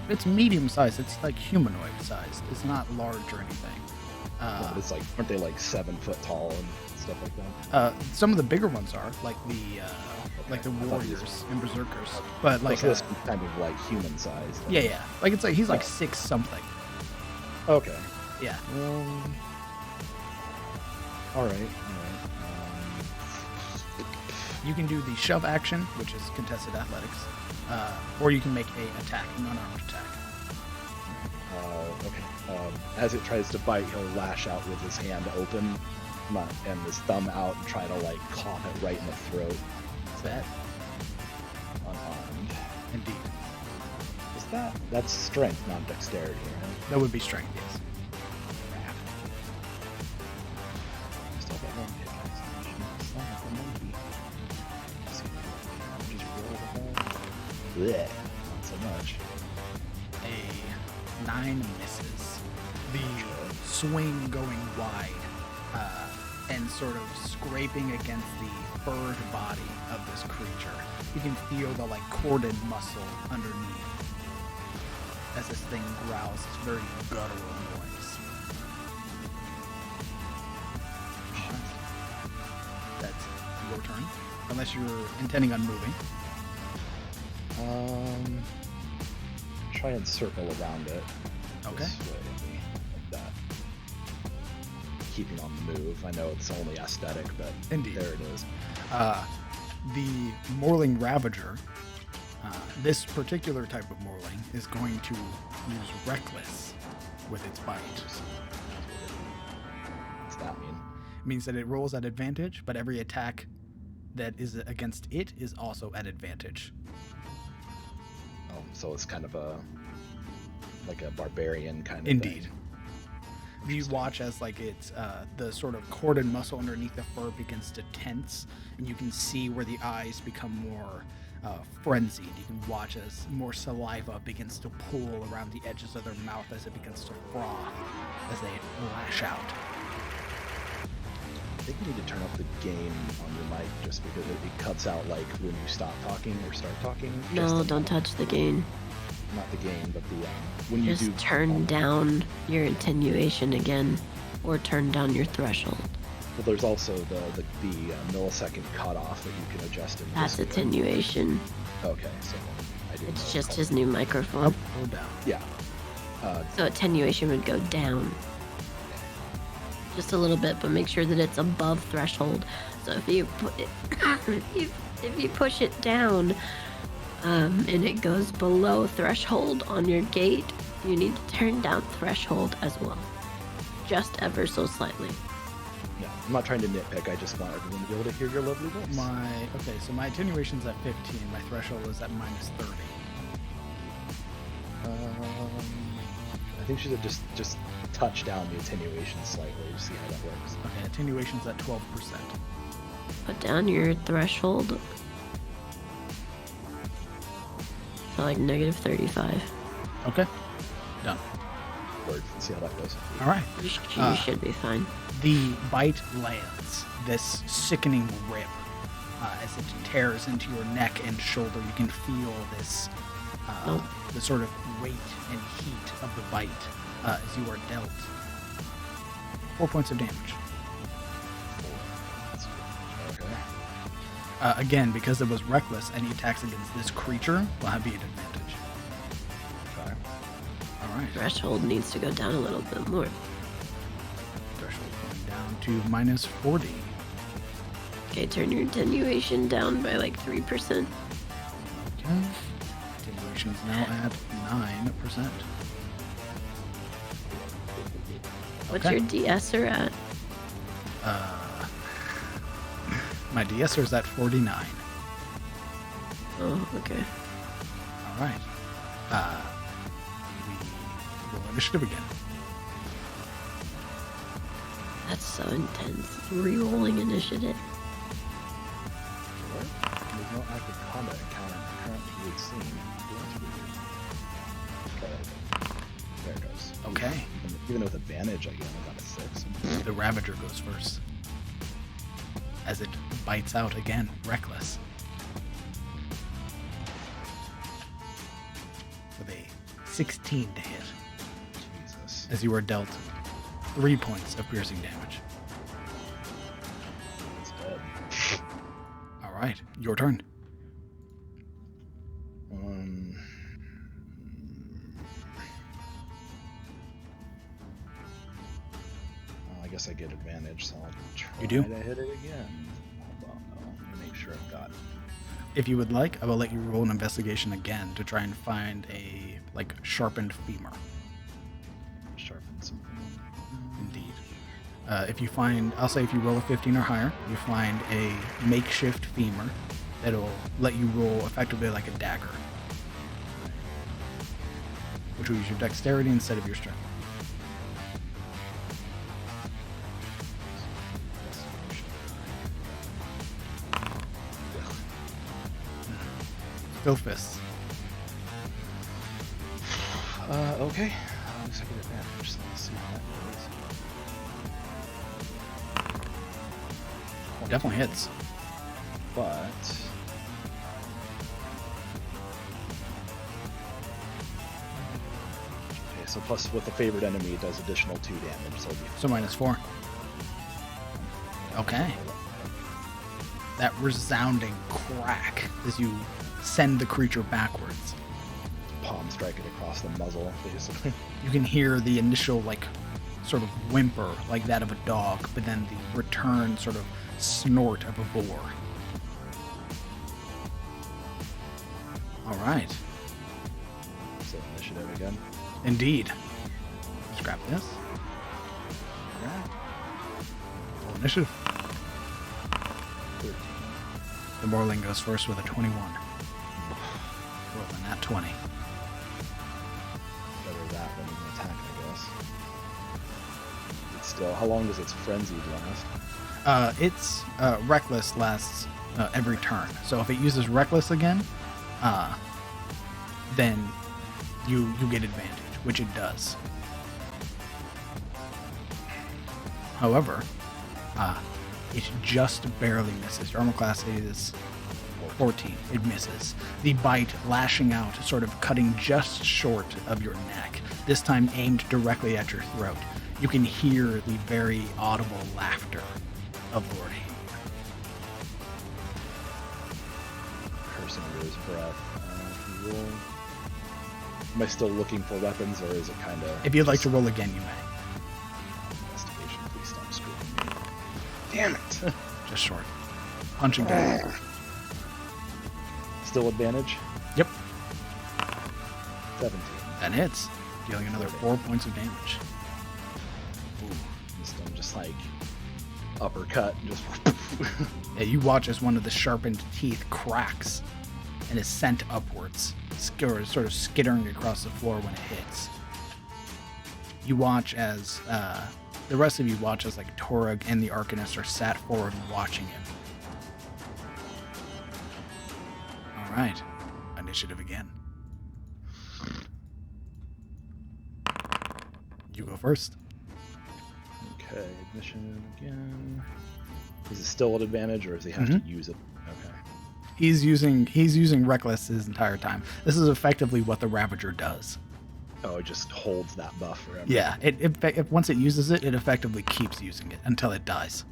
It's medium sized. It's like humanoid sized. It's not large or anything. But it's like, aren't they like 7 foot tall and stuff like that? Some of the bigger ones are like the I thought warriors and berserkers, but like so this kind of like human sized. yeah, like it's like he's like 6 something. Okay. Yeah. All right. You can do the shove action, which is contested athletics, or you can make a attack, an unarmed attack. Okay. As it tries to bite, he'll lash out with his hand open and his thumb out and try to like claw it right in the throat. Is that Unarmed. indeed? That's strength, not dexterity, right? That would be strength, yes. Still got one hit concentration. Son of a monkey. Just roll the ball. Blech. Not so much. A 9 misses. The swing going wide and sort of scraping against the furred body of this creature. You can feel the like corded muscle underneath as this thing growls. This very guttural noise. That's your turn, unless you're intending on moving. Try and circle around it. Okay. This way, like that. Keeping on the move. I know it's only aesthetic, but Indeed. there it is. The Morling Ravager, this particular type of Morling, is going to use Reckless with its bite. What's that mean? It means that it rolls at advantage, but every attack that is against it is also at advantage. Oh, so it's kind of like a barbarian kind of Indeed. thing. You watch as like it's the sort of corded muscle underneath the fur begins to tense, and you can see where the eyes become more frenzied. You can watch as more saliva begins to pool around the edges of their mouth as it begins to froth as they lash out. I think you need to turn up the gain on your mic just because it cuts out like when you stop talking or start talking. No, don't touch the gain. Not the gain, but the when you Just do turn down your attenuation again, or turn down your threshold. Well, there's also the millisecond cutoff that you can adjust in. That's Discord. attenuation. Okay, so I do. It's know just called- his new microphone. Up or down? Yeah. So attenuation would go down just a little bit, but make sure that it's above threshold. So if you put it, if you push it down, and it goes below threshold on your gate, you need to turn down threshold as well, just ever so slightly. Yeah, I'm not trying to nitpick. I just want everyone to be able to hear your lovely voice. So my attenuation's at 15. My threshold is at minus 30. I think she should just touch down the attenuation slightly to see how that works. Okay, attenuation's at 12%. Put down your threshold to like negative 35. Okay, done. Word. Let's see how that goes. All right. You should be fine. The bite lands, this sickening rip. As it tears into your neck and shoulder, you can feel this, the sort of weight and heat of the bite as you are dealt 4 points of damage. Okay. Again, because it was reckless, any attacks against this creature will have be an advantage. Okay. All right. Threshold needs to go down a little bit more. Threshold going down to minus 40. Okay, turn your attenuation down by like 3%. Okay. Attenuation's now at 9%. What's Okay. your de-esser at? My de-esser is at 49. Oh, okay. All right. We roll initiative again. That's so intense. Re-rolling initiative. There's no active combat encounter currently seen. There it goes. Okay. Even with advantage, I got a 6. The Ravager goes first. As it bites out again, reckless. With a 16 to hit. Jesus. As you are dealt 3 points of piercing damage. It's dead. All right, your turn. Well, I guess I get advantage, so I'll try You do? to hit it again. Hold on, though. Let me make sure I've got. If you would like, I will let you roll an investigation again to try and find a sharpened femur. Sharpen something. Indeed. If you find, I'll say if you roll a 15 or higher, you find a makeshift femur that'll let you roll effectively like a dagger, which will use your dexterity instead of your strength. Still fists. Okay. Looks like an advantage, so let's see how that goes. Definitely hits. But okay, so plus with the favored enemy, it does additional 2 damage. So So -4. Okay. That resounding crack as you send the creature backwards. palm strike it across the muzzle, basically. You can hear the initial sort of whimper like that of a dog, but then the return sort of snort of a boar. All right. So initiative again. Indeed. Scrap this. Alright. Roll initiative. 13. The Morling goes first with a 21. Rolling that 20. Better that than an attack, I guess. It's still, how long does its frenzied last? Its reckless lasts every turn. So if it uses reckless again, then you get advantage, which it does. However, it just barely misses. Your armor class is 14. It misses. The bite lashing out, sort of cutting just short of your neck, this time aimed directly at your throat. You can hear the very audible laughter of Lord Hayne. Cursing under his breath. Roll. Am I still looking for weapons, or is it kind of... If you'd like to roll again, you may. Investigation, please stop screwing me. Damn it! Just short. Punching down. Still advantage? Yep. 17. That hits, dealing another 4 points of damage. Ooh, this one just uppercut, just... Yeah, you watch as one of the sharpened teeth cracks and is sent upwards, sort of skittering across the floor when it hits. You watch as, the rest of you watch as Torag and the Arcanist are sat forward watching him. Alright, initiative again. You go first. Okay, ignition again. Is it still at advantage, or does he have to use it? Okay. He's using reckless his entire time. This is effectively what the Ravager does. Oh, it just holds that buff forever. Yeah, it once it uses it, it effectively keeps using it until it dies.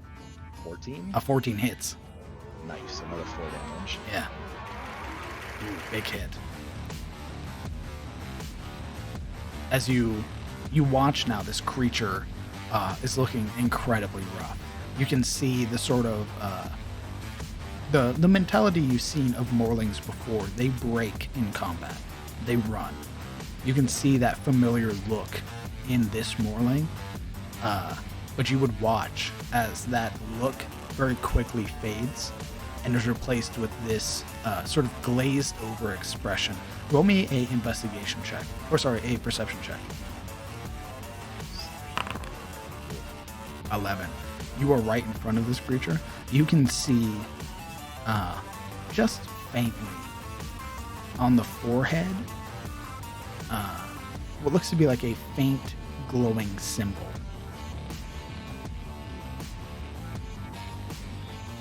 14? A 14 hits. Nice, another 4 damage. Yeah. Ooh, big hit. As you watch now, this creature is looking incredibly rough. You can see the sort of the mentality you've seen of Morlings before. They break in combat. They run. You can see that familiar look in this Morling, But you would watch as that look very quickly fades and is replaced with this sort of glazed over expression. Roll me a investigation check. A perception check. 11. You are right in front of this creature. You can see just faintly on the forehead what looks to be like a faint glowing symbol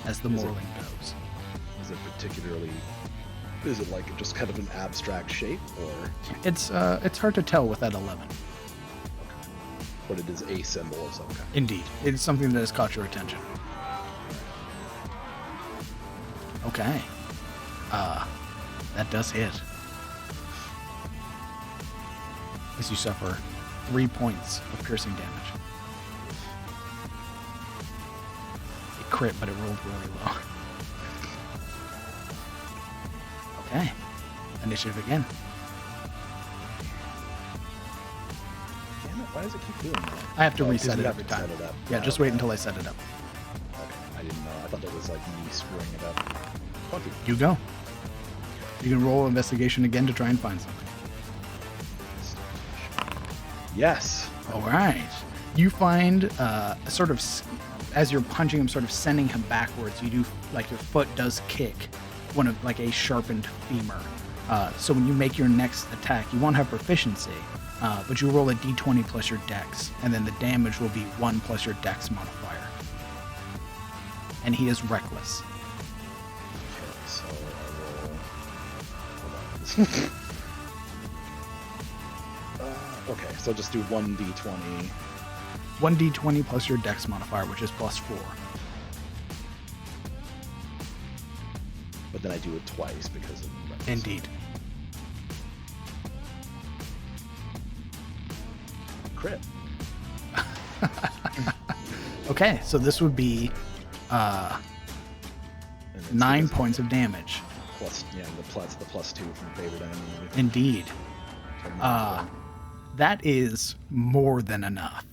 as the Morling goes. Is it particularly... Is it like just kind of an abstract shape, or...? It's hard to tell with that 11. Okay. But it is a symbol of some kind. Indeed. It's something that has caught your attention. Okay. That does hit. As you suffer 3 points of piercing damage. A crit, but it rolled really low. Okay. Initiative again. Damn it, why does it keep doing that? I have to Oh, 'cause reset you it have every to time. set it up. Yeah, just wait until I set it up. Okay, I didn't know. I thought that was like me screwing it up. 20. You go. You can roll investigation again to try and find something. Yes. All right. You find sort of, as you're punching him, sort of sending him backwards, you do, like your foot does kick one of, like a sharpened femur. So when you make your next attack, you won't have proficiency, but you roll a d20 plus your dex, and then the damage will be 1 plus your dex modifier. And he is reckless. Okay, so I roll... Hold on. Okay, so just do 1d20. 1d20 plus your dex modifier, which is plus 4. But then I do it twice because of... Indeed. Crit. Okay, so this would be And it's 9 because- points of damage. Plus, yeah, the plus 2 from favorite enemy. Indeed. So, That is more than enough.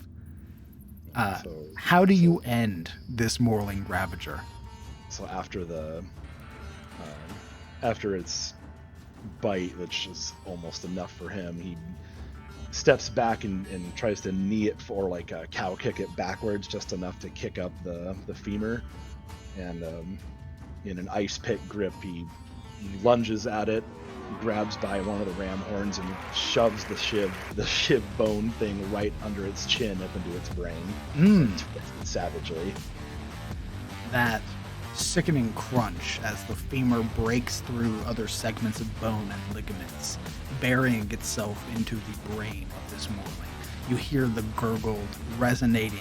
so How do you end this Morling Ravager? So after the after its bite, which is almost enough for him, he steps back and tries to knee it for like a cow kick it backwards, just enough to kick up the femur. And in an ice pick grip, he lunges at it, grabs by one of the ram horns, and shoves the shiv bone thing right under its chin up into its brain. Savagely. That sickening crunch as the femur breaks through other segments of bone and ligaments, burying itself into the brain of this Morling. You hear the gurgled, resonating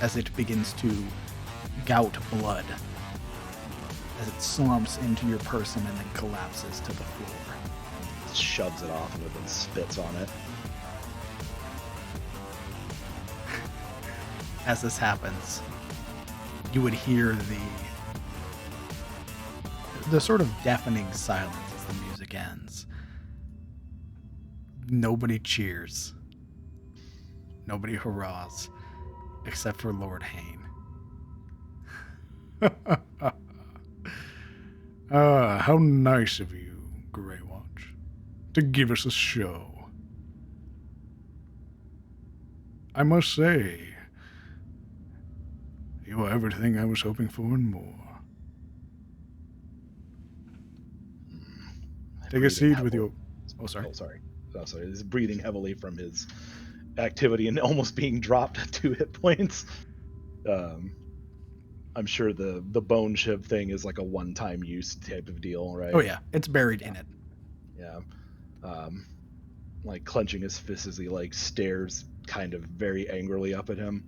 as it begins to gout blood, as it slumps into your person and then collapses to the floor. Shoves it off and then spits on it. As this happens, you would hear the sort of deafening silence as the music ends. Nobody cheers. Nobody hurrahs, except for Lord Hayne. How nice of you, Greywatch, to give us a show. I must say, you are everything I was hoping for and more. Take a seat with your... Oh, sorry. Oh, sorry. He's breathing heavily from his activity and almost being dropped at 2 hit points. I'm sure the bone shiv thing is like a one-time use type of deal, right? Oh, yeah. It's buried in it. Yeah. Like clenching his fist as he like stares kind of very angrily up at him.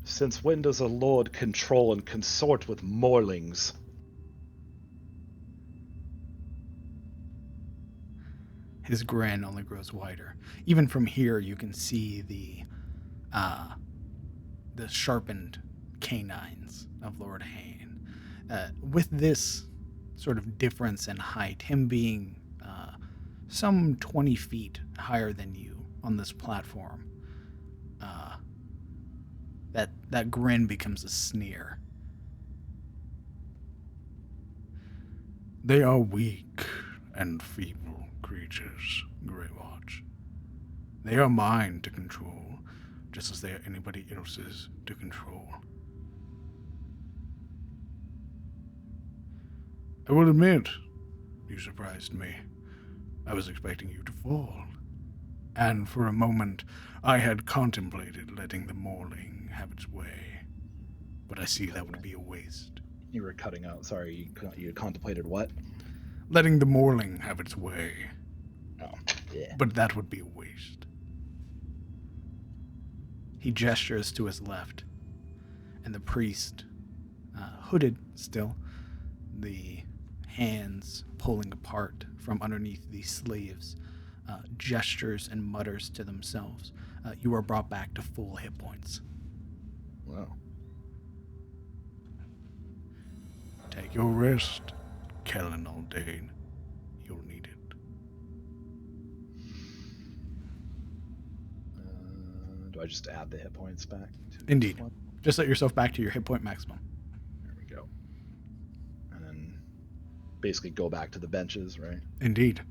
Since when does a lord control and consort with Morlings? His grin only grows wider. Even from here, you can see the sharpened canines of Lord Hayne. With this sort of difference in height, him being some 20 feet higher than you on this platform, that grin becomes a sneer. They are weak and feeble creatures, Greywatch. They are mine to control, just as they are anybody else's to control. I will admit, you surprised me. I was expecting you to fall. And for a moment, I had contemplated letting the Morling have its way. But I see that would be a waste. You were cutting out. Sorry, you contemplated what? Letting the Morling have its way. Oh, yeah. But that would be a waste. He gestures to his left, and the priest, hooded still, the hands pulling apart from underneath the sleeves, gestures and mutters to themselves. You are brought back to full hit points. Wow. Take your rest, Kellen Aldane. You'll need it. Do I just add the hit points back? Indeed. Just let yourself back to your hit point maximum. There we go. And then basically go back to the benches, right? Indeed.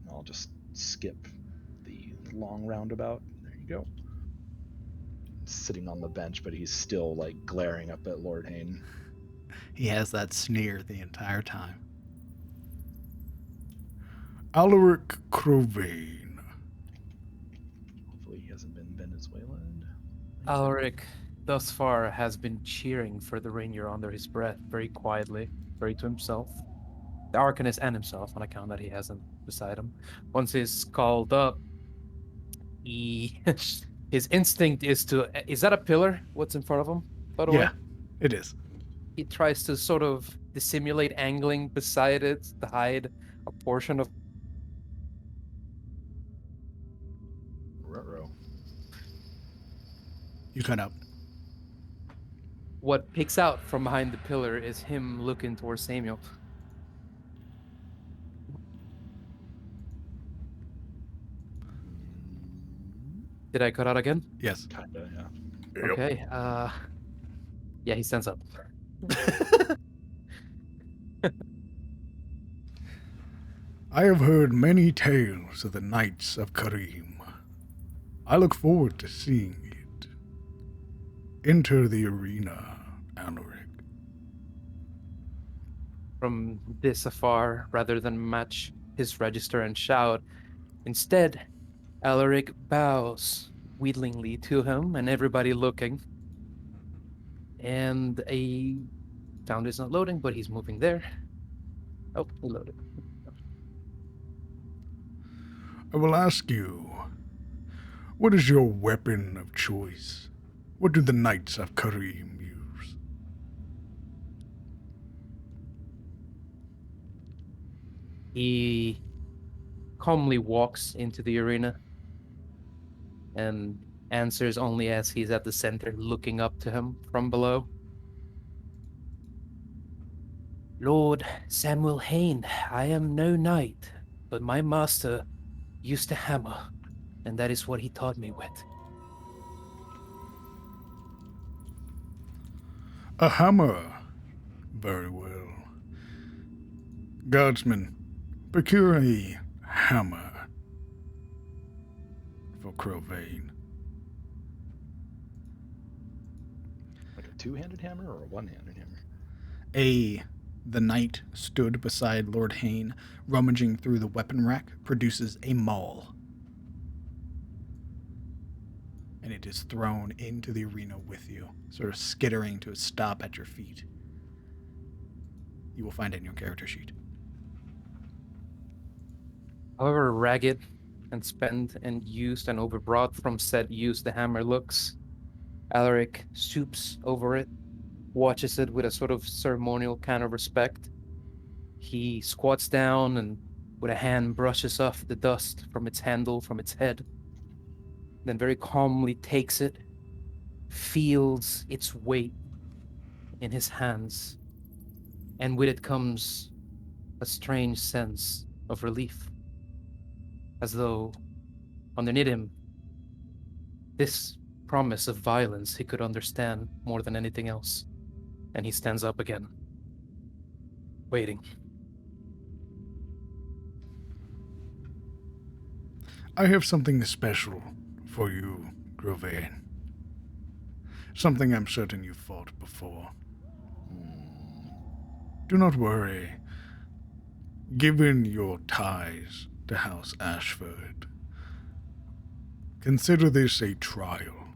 I'll just skip the long roundabout. There you go. Sitting on the bench, but he's still like glaring up at Lord Hayne. He has that sneer the entire time. Alaric Crowvane. Hopefully he hasn't been Venezuelan. Alaric, thus far, has been cheering for the ranger under his breath, very quietly, very to himself. The Arcanist and himself, on account that he hasn't beside him. Once he's called up, his instinct is to... Is that a pillar? What's in front of him, by the way? Yeah, it is. He tries to sort of dissimulate angling beside it to hide a portion of... Ruh-roh. You cut out. What peeks out from behind the pillar is him looking towards Samuel. Did I cut out again? Yes. Kinda, yeah. Okay. Yeah, he stands up. I have heard many tales of the Knights of Karim. I look forward to seeing it. Enter the arena, Alaric. From this afar, rather than match his register and shout, instead, Alaric bows wheedlingly to him and everybody looking. And a sound is not loading, but he's moving there. Oh, he loaded. I will ask you, what is your weapon of choice? What do the Knights of Karim use? He calmly walks into the arena and answers only as he's at the center, looking up to him from below. Lord Samuel Hayne, I am no knight, but my master used to hammer, and that is what he taught me with. A hammer. Very well. Guardsman, procure a hammer for Crowvane. Like a two-handed hammer or a one-handed hammer? The knight stood beside Lord Hayne, rummaging through the weapon rack, produces a maul. And it is thrown into the arena with you, sort of skittering to a stop at your feet. You will find it in your character sheet. However ragged and spent and used and overwrought from said use the hammer looks, Alaric stoops over it, watches it with a sort of ceremonial kind of respect. He squats down and with a hand brushes off the dust from its handle, from its head. Then very calmly takes it, feels its weight in his hands, and with it comes a strange sense of relief, as though underneath him, this promise of violence he could understand more than anything else. And he stands up again, waiting. I have something special for you, Grovain. Something I'm certain you've fought before. Do not worry. Given your ties to House Ashford, consider this a trial.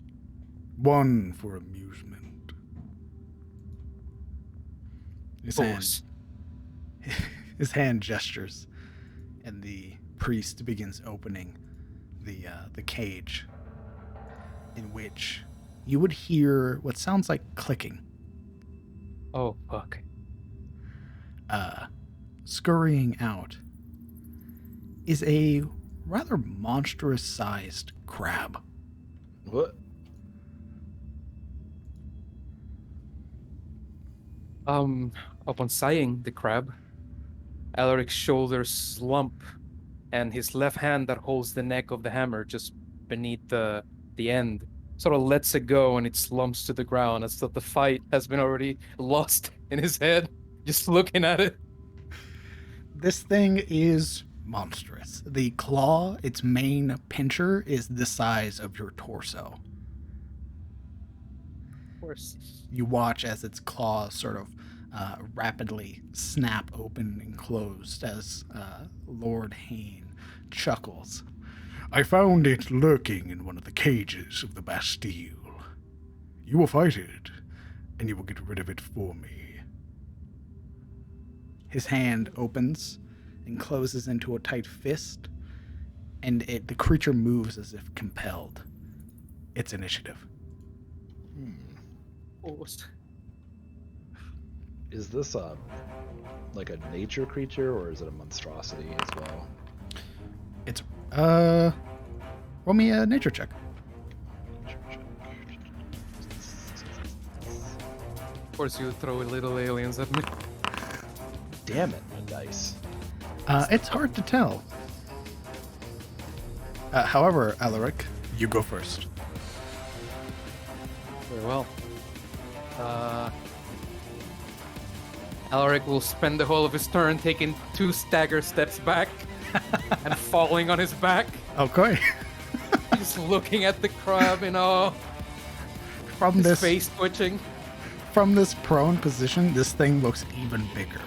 One for amusement. His hand gestures, and the priest begins opening the cage, in which you would hear what sounds like clicking. Oh, fuck. Scurrying out is a rather monstrous-sized crab. What? Upon sighting the crab, Alaric's shoulders slump, and his left hand that holds the neck of the hammer just beneath the end sort of lets it go, and it slumps to the ground as though the fight has been already lost in his head, just looking at it. This thing is monstrous. The claw, its main pincher, is the size of your torso. Of course. You watch as its claws sort of rapidly snap open and closed as Lord Hayne chuckles. I found it lurking in one of the cages of the Bastille. You will fight it, and you will get rid of it for me. His hand opens and closes into a tight fist, and the creature moves as if compelled. Its initiative. Is this like a nature creature, or is it a monstrosity as well? It's roll me a nature check. Of course, you throw little aliens at me. Damn it, my dice. It's hard to tell. However, Alaric, you go first. Very well. Alaric will spend the whole of his turn taking 2 stagger steps back and falling on his back. Okay. He's looking at the crab in awe. His face twitching. From this prone position, this thing looks even bigger.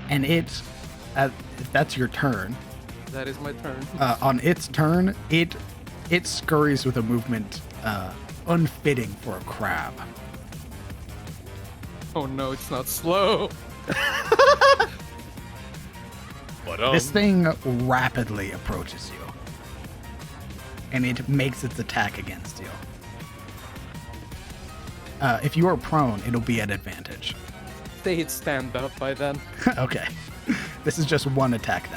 And if that's your turn. That is my turn. On its turn, it scurries with a movement unfitting for a crab. Oh no, it's not slow. But, This thing rapidly approaches you. And it makes its attack against you. If you are prone, it'll be at advantage. They hit stand up by then. Okay. This is just one attack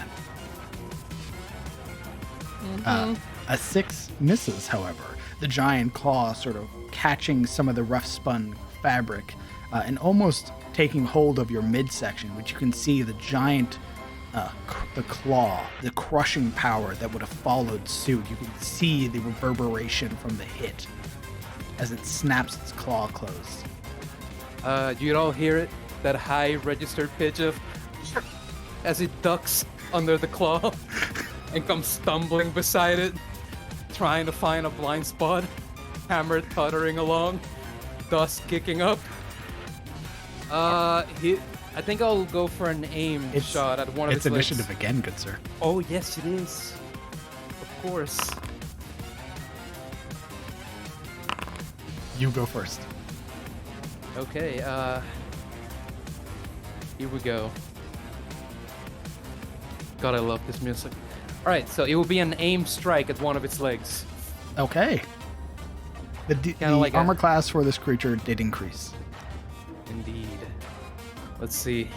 then. A 6 misses, however. The giant claw sort of catching some of the rough spun fabric and almost taking hold of your midsection, which you can see the giant, the claw, the crushing power that would have followed suit. You can see the reverberation from the hit as it snaps its claw closed. You all hear it? That high registered pitch of as it ducks under the claw and comes stumbling beside it, trying to find a blind spot, hammer tottering along, dust kicking up. I think I'll go for an aim shot at one of its legs. Initiative again, good sir. Oh, yes, it is. Of course. You go first. Okay, here we go. God, I love this music. Alright, so it will be an aim strike at one of its legs. Okay. The like armor class for this creature did increase. Indeed. Let's see.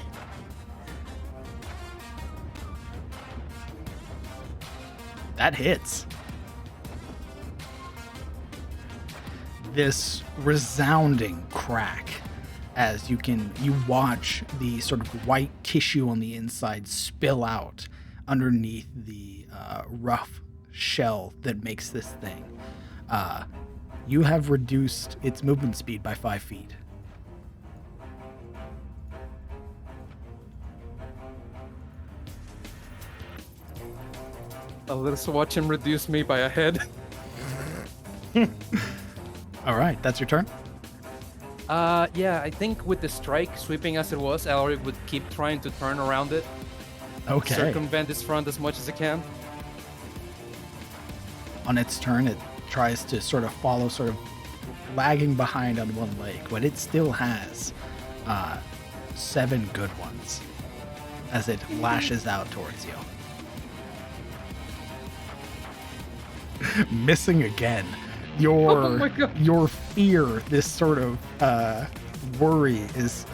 That hits. This resounding crack as you watch the sort of white tissue on the inside spill out underneath the rough shell that makes this thing. You have reduced its movement speed by 5 feet. Let's watch him reduce me by a head. All right, that's your turn. Yeah, I think with the strike sweeping as it was, Alaric would keep trying to turn around it. Okay. Circumvent its front as much as it can. On its turn, it tries to sort of follow, sort of lagging behind on one leg, but it still has 7 good ones as it lashes out towards you. Missing again. Your fear, this sort of worry is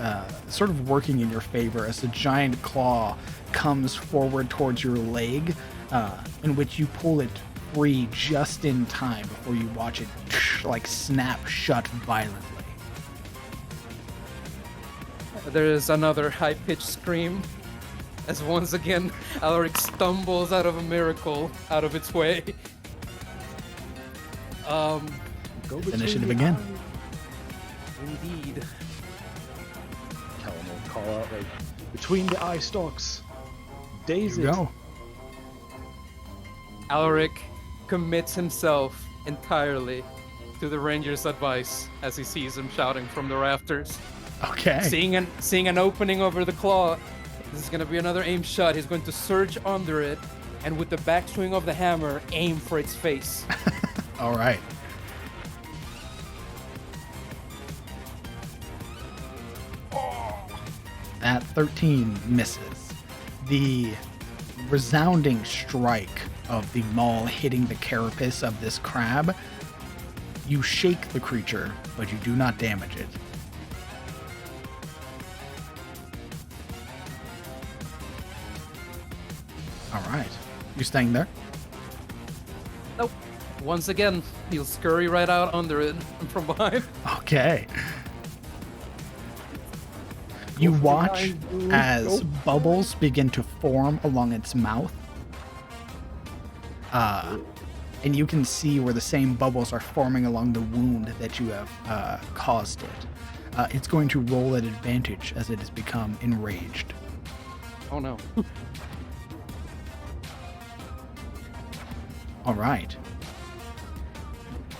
sort of working in your favor as the giant claw comes forward towards your leg, in which you pull it free just in time before you watch it like snap shut violently. There is another high-pitched scream as once again Alaric stumbles out of a miracle out of its way. Initiative again. Indeed. Callum will call out like, between the eye stalks. Daze You it. go. Alaric commits himself entirely to the ranger's advice as he sees him shouting from the rafters. Okay. Seeing an opening over the claw, this is going to be another aim shot. He's going to surge under it and with the backswing of the hammer, aim for its face. All right. At 13 misses. The resounding strike of the maul hitting the carapace of this crab, you shake the creature, but you do not damage it. All right. You staying there? Nope. Once again, he'll scurry right out under it from behind. Okay. You watch as bubbles begin to form along its mouth. And you can see where the same bubbles are forming along the wound that you have caused it. It's going to roll at advantage as it has become enraged. Oh no. All right.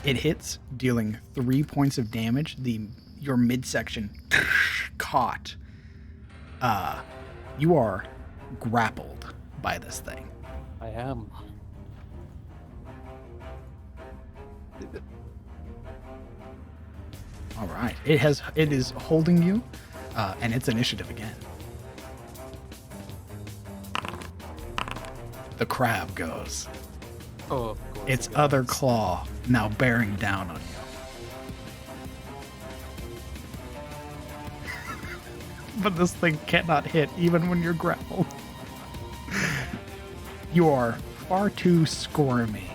It hits, dealing 3 points of damage. Your midsection caught. You are grappled by this thing. I am. All right. It is holding you, and it's initiative again. The crab goes. Oh, of course. Its it other does. claw now bearing down on you. But this thing cannot hit even when you're grappled. You are far too squirmy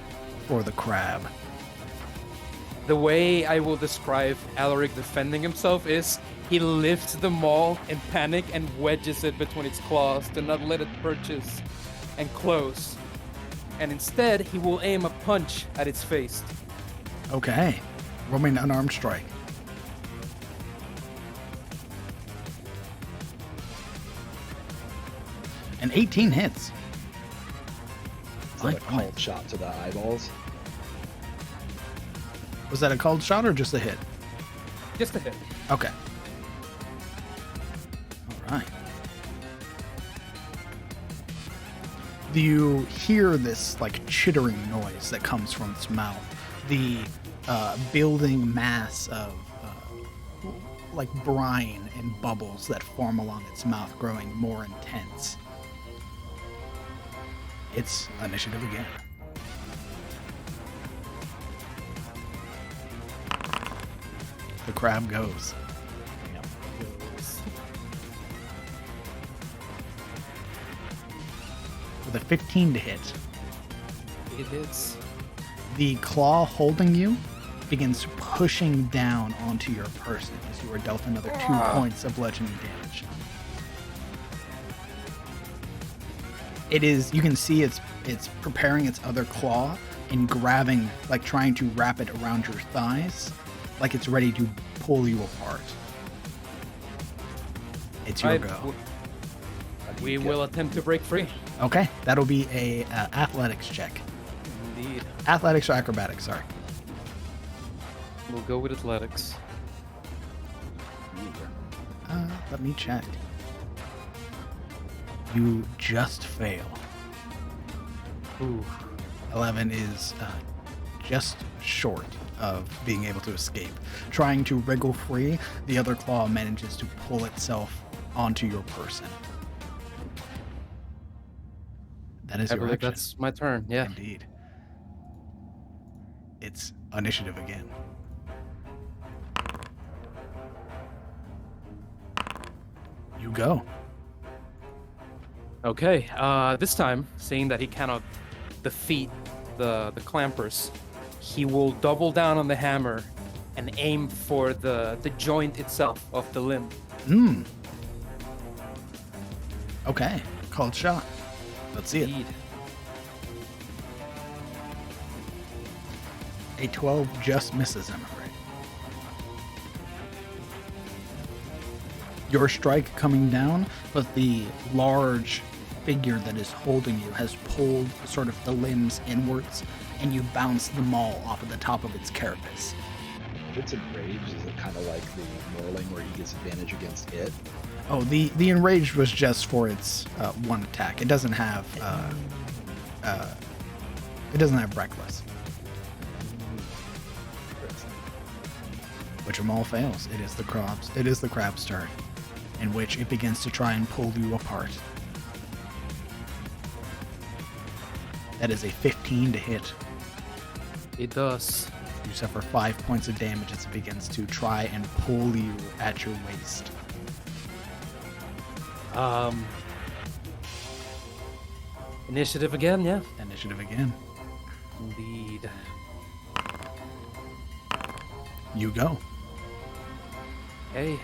for the crab. The way I will describe Alaric defending himself is he lifts the maul in panic and wedges it between its claws to not let it purchase and close. And instead, he will aim a punch at its face. Okay. Roll me an unarmed strike. An 18 hits. Is that a called shot to the eyeballs? Was that a called shot or just a hit? Just a hit. Okay. All right. Do you hear this like chittering noise that comes from its mouth? The building mass of like brine and bubbles that form along its mouth growing more intense. It's initiative again. The crab goes. With a 15 to hit. It hits. The claw holding you begins pushing down onto your person as you are dealt another 2 points of bludgeoning damage. It is, you can see it's preparing its other claw and grabbing, like trying to wrap it around your thighs, like it's ready to pull you apart. It's your go. We will attempt to break free. Okay, that'll be a athletics check. Indeed. Athletics or acrobatics, sorry. We'll go with athletics. Let me check. You just fail. Ooh. 11 is just short of being able to escape. Trying to wriggle free, the other claw manages to pull itself onto your person. That is I your believe action. that's my turn, yeah. Indeed. It's initiative again. You go. Okay, this time, seeing that he cannot defeat the clampers, he will double down on the hammer and aim for the joint itself of the limb. Okay, called shot. Let's see it. Indeed. A 12 just misses, I'm afraid. Your strike coming down, but the large figure that is holding you has pulled sort of the limbs inwards, and you bounce the maul off of the top of its carapace. If it's enraged, is it kind of like the Morling where he gets advantage against it? Oh, the enraged was just for its one attack. It doesn't have reckless. Which all fails. It is the crab's turn, in which it begins to try and pull you apart. That is a 15 to hit. It does. You suffer 5 points of damage as it begins to try and pull you at your waist. Initiative again, yeah? Initiative again. Indeed. You go. Okay,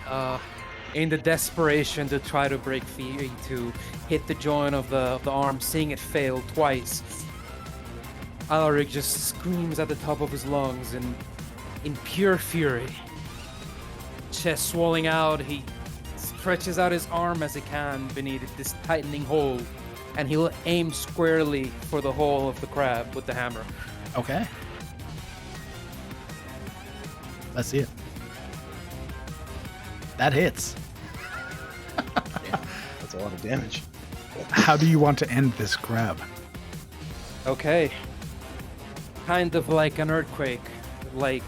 in the desperation to try to break free, to hit the joint of the arm, seeing it fail twice, Alaric just screams at the top of his lungs in pure fury. Chest swelling out, he stretches out his arm as he can beneath this tightening hold, and he'll aim squarely for the hole of the crab with the hammer. Okay. Let's see it. That hits. Damn, that's a lot of damage. How do you want to end this crab? Okay. Kind of like an earthquake, like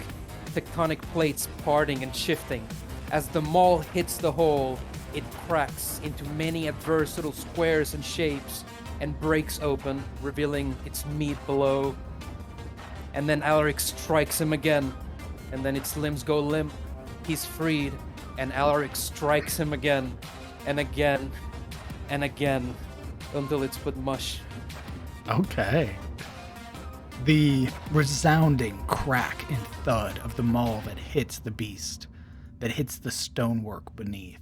tectonic plates parting and shifting. As the maul hits the hole, it cracks into many adverse little squares and shapes and breaks open, revealing its meat below. And then Alaric strikes him again, and then its limbs go limp. He's freed, and Alaric strikes him again, and again, and again, until it's put mush. Okay. The resounding crack and thud of the maul that hits the beast, that hits the stonework beneath,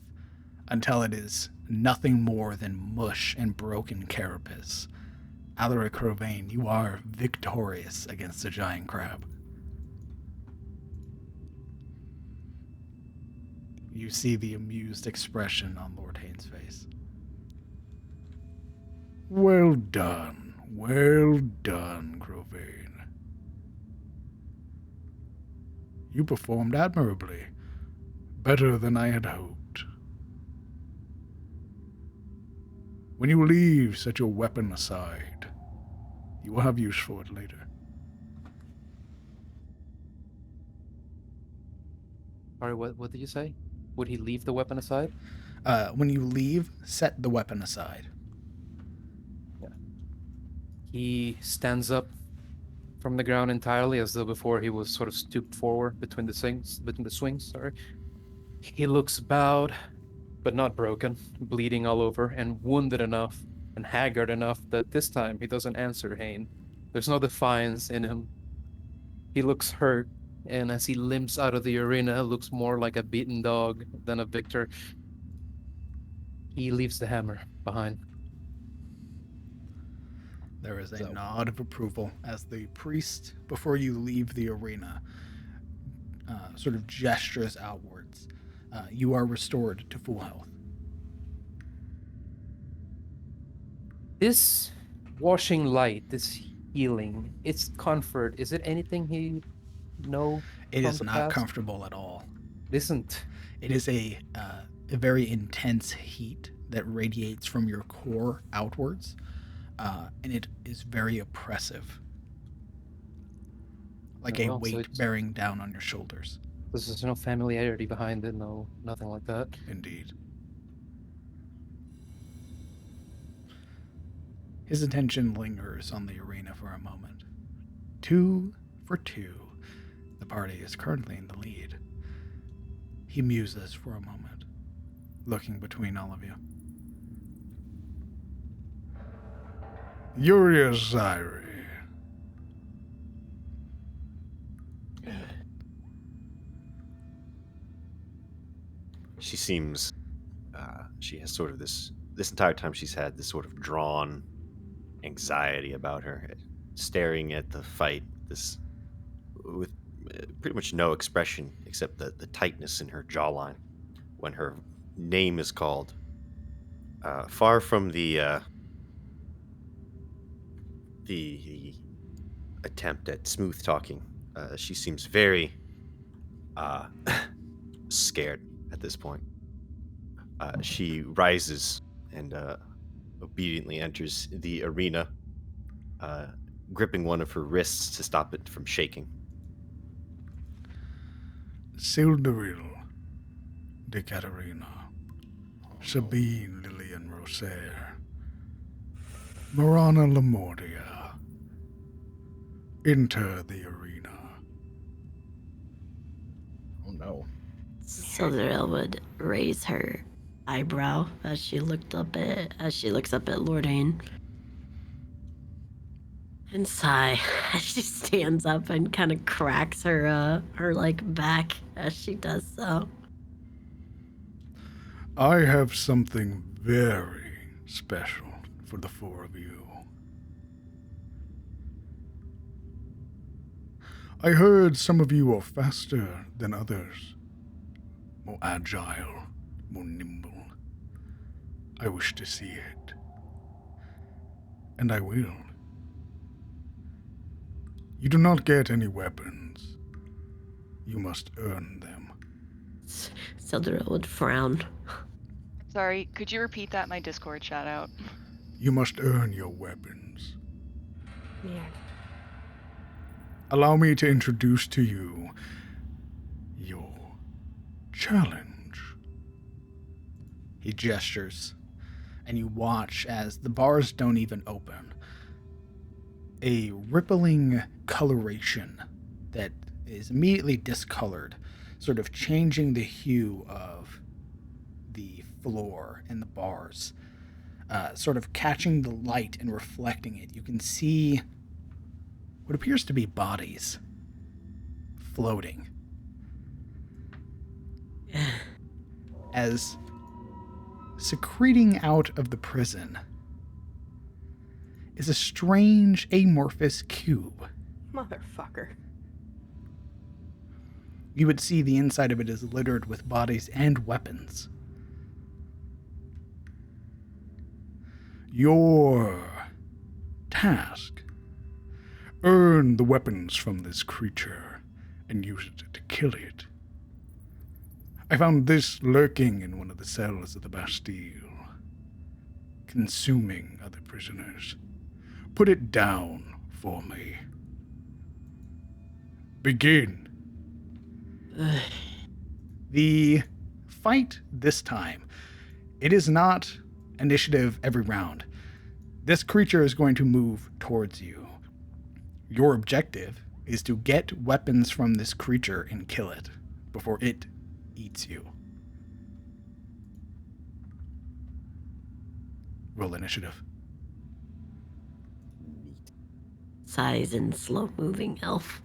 until it is nothing more than mush and broken carapace. Alaric Rovane, you are victorious against the giant crab. You see the amused expression on Lord Haynes' face. Well done, Grovane. You performed admirably, better than I had hoped. When you leave, set your weapon aside. You will have use for it later. Sorry, what did you say? Would he leave the weapon aside? When you leave, set the weapon aside. Yeah. He stands up from the ground entirely, as though before he was sort of stooped forward between the swings. Sorry. He looks bowed, but not broken, bleeding all over, and wounded enough and haggard enough that this time he doesn't answer Hayne. There's no defiance in him. He looks hurt, and as he limps out of the arena, looks more like a beaten dog than a victor. He leaves the hammer behind. There is a So- nod of approval as the priest, before you leave the arena, sort of gestures outwards. You are restored to full health. This washing light, this healing, its comfort, is it anything he know? It from is the not past? comfortable at all. It isn't. It is a very intense heat that radiates from your core outwards, and it is very oppressive, like a Well, so weight it's- bearing down on your shoulders. There's no familiarity behind it, no, nothing like that. Indeed. His attention lingers on the arena for a moment. 2 for 2. The party is currently in the lead. He muses for a moment, looking between all of you. Yuria Zairi. She seems, she has sort of this entire time she's had this sort of drawn anxiety about her, staring at the fight, this with pretty much no expression except the tightness in her jawline when her name is called. Far from the attempt at smooth talking, she seems very scared at this point. She rises and obediently enters the arena, gripping one of her wrists to stop it from shaking. Sildaril de Catarina. Sabine Lillian Rosaire. Marana Lamordia. Enter the arena. Oh no. Sildaril would raise her eyebrow as she looks up at Lordaine. And sigh as she stands up and kind of cracks her back as she does so. I have something very special for the 4 of you. I heard some of you are faster than others, more agile, more nimble. I wish to see it. And I will. You do not get any weapons. You must earn them. Sildaril would frown. Sorry, could you repeat that? My Discord shout out. You must earn your weapons. Yeah. Allow me to introduce to you your challenge. He gestures, and you watch as the bars don't even open. A rippling coloration that is immediately discolored, sort of changing the hue of the floor and the bars, sort of catching the light and reflecting it. You can see what appears to be bodies floating as secreting out of the prison is a strange amorphous cube. Motherfucker. You would see the inside of it is littered with bodies and weapons. Your task: earn the weapons from this creature and use it to kill it. I found this lurking in one of the cells of the Bastille, consuming other prisoners. Put it down for me. Begin. The fight this time, it is not initiative every round. This creature is going to move towards you. Your objective is to get weapons from this creature and kill it before it eats you. Roll initiative. Sighs in slow moving elf.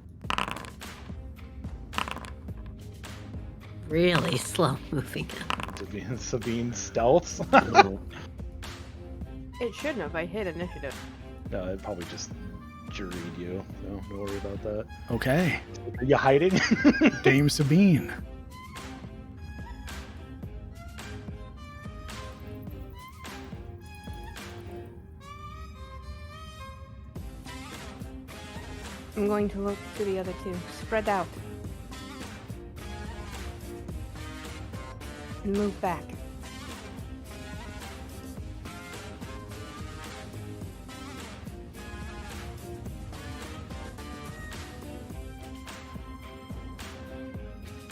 really slow moving. Sabine stealths. It shouldn't have. I hit initiative. No, it probably just juried you. So don't worry about that. Okay. Are you hiding? Dame Sabine. I'm going to look to the other two. Spread out. And move back.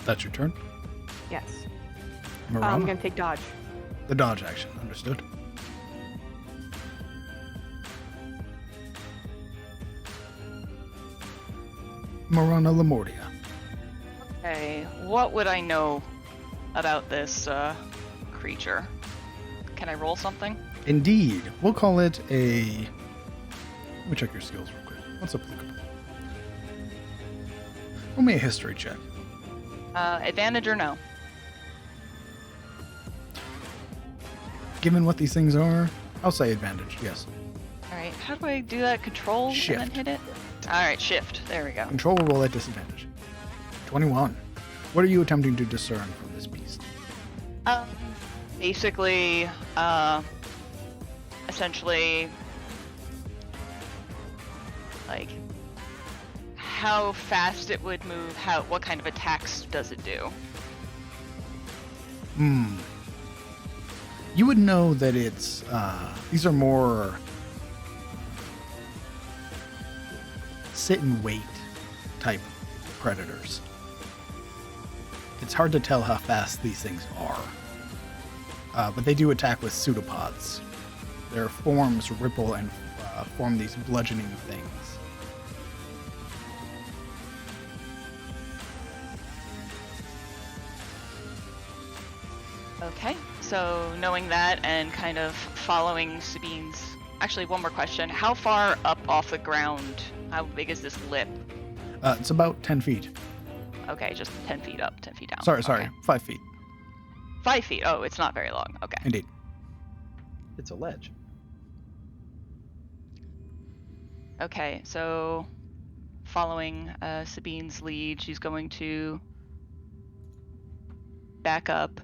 That's your turn. Yes. Marana. I'm going to take dodge. The dodge action. Understood. Marana Lamortia. Okay, what would I know about this creature? Can I roll something? Indeed. We'll call it a... Let me check your skills real quick. What's applicable? Roll me a history check. Advantage or no? Given what these things are, I'll say advantage, yes. Alright, how do I do that? Control Shift. and then hit it? Alright, shift. There we go. Control will roll at disadvantage. 21. What are you attempting to discern from this beast? Basically, essentially, like, how fast it would move, what kind of attacks does it do? You would know that it's, these are more sit and wait type predators. It's hard to tell how fast these things are. But they do attack with pseudopods. Their forms ripple and form these bludgeoning things. Okay, so knowing that and kind of following Sabine's... Actually, one more question. How far up off the ground, how big is this lip? It's about 10 feet. Okay, just 10 feet up, 10 feet down. Sorry, Okay. 5 feet. 5 feet, oh, it's not very long. Okay. Indeed. It's a ledge. Okay, so following Sabine's lead, she's going to back up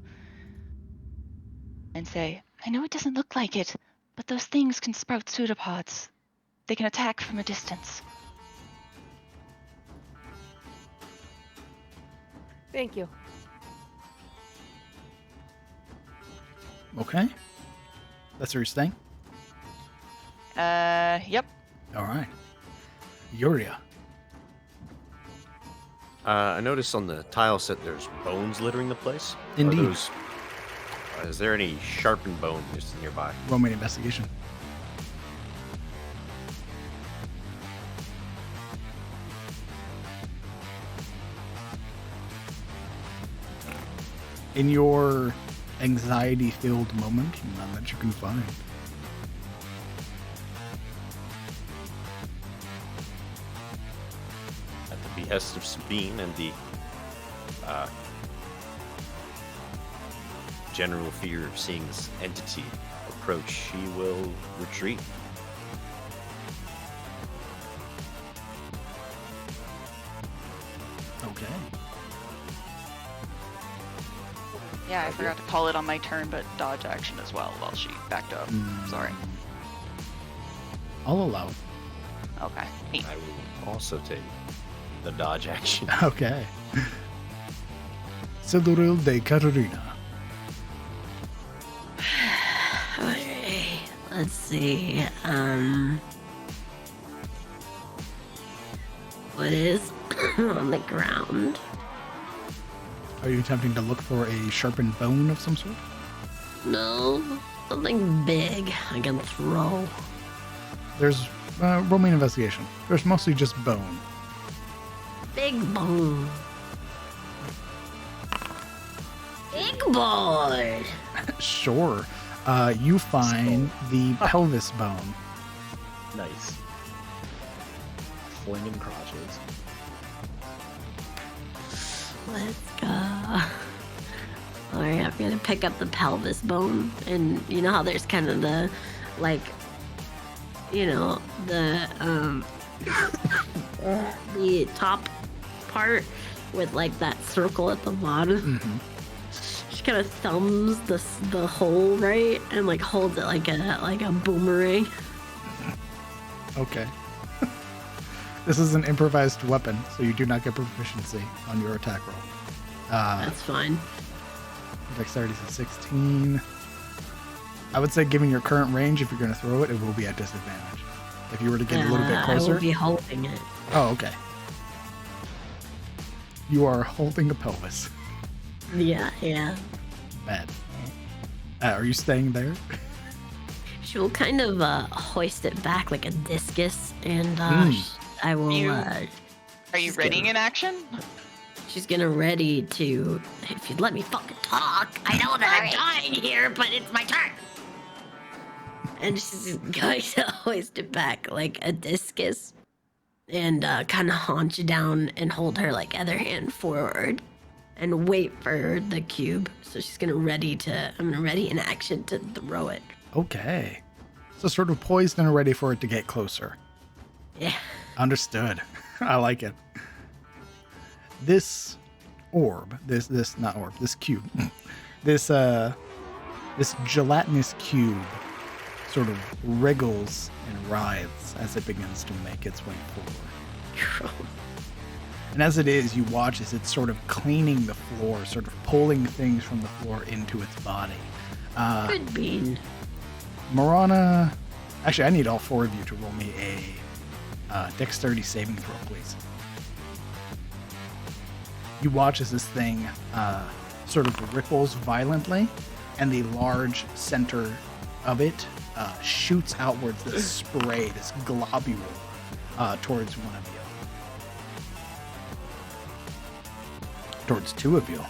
and say, I know it doesn't look like it, but those things can sprout pseudopods. They can attack from a distance. Thank you. Okay. That's where you're staying? Yep. All right. Yuria. I noticed on the tile set there's bones littering the place. Are Indeed. those- is there any sharpened bone just nearby? Roll me an investigation. In your anxiety-filled moment, none that you can find. At the behest of Sabine and the general fear of seeing this entity approach, she will retreat. Okay. Yeah, I forgot to call it on my turn, but dodge action as well while she backed up. Sorry. I'll allow it. Okay. Neat. I will also take the dodge action. Okay. Siduril de Katarina. Okay, let's see. What is on the ground? Are you attempting to look for a sharpened bone of some sort? No, something big I can throw. There's roll me an investigation. There's mostly just bone. Big bone. Big boy. Sure. You find the pelvis bone. Nice. Flinging crotches. Let's go. I'm gonna pick up the pelvis bone, and you know how there's kind of the, like, you know, the top part with like that circle at the bottom. Mm-hmm. She kind of thumbs the hole, right, and like holds it like a boomerang. Okay. This is an improvised weapon, so you do not get proficiency on your attack roll. That's fine. Dexterity is 16. I would say, given your current range, if you're going to throw it, it will be at disadvantage. If you were to get a little bit I closer. will be holding it. Oh, okay. You are holding a pelvis. Yeah. Bad. Are you staying there? She will kind of hoist it back like a discus, and I will. Are you readying an action? She's gonna ready to. If you'd let me fucking talk, I know that I'm dying here, but it's my turn. And she's going to hoist it back like a discus, and kind of haunch down and hold her like other hand forward, and wait for the cube. So she's gonna I'm gonna ready an action to throw it. Okay. So sort of poised and ready for it to get closer. Yeah. Understood. I like it. This orb, this cube, this gelatinous cube sort of wriggles and writhes as it begins to make its way forward. And as it is, you watch as it's sort of cleaning the floor, sort of pulling things from the floor into its body. Good bean. Marana, actually, I need all four of you to roll me a dexterity saving throw, please. You watch as this thing sort of ripples violently, and the large center of it shoots outwards this spray, this globule, towards one of you. Towards two of you.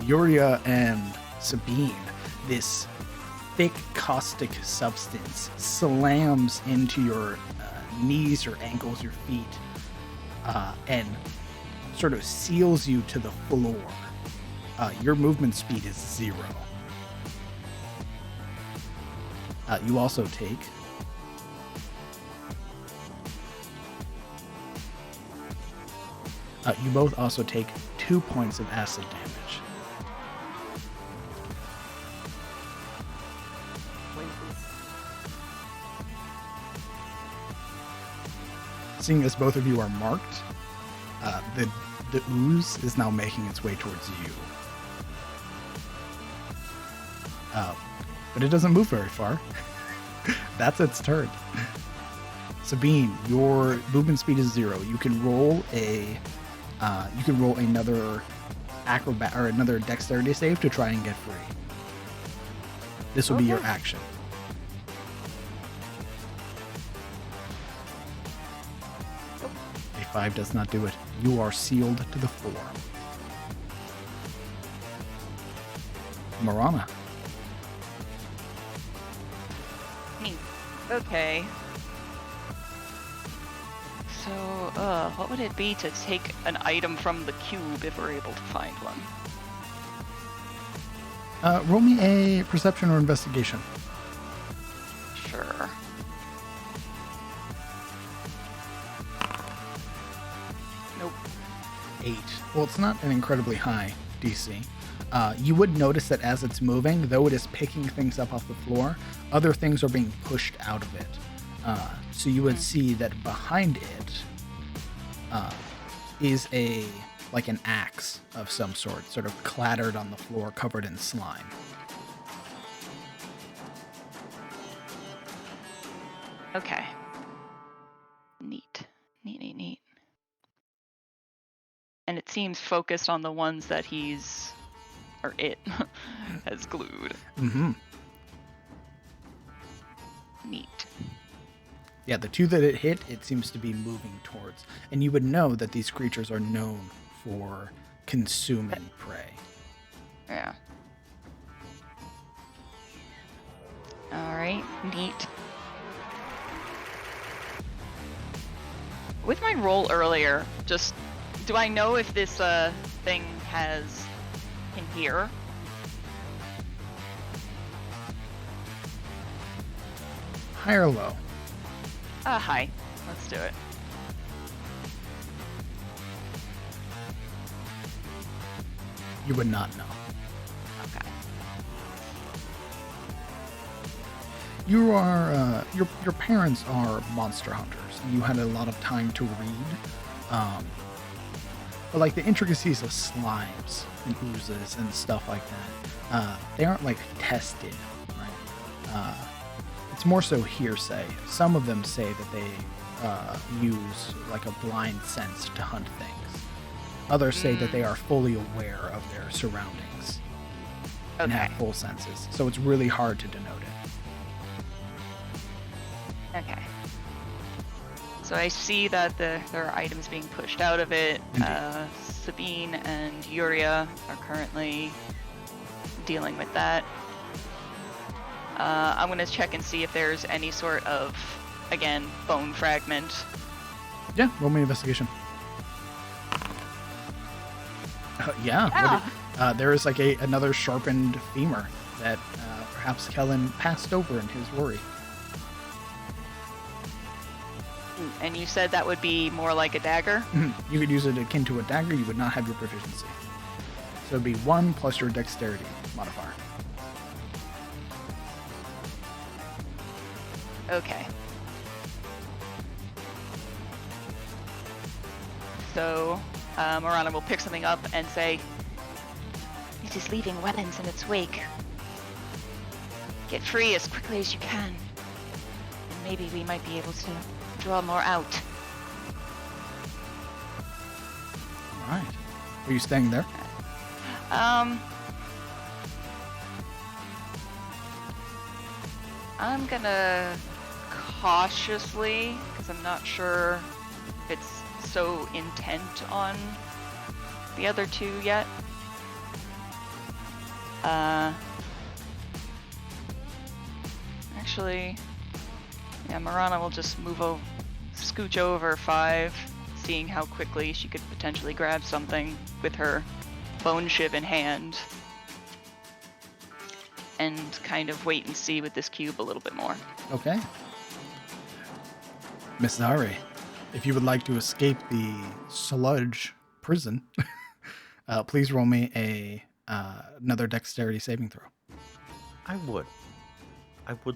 Yuria and Sabine, this thick caustic substance slams into your knees or ankles, your feet, and sort of seals you to the floor. Your movement speed is 0. You also take you both also take 2 points of acid damage. Seeing as both of you are marked, the ooze is now making its way towards you. But it doesn't move very far. That's its turn. Sabine, your movement speed is 0. You can roll another acrobat or another dexterity save to try and get free. This will be your action. A 5 does not do it. You are sealed to the floor. Marana. Okay. So, what would it be to take an item from the cube if we're able to find one? Roll me a perception or investigation. Sure. Nope. 8. Well, it's not an incredibly high DC. You would notice that as it's moving, though it is picking things up off the floor, other things are being pushed out of it. So you would see that behind it is like an axe of some sort of clattered on the floor, covered in slime. Okay. Neat. Neat. And it seems focused on the ones that it has glued. Mm-hmm. Neat. Yeah, the two that it hit, it seems to be moving towards. And you would know that these creatures are known for consuming prey. Yeah. Alright, neat. With my roll earlier, just do I know if this thing has can hear. High or low? High. Let's do it. You would not know. Okay. You are your parents are monster hunters, and you had a lot of time to read. But like the intricacies of slimes and oozes and stuff like that, they aren't like tested, right? It's more so hearsay. Some of them say that they use like a blind sense to hunt things. Others say that they are fully aware of their surroundings and have full senses. So it's really hard to denote it. Okay. So I see that there are items being pushed out of it. Sabine and Yuria are currently dealing with that. I'm going to check and see if there's any sort of, again, bone fragment. Yeah, roll me investigation. Yeah. There is like another sharpened femur that perhaps Kellen passed over in his worry. And you said that would be more like a dagger? Mm-hmm. You could use it akin to a dagger. You would not have your proficiency. So it'd be 1 plus your dexterity modifier. Okay. So, Morana will pick something up and say, "It is leaving weapons in its wake. Get free as quickly as you can. And maybe we might be able to draw more out." All right. Are you staying there? I'm gonna cautiously, because I'm not sure if it's so intent on the other two yet. Actually, yeah, Morana will just scooch over 5, seeing how quickly she could potentially grab something with her bone shiv in hand, and kind of wait and see with this cube a little bit more. Okay. Miss Zari, if you would like to escape the sludge prison, please roll me another dexterity saving throw. I would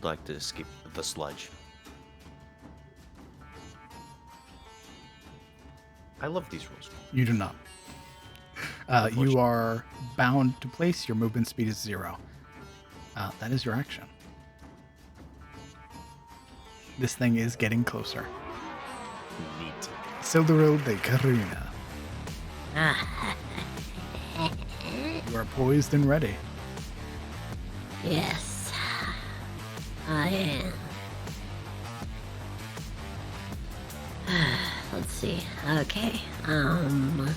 like to escape the sludge. I love these rules. You do not. You are bound to place. Your movement speed is 0. That is your action. This thing is getting closer. Neat. Silduril de Carina. You are poised and ready. Yes, I am. Let's see. Okay. I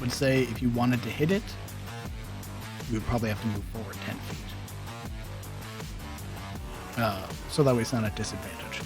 would say if you wanted to hit it, you would probably have to move forward 10 feet. So that way it's not at disadvantage.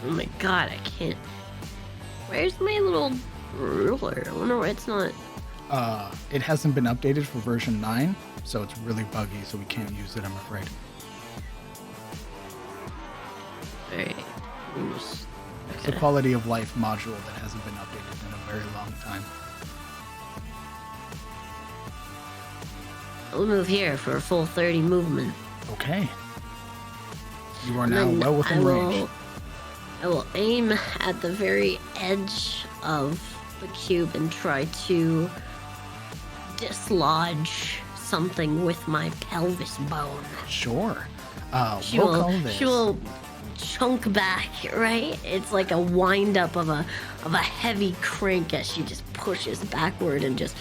Oh my god, I can't. Where's my little ruler? I wonder why it's not. It hasn't been updated for version 9, so it's really buggy, so we can't use it, I'm afraid. Alright. It's a quality of life module that hasn't been updated in a very long time. I'll move here for a full 30 movement. Okay. You are now well within range. I will aim at the very edge of the cube and try to dislodge something with my pelvis bone. Sure. She We'll call this. She will chunk back, right? It's like a wind up of a heavy crank as she just pushes backward and just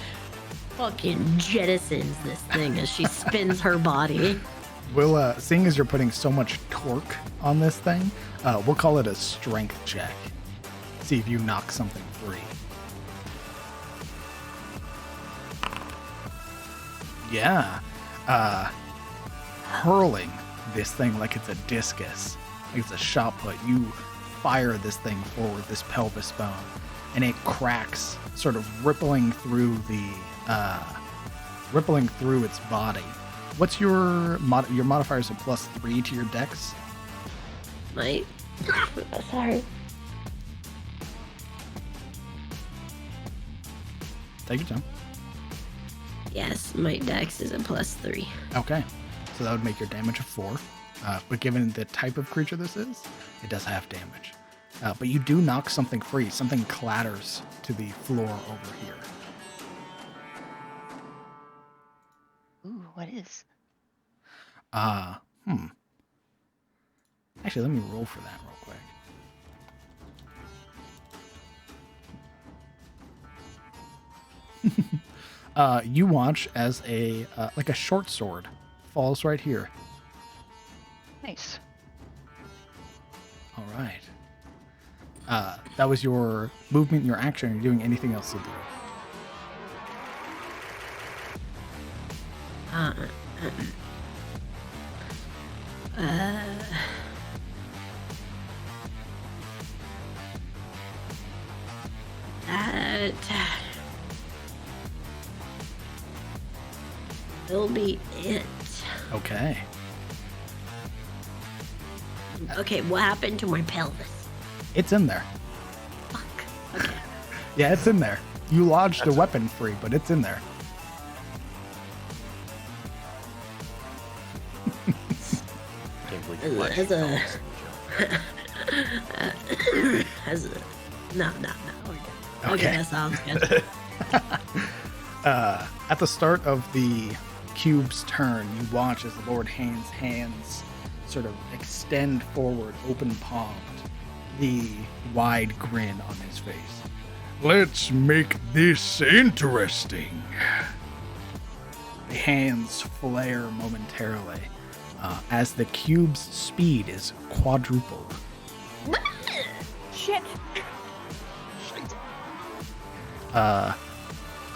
fucking jettisons this thing as she spins her body. We'll, seeing as you're putting so much torque on this thing, we'll call it a strength check. See if you knock something free. Yeah. Hurling this thing like it's a discus, like it's a shot put. You fire this thing forward, this pelvis bone, and it cracks, sort of rippling through its body. What's your modifiers of +3 to your dex? Sorry. Take your time. Yes, my dex is a +3. Okay, so that would make your damage a 4. But given the type of creature this is, it does have damage. But you do knock something free. Something clatters to the floor over here. Ooh, what is? Actually, let me roll for that real quick. You watch as a like a short sword falls right here. Nice. All right. That was your movement, your action. Are you doing anything else to do? That will be it. Okay. Okay, what happened to my pelvis? It's in there. Fuck. Okay. Yeah, it's in there. You lodged a weapon free, but it's in there. Can't believe you watched No. Okay. That sounds good. At the start of the cube's turn, you watch as Lord Hain's hands sort of extend forward, open palmed, the wide grin on his face. Let's make this interesting. The hands flare momentarily as the cube's speed is quadrupled. Shit.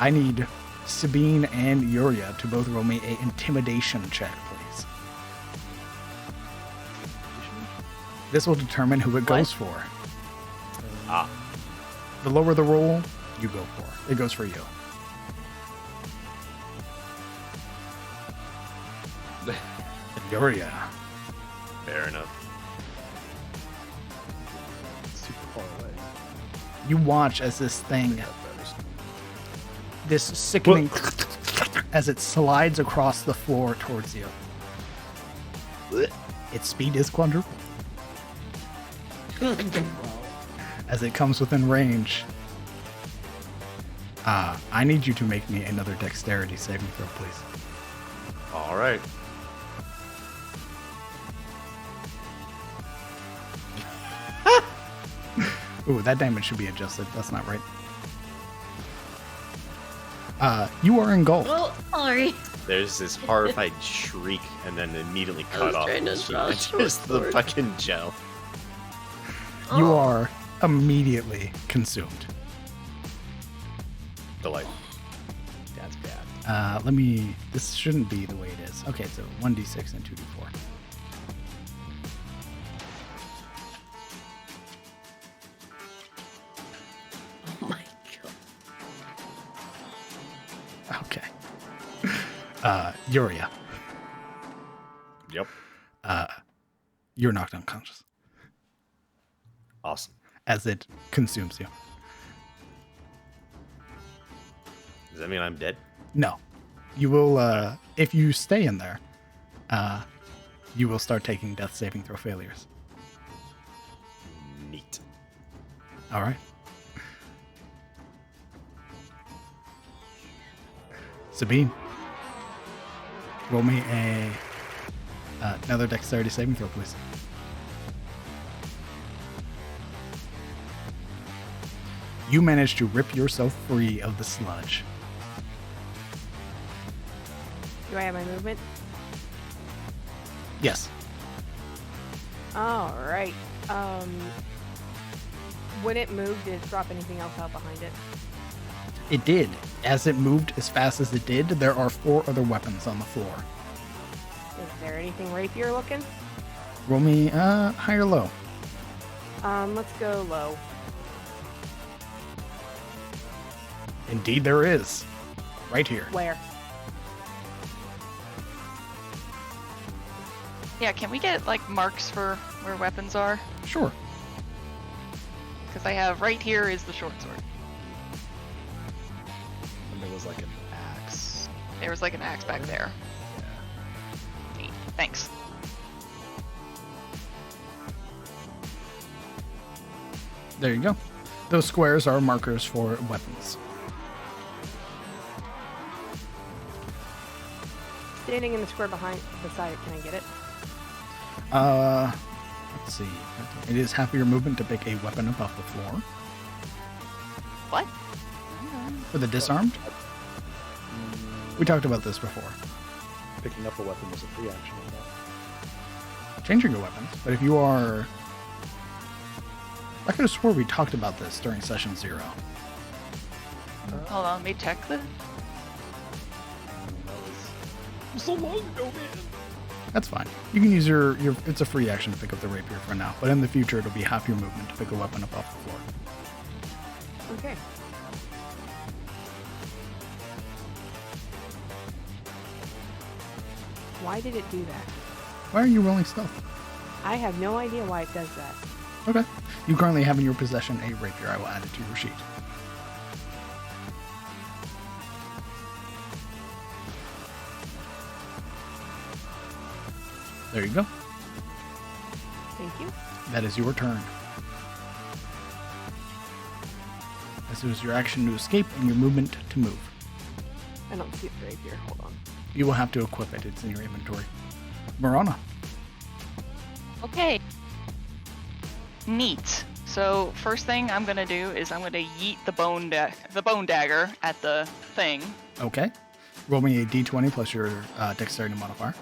I need Sabine and Yuria to both roll me an intimidation check, please. This will determine who it goes for. The lower the roll, you go for. It goes for you. Yuria. Fair enough. Super far away. You watch as this thing, this sickening, as it slides across the floor towards you. Its speed is quadrupled. As it comes within range, I need you to make me another dexterity saving throw, please. All right. Ooh, that damage should be adjusted. That's not right. You are engulfed. Oh, sorry. There's this horrified shriek and then immediately I cut was off. trying to and she draw a enters short the sword. fucking gel. You Oh. are immediately consumed. Delightful. That's bad. This shouldn't be the way it is. Okay, so 1d6 and 2d4. Oh my god. Okay. Yuria, Yep. you're knocked unconscious Awesome. as it consumes you. Does that mean I'm dead? No. You will, if you stay in there, you will start taking death saving throw failures. Neat. All right. Sabine, roll me another dexterity saving throw, please. You managed to rip yourself free of the sludge. Do I have my movement? Yes. All right. When it moved, did it drop anything else out behind it? It did. As it moved as fast as it did, there are 4 other weapons on the floor. Is there anything rapier looking? Roll me high or low. Let's go low. Indeed, there is. Right here. Where? Yeah, can we get like marks for where weapons are? Sure. Because I have right here is the short sword. And there was like an axe. There was like an axe back there. Yeah. Neat. Thanks. There you go. Those squares are markers for weapons. Standing in the square beside it, can I get it? Let's see. It is half of your movement to pick a weapon up off the floor. What? For the disarmed? We talked about this before. Picking up a weapon was a free action. On that. Changing your weapons, but if you are... I could have swore we talked about this during session 0. Hold on, let me check this. That was so long ago, man. That's fine. You can use your... It's a free action to pick up the rapier for now, but in the future it'll be half your movement to pick a weapon up off the floor. Okay. Why did it do that? Why are you rolling stealth? I have no idea why it does that. Okay. You currently have in your possession a rapier. I will add it to your sheet. There you go. Thank you. That is your turn. This is your action to escape and your movement to move. I don't see the rapier. Hold on. You will have to equip it. It's in your inventory. Marana. Okay. Neat. So first thing I'm gonna do is I'm gonna yeet the bone dagger at the thing. Okay. Roll me a d20 plus your dexterity modifier.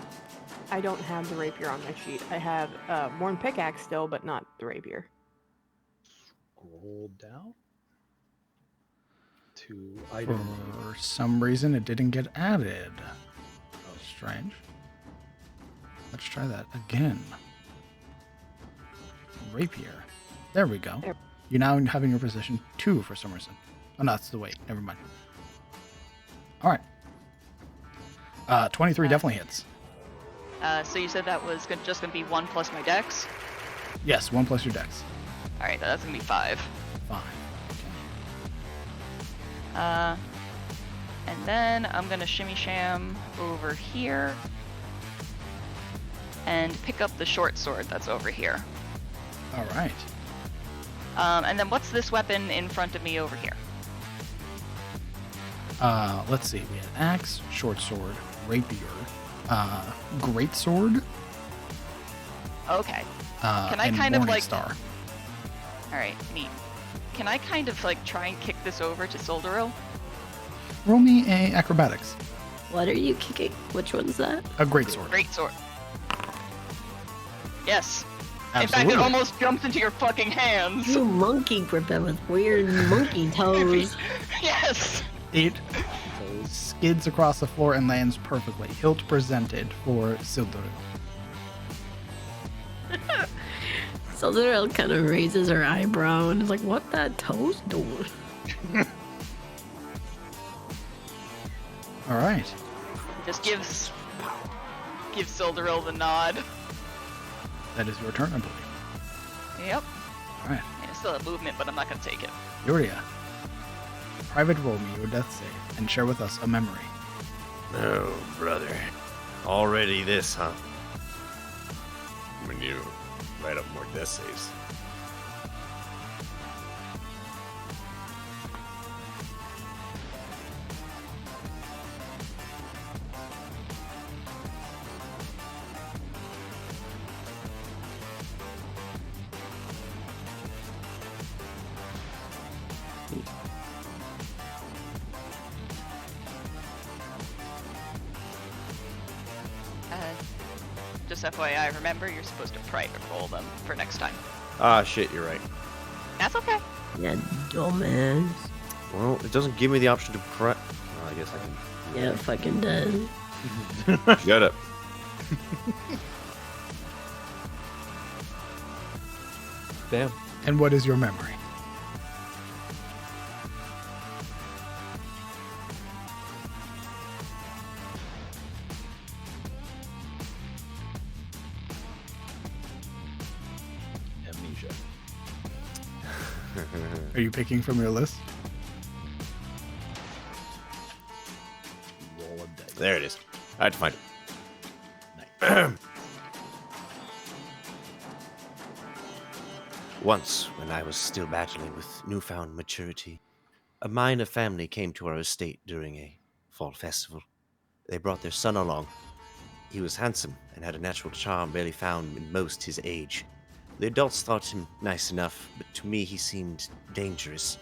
I don't have the rapier on my sheet. I have worn pickaxe still, but not the rapier. Scroll down to item. For some reason, it didn't get added. Oh, strange. Let's try that again. Rapier. There we go. There. You now have in your possession 2 for some reason. Oh, no, that's the weight. Never mind. All right. 23 definitely hits. So you said that was just gonna be 1 plus my dex? Yes, 1 plus your dex. Alright, that's gonna be 5. 5. And then I'm gonna shimmy sham over here and pick up the short sword that's over here. All right. And then what's this weapon in front of me over here? Let's see. We had axe, short sword, rapier, great sword. Okay. Can I kind of, Morning like- Star. Alright, neat. Can I kind of like try and kick this over to Solderil? Roll me a acrobatics. What are you kicking? Which one's that? A great sword. Great sword. Yes. Absolutely. In fact, it almost jumps into your fucking hands. You monkey grip it with weird monkey toes. Yes. It skids across the floor and lands perfectly. Hilt presented for Silduril. Solderil kind of raises her eyebrow and is like, what that toes doing? All right. Just gives Solderil the nod. That is your turn, I believe. Yep. All right. And it's still a movement, but I'm not gonna take it. Yuria. Private, roll me your death save and share with us a memory. Oh, brother. Already this, huh? When you write up more death saves. just FYI, remember you're supposed to pray to roll them for next time. Ah, shit, you're right. That's okay. Yeah, dumbass. Well, it doesn't give me the option to pray. Well, I guess I can. Yeah, it fucking does. Shut up. Damn. And what is your memory? Amnesia. Are you picking from your list? Roll a dice. There it is. I had to find it. Once, when I was still battling with newfound maturity, a minor family came to our estate during a fall festival. They brought their son along. He was handsome and had a natural charm barely found in most his age. The adults thought him nice enough, but to me he seemed dangerous.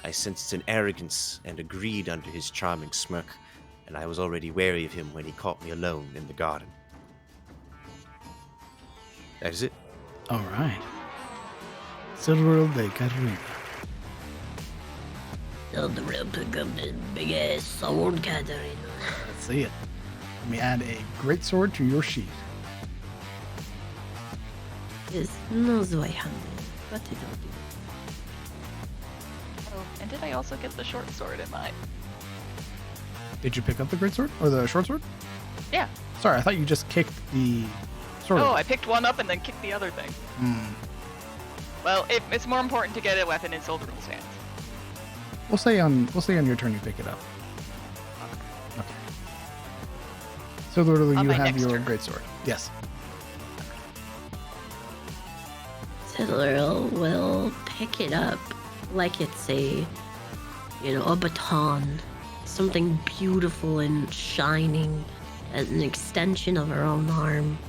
I sensed an arrogance and a greed under his charming smirk, and I was already wary of him when he caught me alone in the garden. That is it. All right. Silveril de Catarina. Tell the real pick up this big ass sword, Katarina. Let's see it. Let me add a greatsword to your sheet. Yes, no way, honey. What did I do? Oh, and did I also get the short sword in mine? Did you pick up the greatsword or the short sword? Yeah. Sorry, I thought you just kicked the sword. Oh, I picked one up and then kicked the other thing. Well, it's more important to get a weapon in Silveril's hands. We'll say on your turn you pick it up. Okay. Silveril, On you my have next your turn. greatsword. Yes. Silveril will pick it up like it's a baton. Something beautiful and shining as an extension of her own arm.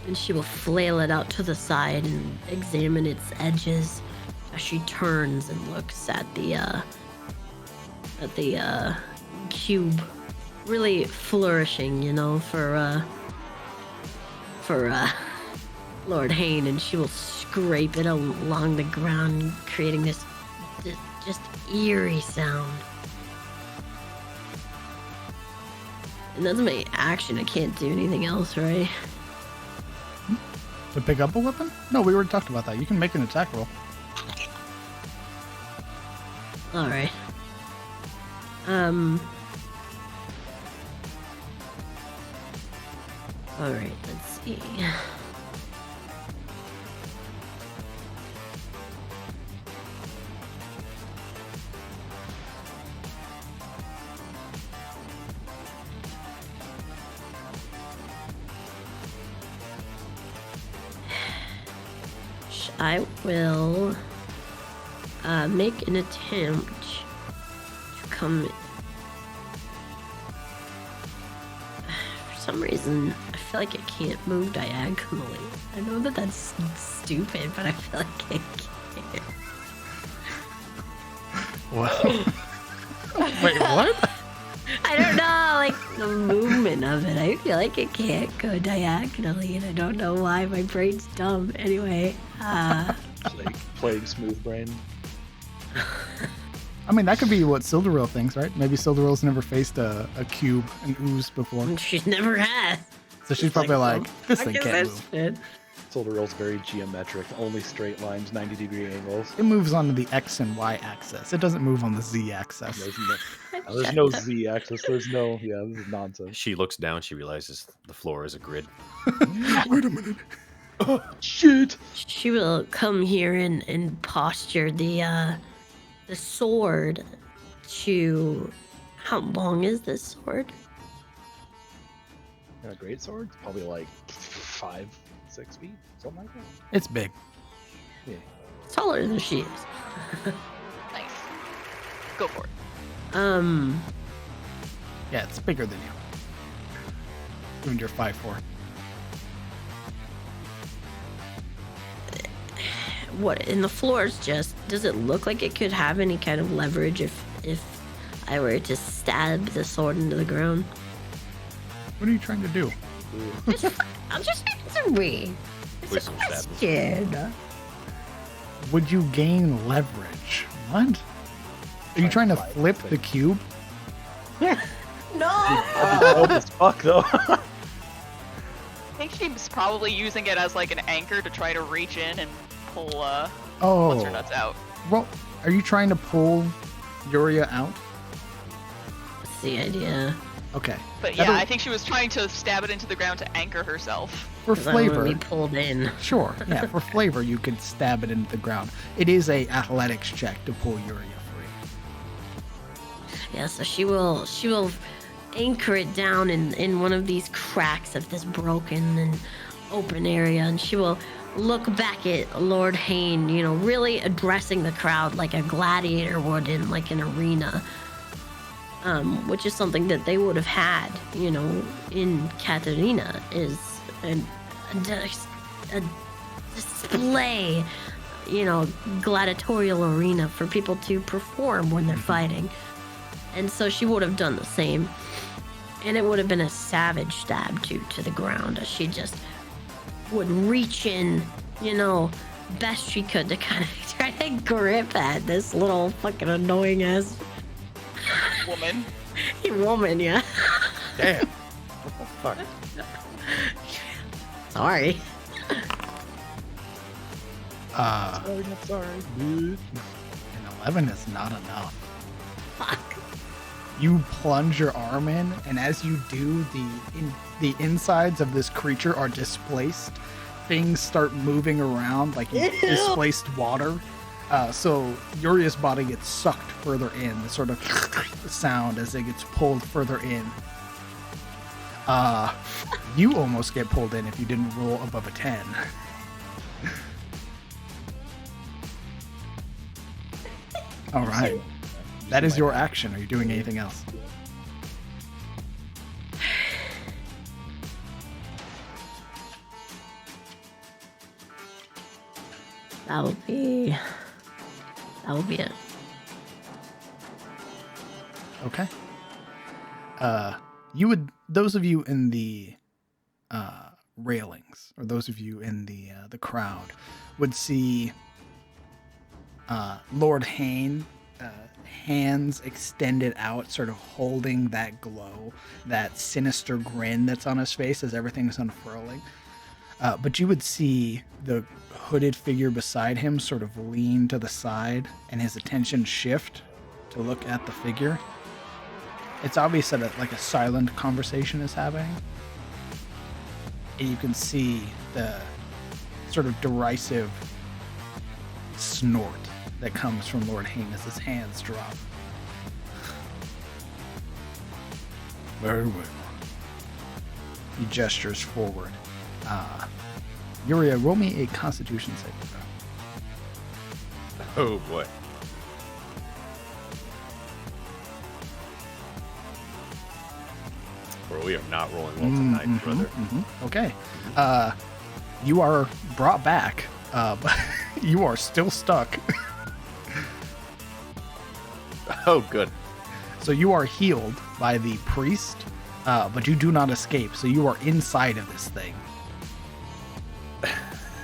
And she will flail it out to the side and examine its edges as she turns and looks at the cube, really flourishing, for Lord Hain, and she will scrape it along the ground, creating this just eerie sound. And that's my action. I can't do anything else, right? To pick up a weapon? No, we already talked about that. You can make an attack roll. All right. All right. Let's see. I will make an attempt to come. For some reason, I feel like it can't move diagonally. I know that that's stupid, but I feel like it can't. What? Wait, what? I don't know, like the movement of it. I feel like it can't go diagonally, and I don't know why. My brain's dumb. Anyway, Plague smooth brain. I mean, that could be what Silveril thinks, right? Maybe Silveril's never faced a cube, an ooze before. She's never has. So she's probably like, this thing can't move. Fit. Silveril's very geometric, only straight lines, 90-degree angles. It moves onto the X and Y axis. It doesn't move on the Z axis. There's no Z axis. There's no, this is nonsense. She looks down. She realizes the floor is a grid. Wait a minute. Oh, shit! She will come here and posture the sword to. How long is this sword? A great sword? Probably like 5-6 feet, something like that. It's big. Yeah. Taller than she is. Nice. Go for it. Yeah, it's bigger than you. When you're 5'4". What, and the floor is just, does it look like it could have any kind of leverage if I were to stab the sword into the ground? What are you trying to do? I'm just answering me. It's Please a don't stab me. question. Would you gain leverage? What? Are you trying to flip the cube? No. Dope as fuck though. I think she's probably using it as like an anchor to try to reach in and pull what's her nuts out. Well, are you trying to pull Yuria out? That's the idea. Okay. But yeah, I think she was trying to stab it into the ground to anchor herself. For 'Cause I don't flavor, wanna be pulled in. sure. Yeah, for flavor, you could stab it into the ground. It is a athletics check to pull Yuria free. Yeah, so she will anchor it down in one of these cracks of this broken and open area, and she will look back at Lord Hayne, you know, really addressing the crowd like a gladiator would in like an arena. Which is something that they would have had, you know, in Katerina, is a display, you know, gladiatorial arena for people to perform when they're fighting. And so she would have done the same. And it would have been a savage stab to the ground, as she just would reach in, you know, best she could to kind of try to grip at this little fucking annoying ass Woman. woman, yeah. Damn. What the fuck? Sorry. Sorry. An 11 is not enough. Fuck. You plunge your arm in, and as you do, the insides of this creature are displaced. Things start moving around like you displaced water. So Yuria's body gets sucked further in, the sort of sound as it gets pulled further in. You almost get pulled in if you didn't roll above a 10. All right. That is your action. Are you doing anything else? That would be it. Okay. Those of you in the railings, or those of you in the crowd, would see Lord Hayne, hands extended out, sort of holding that glow, that sinister grin that's on his face as everything's unfurling. But you would see the hooded figure beside him sort of lean to the side and his attention shift to look at the figure. It's obvious that a silent conversation is happening. And you can see the sort of derisive snort that comes from Lord Hayne as his hands drop. Very well. He gestures forward. Yuria, roll me a Constitution saving throw. Oh boy. Bro, we are not rolling well tonight, brother. Okay. You are brought back, but you are still stuck. Oh, good. So you are healed by the priest, but you do not escape. So you are inside of this thing.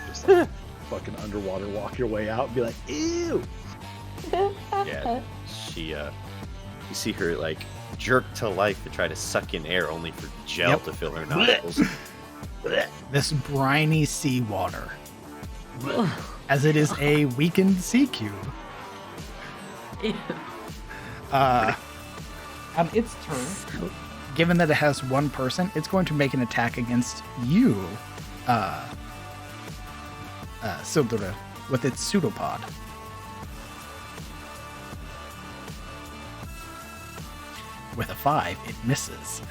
Just like fucking underwater walk your way out and be like, ew. Yeah, she, you see her, like, jerk to life to try to suck in air only for gel to fill her nostrils. This briny seawater. As it is a weakened sea cube. On its turn, given that it has one person, it's going to make an attack against you, Sildura, with its pseudopod. With a 5, it misses.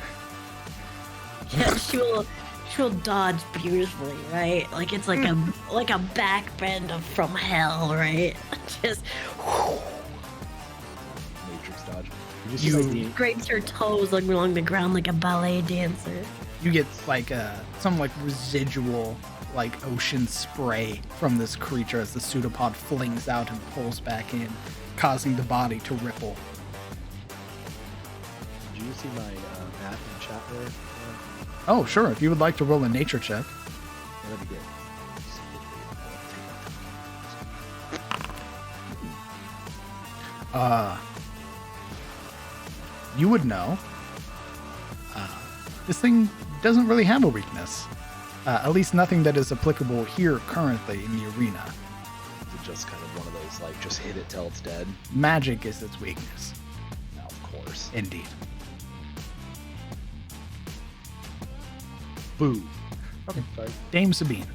Yeah, she'll dodge beautifully, right? Like it's like a back bend from hell, right? Just Matrix dodge. You scrapes her toes like along the ground like a ballet dancer. you get like some like residual like ocean spray from this creature as the pseudopod flings out and pulls back in, causing the body to ripple. Did you see my map in chat there? Oh, sure. If you would like to roll a nature check. That'd be great. You would know. This thing doesn't really have a weakness. At least nothing that is applicable here currently in the arena. Is it just kind of one of those, like, just hit it till it's dead? Magic is its weakness. No, of course. Indeed. Boo. Okay, sorry. Dame Sabine.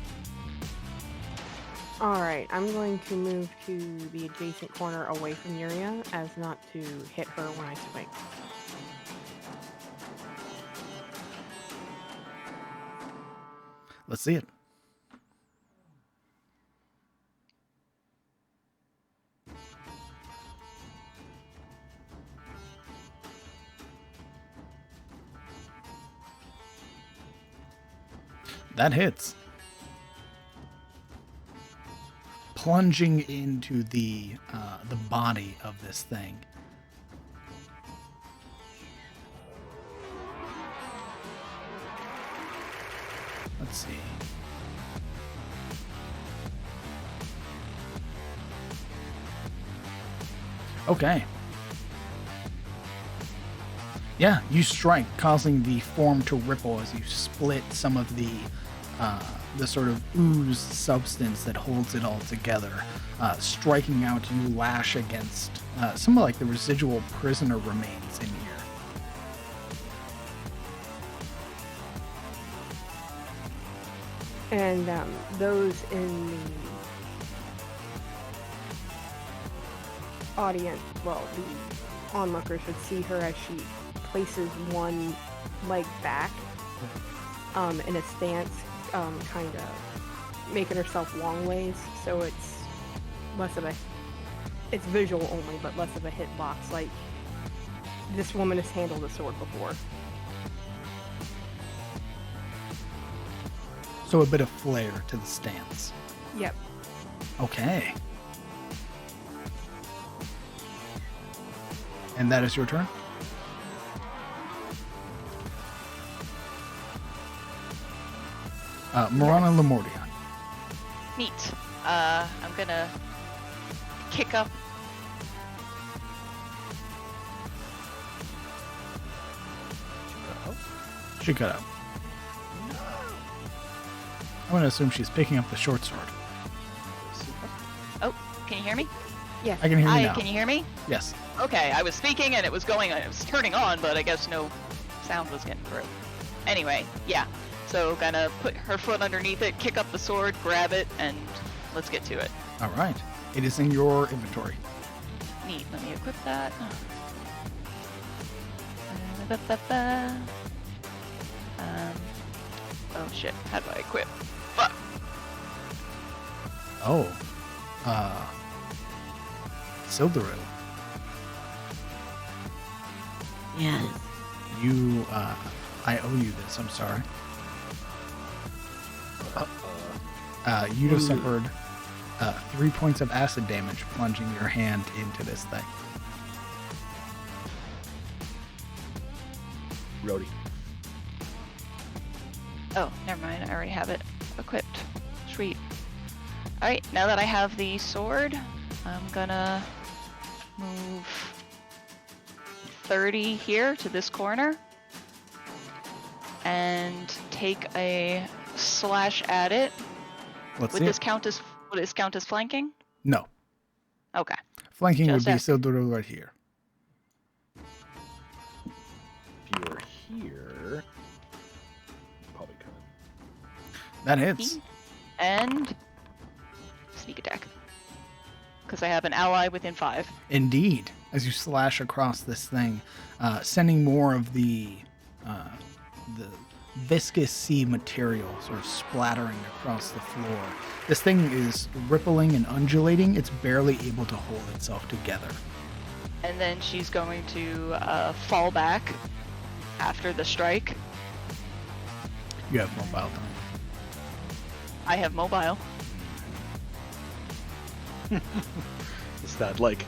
Alright, I'm going to move to the adjacent corner away from Yuria as not to hit her when I swing. Let's see it. That hits. Plunging into the body of this thing. Let's see. Okay. Yeah, you strike, causing the form to ripple as you split some of the sort of ooze substance that holds it all together. Striking out, you lash against some of like the residual prisoner remains in here. And those in the audience, well, the onlookers would see her as she places one leg back in a stance, kind of making herself long ways, so it's less of a, it's visual only, but less of a hitbox, like this woman has handled a sword before. So a bit of flair to the stance. Yep. Okay. And that is your turn? Marana Lamordion. Neat. I'm gonna kick up. She cut out. I'm gonna assume she's picking up the short sword. Oh, can you hear me? Yes. I can hear you Hi, now. can you hear me? Yes. Okay, I was speaking and it was turning on, but I guess no sound was getting through. Anyway, yeah. So gonna put her foot underneath it, kick up the sword, grab it, and let's get to it. All right. It is in your inventory. Neat. Let me equip that. Ba-ba-ba. Oh shit. How do I equip? Fuck. Oh. Sildaru. Yes. You, I owe you this. I'm sorry. You have suffered 3 points of acid damage plunging your hand into this thing. Rhodey. Oh, never mind. I already have it equipped. Sweet. Alright, now that I have the sword, I'm gonna move 30 here to this corner and take a slash at it. Let's Would see. this count as flanking? No. Okay. Flanking Just would be asking. Sildaru right here. If you were here, probably could. That hits. And sneak attack. Because I have an ally within 5. Indeed. As you slash across this thing, sending more of the viscous sea material sort of splattering across the floor. This thing is rippling and undulating. It's barely able to hold itself together. And then she's going to fall back after the strike. You have mobile time. I have mobile. Is that like...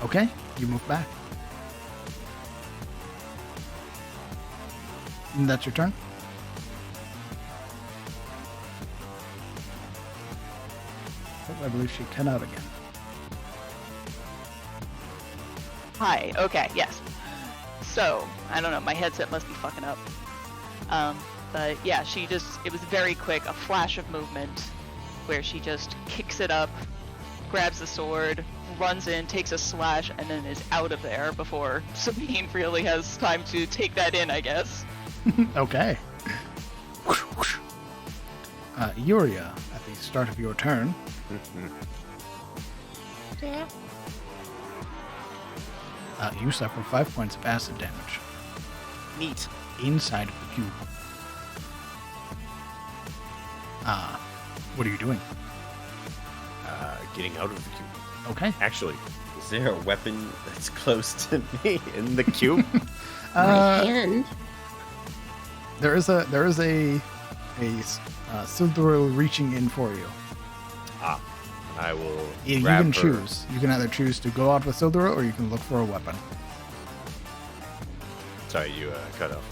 Okay, you move back. And that's your turn? Oh, I believe she cut out again. Hi. Okay. Yes. So I don't know. My headset must be fucking up. But yeah, it was very quick. A flash of movement, where she just kicks it up, grabs the sword, runs in, takes a slash, and then is out of there before Sabine really has time to take that in, I guess. Okay. Yuria, at the start of your turn. You suffer 5 points of acid damage. Neat. Inside of the cube. What are you doing? Getting out of the cube. Okay. Actually, is there a weapon that's close to me in the cube? My hand. There is a Silduril reaching in for you. I will. You grab can her. choose. You can either choose to go out with Silduril, or you can look for a weapon. Sorry, you cut off.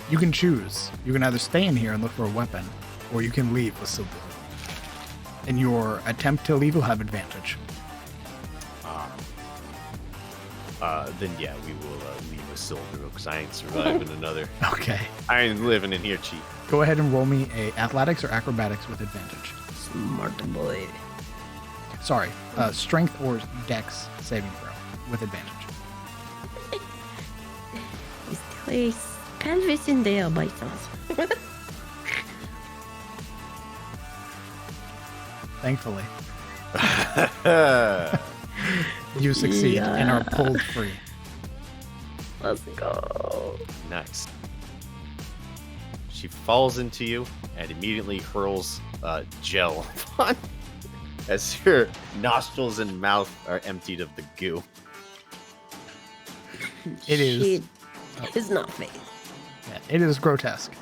You can choose. You can either stay in here and look for a weapon, or you can leave with Silduril. In your attempt to leave, you'll have advantage. Then yeah, we will leave with Silver because I ain't surviving another. Okay. I ain't living in here cheap. Go ahead and roll me a athletics or acrobatics with advantage. Smart boy. Sorry, strength or dex saving throw with advantage. Estoy convenciendo baitos. Thankfully, you succeed and are pulled free. Let's go. Nice. She falls into you and immediately hurls gel on as your nostrils and mouth are emptied of the goo. It is. She is not fake. Yeah, it is grotesque.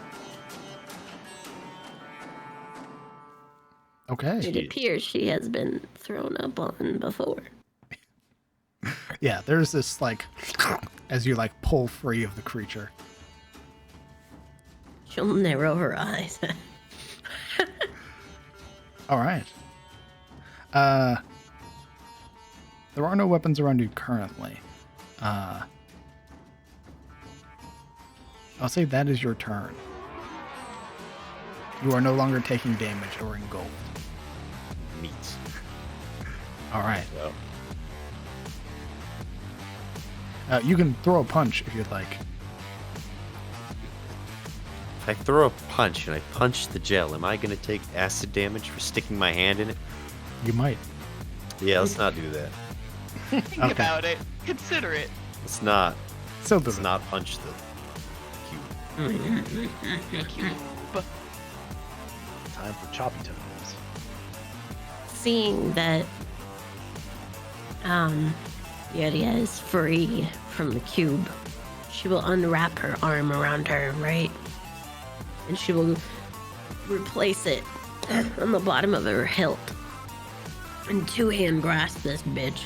Okay. It appears she has been thrown up on before. Yeah, there's this like as you like pull free of the creature. She'll narrow her eyes. All right. There are no weapons around you currently. I'll say that is your turn. You are no longer taking damage or engulfed. Neat. All right. So, You can throw a punch if you'd like. if I throw a punch and I punch the gel, am I going to take acid damage for sticking my hand in it? You might. Yeah, let's not do that. Think Okay. about it. Consider it. Let's not. So Let's not punch the cube. But Time for choppy toes. Seeing that Yuria is free from the cube, she will unwrap her arm around her, right? And she will replace it on the bottom of her hilt. And two-hand grasp this bitch.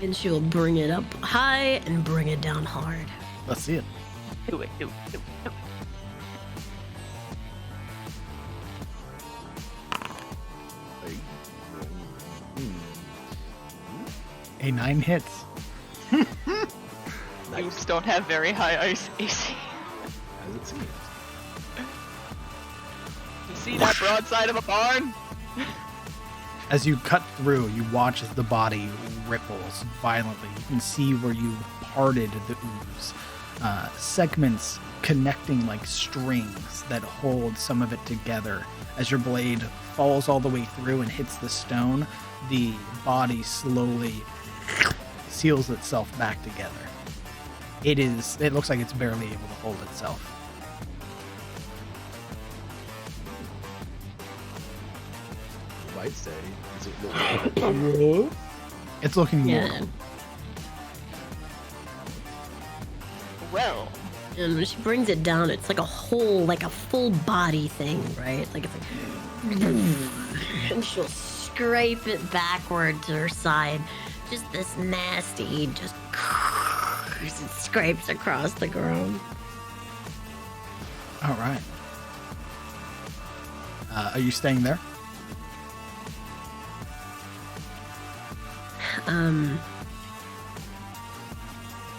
And she will bring it up high and bring it down hard. Let's see it. do it, do it, do it, do it. A 9 hits. Cubes don't have very high ice AC. As it seems. You see that broadside of a barn? As you cut through, you watch as the body ripples violently. You can see where you parted the ooze. Segments connecting like strings that hold some of it together. As your blade falls all the way through and hits the stone, the body slowly seals itself back together. It looks like it's barely able to hold itself. You might say, is it looking It's looking Yeah. mortal. Well, And when she brings it down, it's like a whole, like a full body thing, right? Like it's like, and she'll scrape it backward to her side. Just this nasty, just it scrapes across the ground. All right. Are you staying there?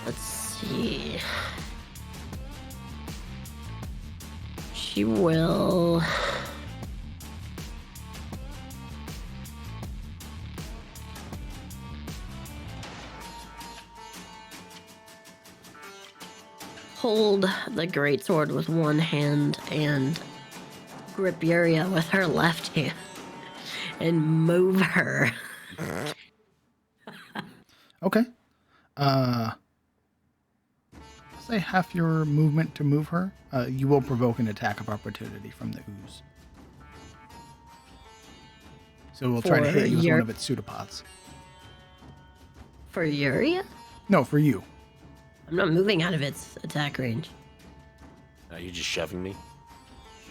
Let's see. She will. Hold the greatsword with one hand and grip Yuria with her left hand and move her. Okay. Say half your movement to move her. You will provoke an attack of opportunity from the ooze. So we'll try to hit you with one of its pseudopods. For Yuria? No, for you. I'm not moving out of its attack range. Are you just shoving me?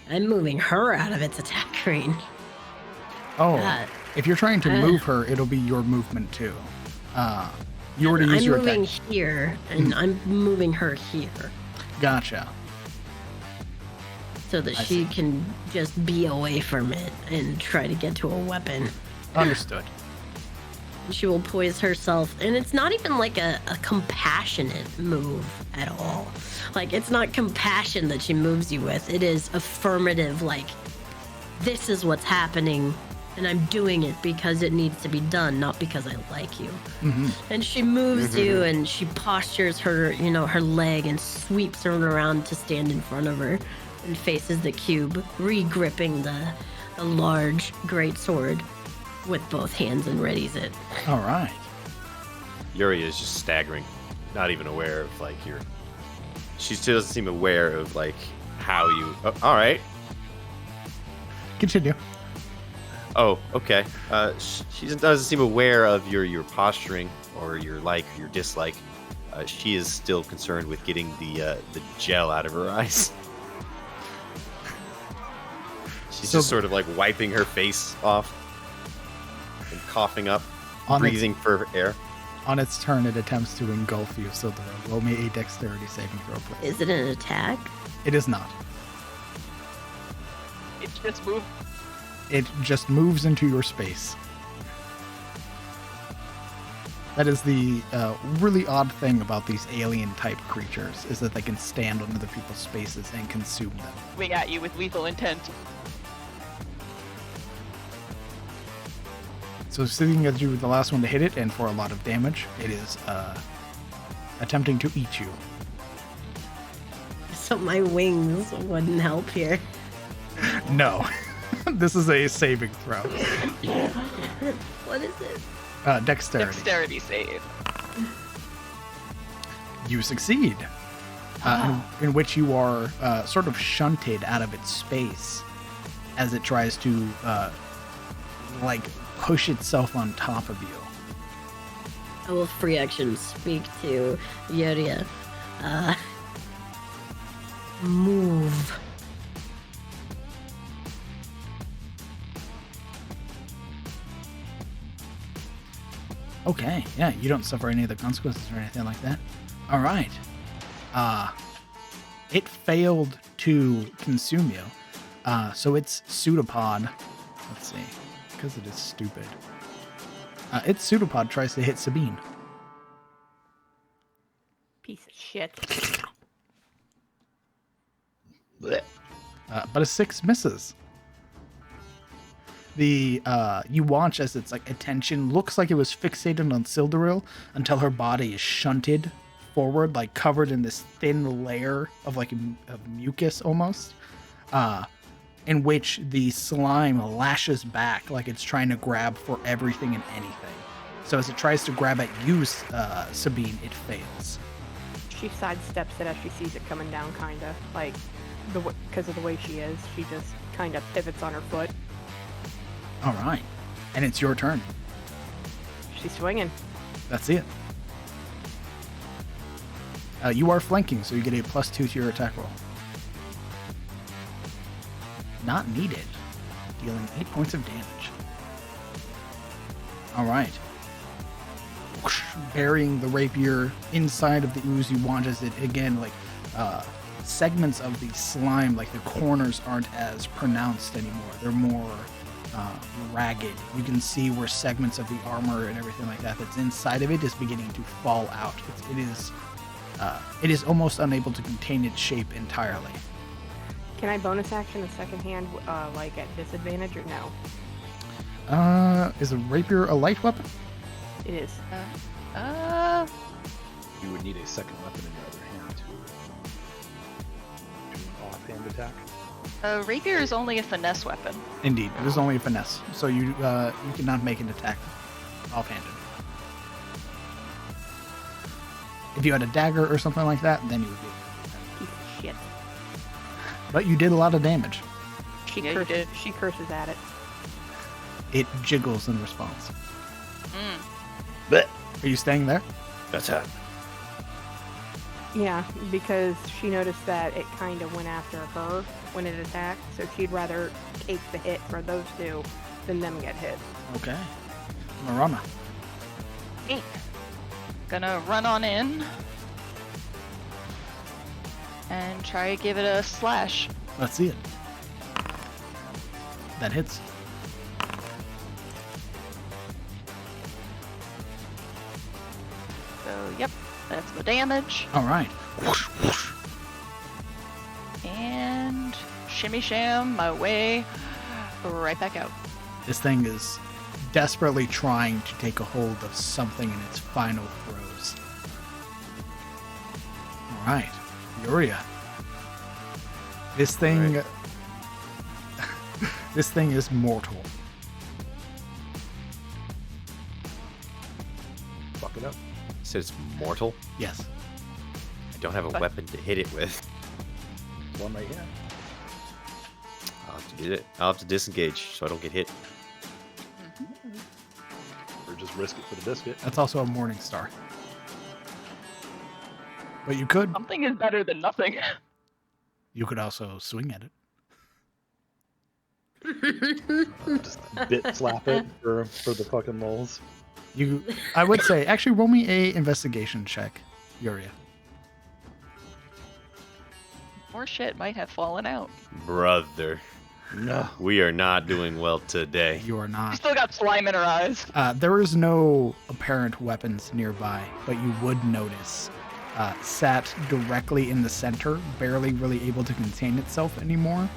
I'm moving her out of its attack range. Oh, if you're trying to move her, it'll be your movement too. You already used your attack. I'm moving here, and I'm moving her here. Gotcha. So that she can just be away from it and try to get to a weapon. Understood. She will poise herself, and it's not even like a compassionate move at all. Like, it's not compassion that she moves you with. It is affirmative, like, this is what's happening, and I'm doing it because it needs to be done, not because I like you. Mm-hmm. And she moves you, and she postures her, her leg and sweeps her around to stand in front of her and faces the cube, re-gripping the large greatsword with both hands and readies it. All right. Yuria is just staggering, not even aware of like your. She still doesn't seem aware of like how you. Oh, all right. Continue. Oh, okay. She doesn't seem aware of your posturing or your like, your dislike. She is still concerned with getting the gel out of her eyes. She's just sort of like wiping her face off and coughing up, breathing for air. On its turn, it attempts to engulf you, so roll me a dexterity saving throw, please. Is it an attack? It is not. It just moved. It just moves into your space. That is the really odd thing about these alien-type creatures, is that they can stand on other people's spaces and consume them. Swing at you with lethal intent. So seeing as you were the last one to hit it, and for a lot of damage, it is attempting to eat you. So my wings wouldn't help here. No. This is a saving throw. What is it? Dexterity. Dexterity save. You succeed. In which you are sort of shunted out of its space as it tries to push itself on top of you. I will free action speak to Yuria. Move. Okay, yeah, you don't suffer any of the consequences or anything like that. All right. It failed to consume you. So its pseudopod, let's see, because it is stupid. Its pseudopod tries to hit Sabine. Piece of shit. But a 6 misses. You watch as its attention looks like it was fixated on Sildaril until her body is shunted forward, covered in this thin layer of of mucus almost, in which the slime lashes back like it's trying to grab for everything and anything. So as it tries to grab at you, Sabine, it fails. She sidesteps it as she sees it coming down, kinda because of the way she is. She just kind of pivots on her foot. All right, and it's your turn. She's swinging. That's it. You are flanking, so you get a +2 to your attack roll. Not needed. Dealing 8 points of damage. All right. Burying the rapier inside of the ooze, you watch as it again segments of the slime, like the corners, aren't as pronounced anymore. They're more ragged. You can see where segments of the armor and everything like that that's inside of it is beginning to fall out. It is almost unable to contain its shape entirely. Can I bonus action a second hand, like at disadvantage, or no? Is a rapier a light weapon? It is. You would need a second weapon in your other hand to an offhand attack. A rapier is only a finesse weapon. Indeed, it is only a finesse, so you cannot make an attack offhanded. If you had a dagger or something like that, then you would be. Piece of shit. But you did a lot of damage. She Yeah, you curses. did. She curses at it. It jiggles in response. But Are you staying there? that's hot. Yeah, because she noticed that it kind of went after her when it attacked, so she'd rather take the hit for those two than them get hit. Okay. Marana. Hey. Gonna run on in and try to give it a slash. Let's see it. That hits. So, yep, that's the damage. All right. And shimmy sham my way right back out. This thing is desperately trying to take a hold of something in its final throes. All right. Yuria. This thing... this thing is mortal. Fuck it up. So it's mortal. Yes. I don't have a What? weapon to hit it with. One right here. I'll have to do it. I'll have to disengage so I don't get hit. Or just risk it for the biscuit. That's also a morning star. But you could Something is better than nothing. also swing at it. Just bit slap it for the fucking lulz. I would say, actually, roll me a investigation check, Yuria. More shit might have fallen out. Brother, No. we are not doing well today. You are We not. still got slime in her eyes. There is no apparent weapons nearby, but you would notice, sat directly in the center, barely really able to contain itself anymore,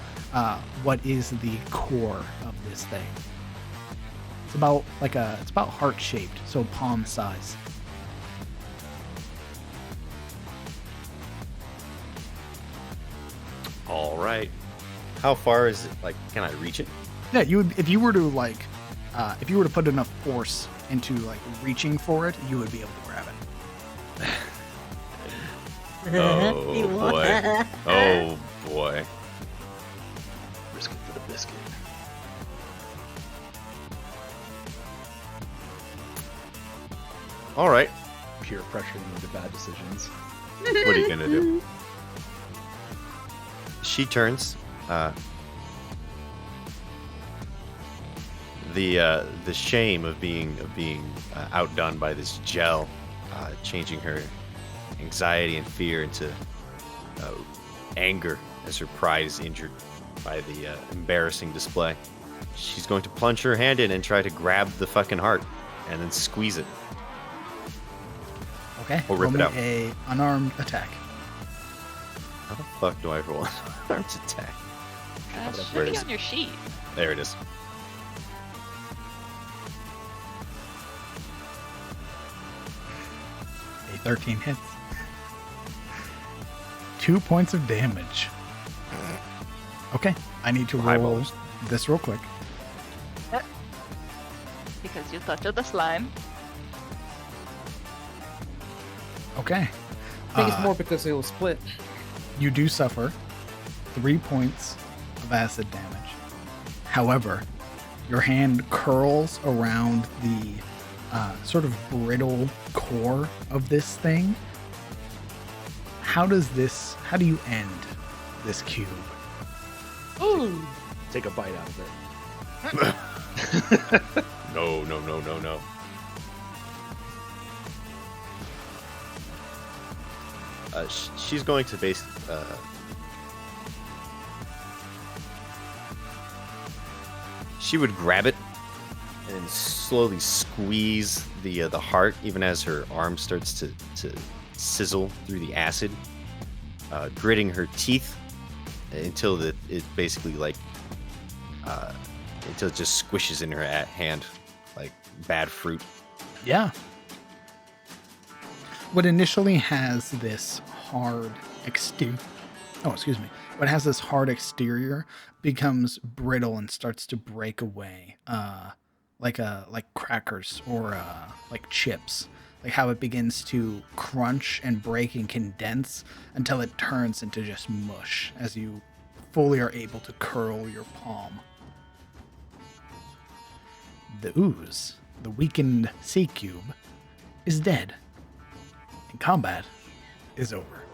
what is the core of this thing. It's about heart-shaped, so palm size. All right. How far is it? Like, can I reach it? Yeah, you would, if you were to put enough force into like reaching for it, you would be able to grab it. Oh boy. Oh boy. Risk it for the biscuit. All right. Peer pressuring into bad decisions. What are you gonna do? She turns. The shame of being outdone by this gel, changing her anxiety and fear into anger as her pride is injured by the embarrassing display. She's going to plunge her hand in and try to grab the fucking heart and then squeeze it. Okay. Or rip roll it me out. a unarmed attack. How the fuck do I roll an armed attack? Should Where be is on it? your sheet. There it is. A 13 hits. 2 points of damage. Okay, I need to roll Eyeballs. this real quick. Because you touched the slime. Okay. I think it's more because it will split. You do suffer 3 points of acid damage. However, your hand curls around the sort of brittle core of this thing. How do you end this cube? Ooh. Take a bite out of it. No. she's going to she would grab it and slowly squeeze the heart, even as her arm starts to sizzle through the acid, gritting her teeth until it basically until it just squishes in her hand like bad fruit. Yeah. What initially has this hard exterior, what has this hard exterior becomes brittle and starts to break away, like crackers or like chips. Like how it begins to crunch and break and condense until it turns into just mush as you fully are able to curl your palm. The ooze, the weakened sea cube, is dead. And combat is over.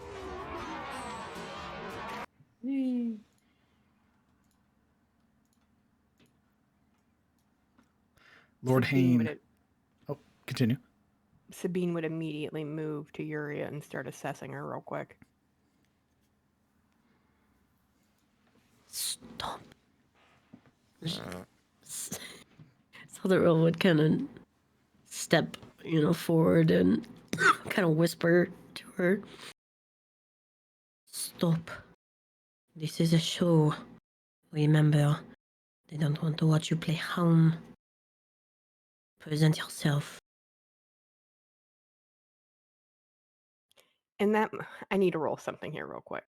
Lord Hain. Oh, continue. Sabine would immediately move to Yuria and start assessing her real quick. Stop. Sotheril would kind of step, forward and kind of whisper to her. Stop. This is a show. Remember, they don't want to watch you play home. Present yourself. And that, I need to roll something here real quick.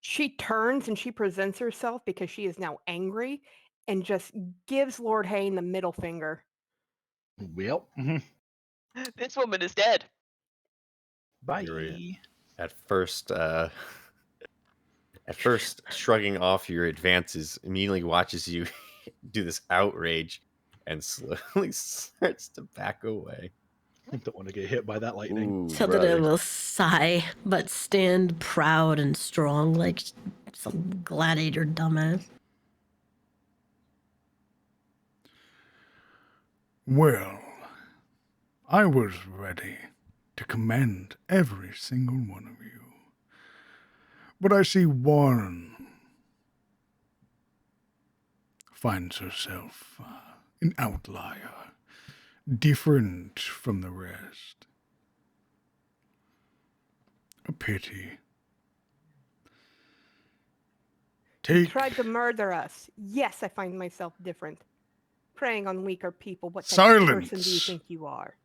She turns and she presents herself because she is now angry and just gives Lord Hain the middle finger. Yep. This woman is dead. Bye. At first shrugging off your advances, immediately watches you do this outrage and slowly starts to back away. I don't want to get hit by that lightning. Ooh, Sotheril brother. will sigh, but stand proud and strong like some gladiator dumbass. Well, I was ready to commend every single one of you. But I see one finds herself an outlier, different from the rest. A pity. Tried to murder us. Yes, I find myself different. Preying on weaker people. What type of person do you Silence! think you are?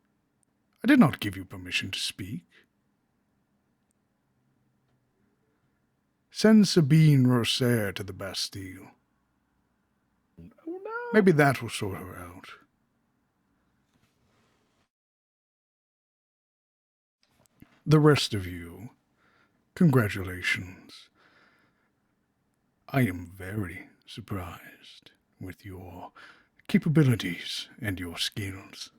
I did not give you permission to speak. Send Sabine Rosaire to the Bastille. Oh no. Maybe that will sort her out. The rest of you, congratulations. I am very surprised with your capabilities and your skills.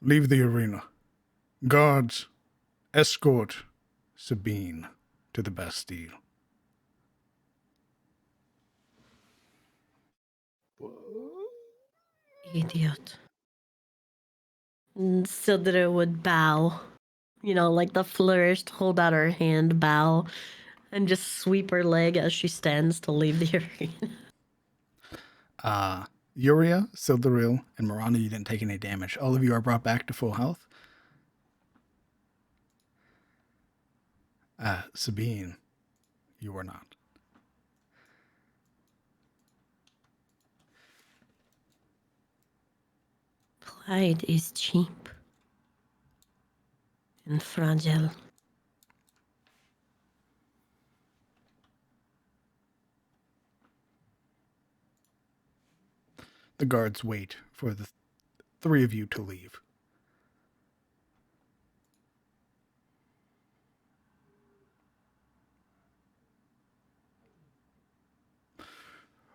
Leave the arena. Guards, escort Sabine to the Bastille. Idiot. And Sildra would bow, like the flourished, hold out her hand, bow, and just sweep her leg as she stands to leave the arena. Yuria, Sildaril, and Miranda, you didn't take any damage. All of you are brought back to full health. Sabine, you were not. Pride is cheap and fragile. The guards wait for the three of you to leave.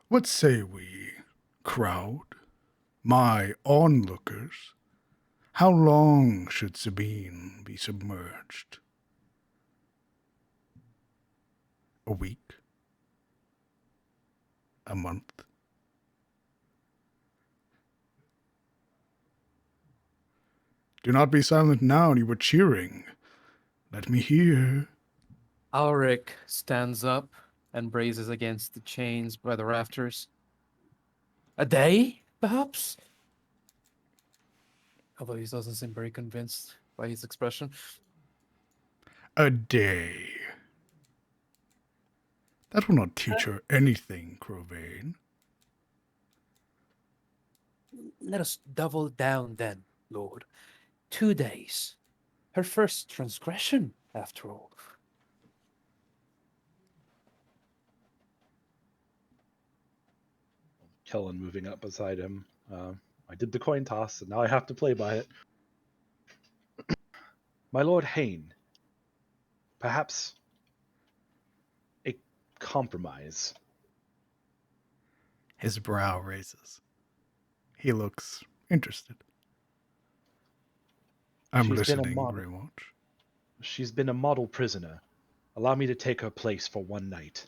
What say we, crowd, my onlookers? How long should Sabine be submerged? A week? A month? Do not be silent now, you were cheering. Let me hear. Alric stands up and braces against the chains by the rafters. A day, perhaps? Although he doesn't seem very convinced by his expression. A day. That will not teach her anything, Crowvane. Let us double down then, Lord. 2 days. Her first transgression, after all. Kellen moving up beside him. I did the coin toss, and now I have to play by it. My Lord Hain, perhaps a compromise. His brow raises. He looks interested. I'm She's been a listening, model. Greywatch. She's been a model prisoner. Allow me to take her place for one night.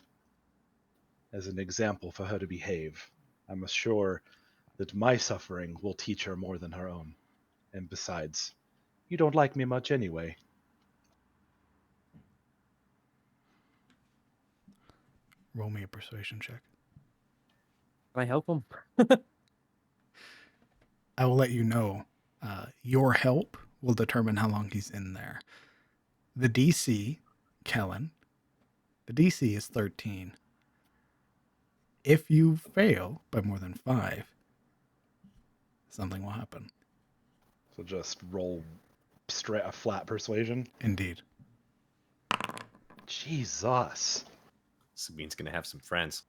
As an example for her to behave. I'm sure that my suffering will teach her more than her own. And besides, you don't like me much anyway. Roll me a persuasion check. Can I help him? I will let you know. Your help will determine how long he's in there. The DC, Kellen, the DC is 13. If you fail by more than 5, something will happen. So just roll straight a flat persuasion. Indeed. Jesus. Sabine's gonna have some friends.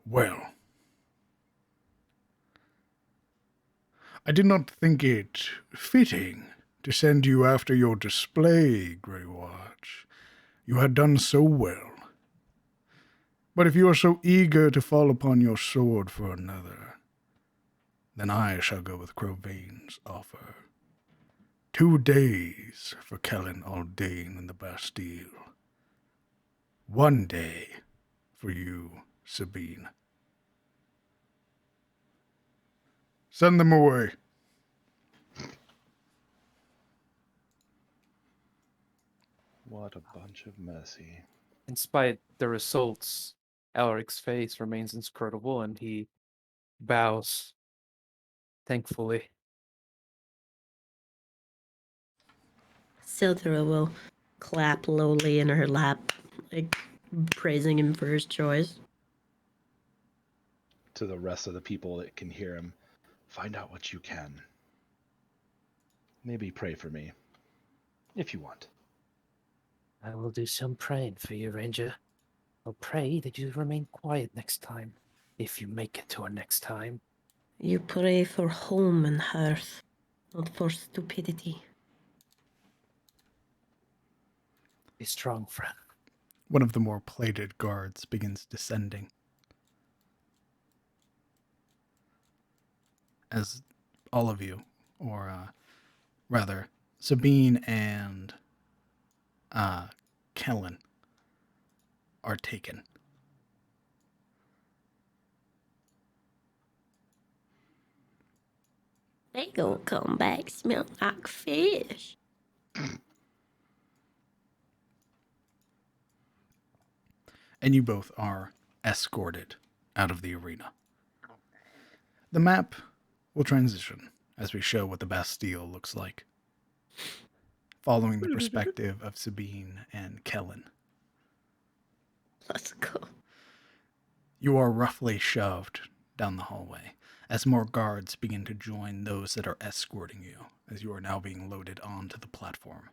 Well, I did not think it fitting to send you after your display, Greywatch. You had done so well. But if you are so eager to fall upon your sword for another, then I shall go with Crowvane's offer. 2 days for Kellen Aldane in the Bastille. 1 day for you, Sabine. Send them away. What a bunch of mercy. In spite the results, Alric's face remains inscrutable and he bows thankfully. Silthera will clap lowly in her lap, like praising him for his choice. To the rest of the people that can hear him, find out what you can. Maybe pray for me, if you want. I will do some praying for you, Ranger. I'll pray that you remain quiet next time, if you make it to a next time. You pray for home and hearth, not for stupidity. Be strong, friend. One of the more plated guards begins descending. As all of you, or rather, Sabine and Kellen are taken. They gonna come back smell like fish. And you both are escorted out of the arena. The map will transition as we show what the Bastille looks like, following the perspective of Sabine and Kellen. Let's go. You are roughly shoved down the hallway as more guards begin to join those that are escorting you as you are now being loaded onto the platform.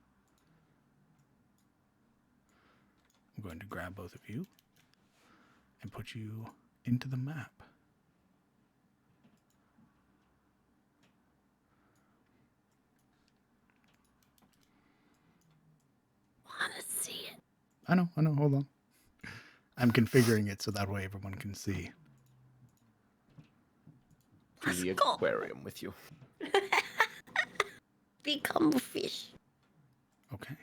I'm going to grab both of you and put you into the map. Wanna see it? I know, hold on. I'm configuring it so that way everyone can see. To the aquarium with you. Become a fish. Okay.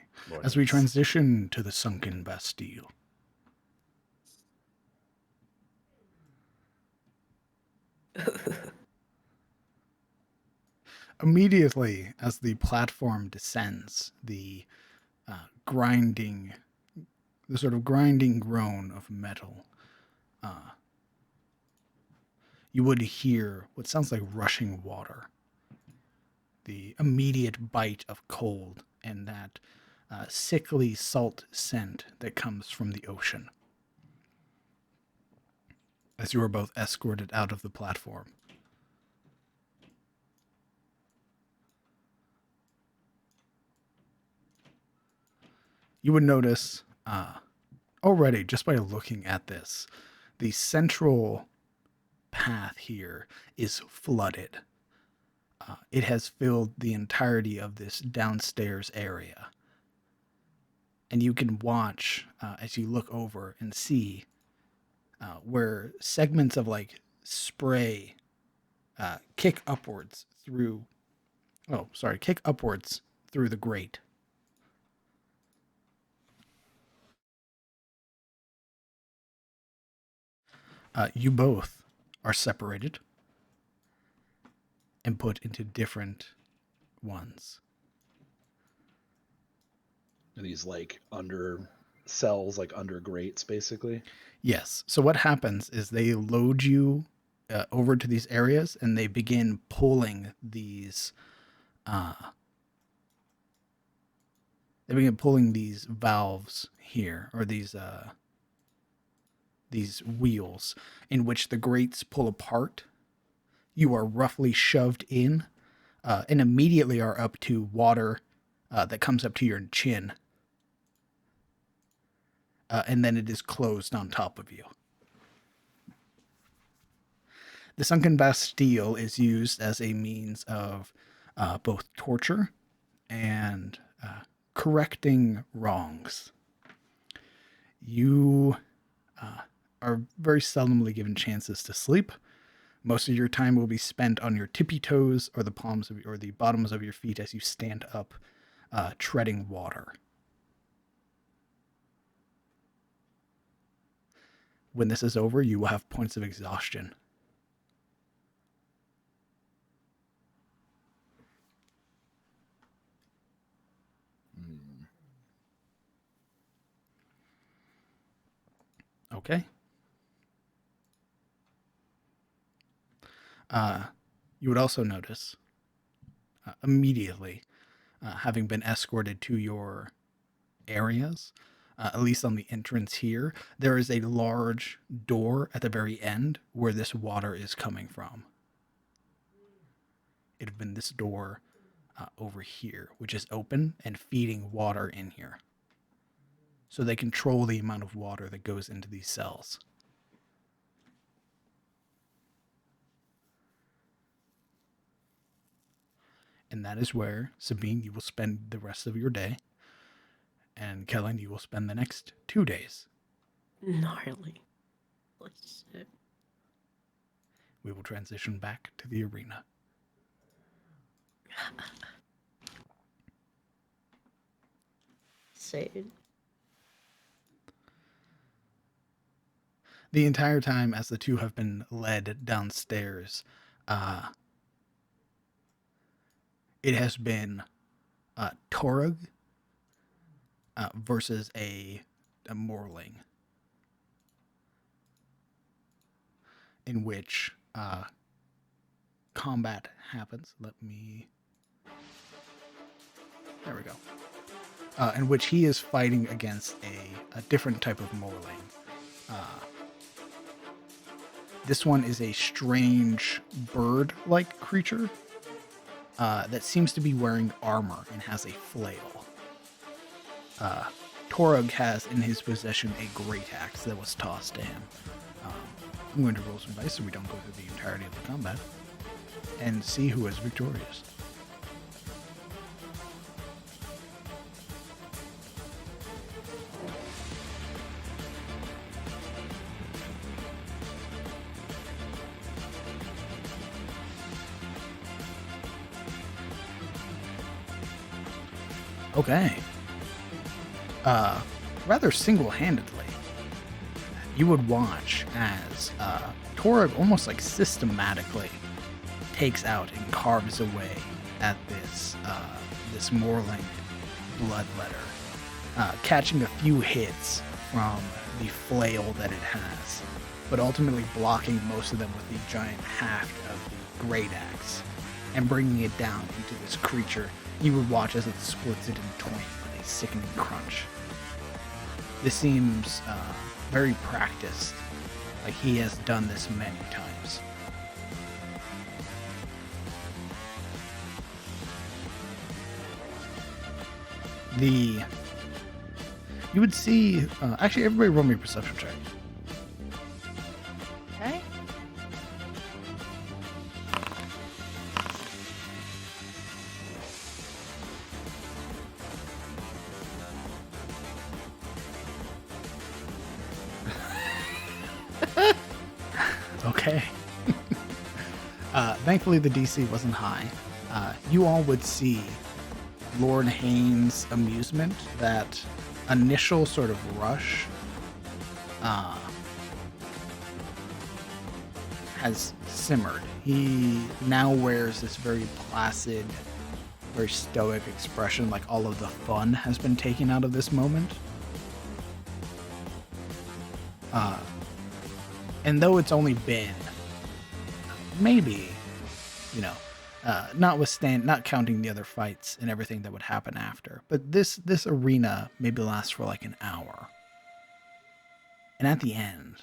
As we Mornings. transition to the Sunken Bastille. Immediately as the platform descends, the sort of grinding groan of metal, you would hear what sounds like rushing water, the immediate bite of cold, and that sickly salt scent that comes from the ocean. As you are both escorted out of the platform. You would notice already, just by looking at this, the central path here is flooded. It has filled the entirety of this downstairs area. And you can watch as you look over and see where segments of like spray kick upwards through the grate. You both are separated and put into different ones. Are these like under cells, like under grates, basically? Yes. So what happens is they load you over to these areas, and they begin pulling these. They begin pulling these valves here, or these wheels, in which the grates pull apart. You are roughly shoved in, and immediately are up to water that comes up to your chin. And then it is closed on top of you. The Sunken Bastille is used as a means of both torture and correcting wrongs. You are very seldomly given chances to sleep. Most of your time will be spent on your tippy toes or the bottoms of your feet as you stand up, treading water. When this is over, you will have points of exhaustion. Okay. You would also notice immediately, having been escorted to your areas, at least on the entrance here, there is a large door at the very end where this water is coming from. It had been this door over here, which is open and feeding water in here. So they control the amount of water that goes into these cells. And that is where, Sabine, you will spend the rest of your day. And Kellen, you will spend the next 2 days. Gnarly. Let's sit. We will transition back to the arena. Sad. The entire time as the two have been led downstairs, it has been Torug versus a Morling, in which combat happens. There we go. In which he is fighting against a different type of Morling. This one is a strange bird-like creature that seems to be wearing armor and has a flail. Torug has in his possession a great axe that was tossed to him. I'm going to roll some dice so we don't go through the entirety of the combat and see who is victorious. Okay. rather single-handedly, you would watch as Torag almost like systematically takes out and carves away at this Moorling bloodletter, catching a few hits from the flail that it has, but ultimately blocking most of them with the giant haft of the great axe and bringing it down into this creature. You would watch as it splits it in twain with a sickening crunch. This seems very practiced, like he has done this many times. You would see, actually everybody roll me a perception check. Okay. Okay. Thankfully the DC wasn't high. You all would see Lord Haynes' amusement, that initial sort of rush has simmered. He now wears this very placid, very stoic expression, like all of the fun has been taken out of this moment. And though it's only been maybe, not counting the other fights and everything that would happen after, but this arena maybe lasts for like an hour. And at the end,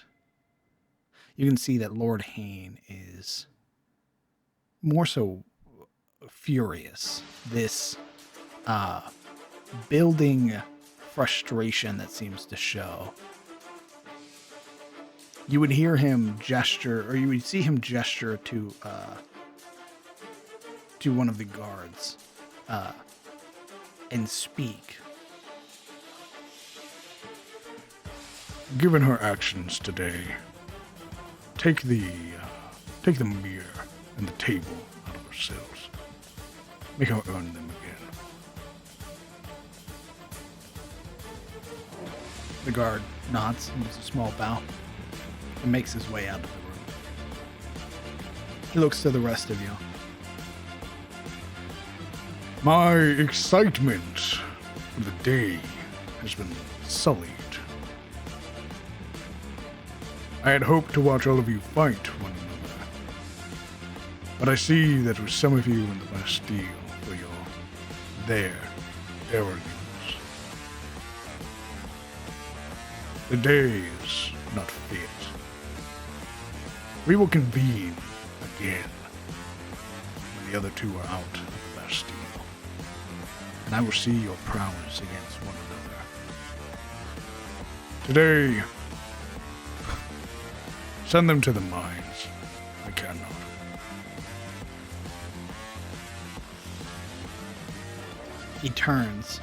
you can see that Lord Hayne is more so furious. This building frustration that seems to show. You would hear him gesture, or you would see him gesture to one of the guards and speak. Given her actions today, take the mirror and the table out of her cells. Make her earn them again. The guard nods and gives a small bow and makes his way out of the room. He looks to the rest of you. My excitement for the day has been sullied. I had hoped to watch all of you fight one another, but I see that with some of you in the Bastille for their arrogance. The day is not fit. We will convene again when the other two are out of the Bastille, and I will see your prowess against one another. Today, send them to the mines. I cannot. He turns,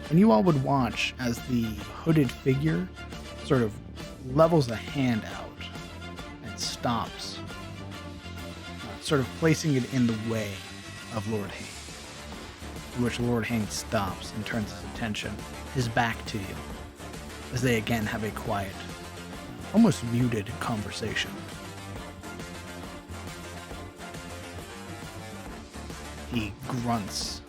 and you all would watch as the hooded figure sort of levels a hand out and stops, sort of placing it in the way of Lord Hayne, in which Lord Hayne stops and turns his attention, his back to you, as they again have a quiet, almost muted conversation. He grunts,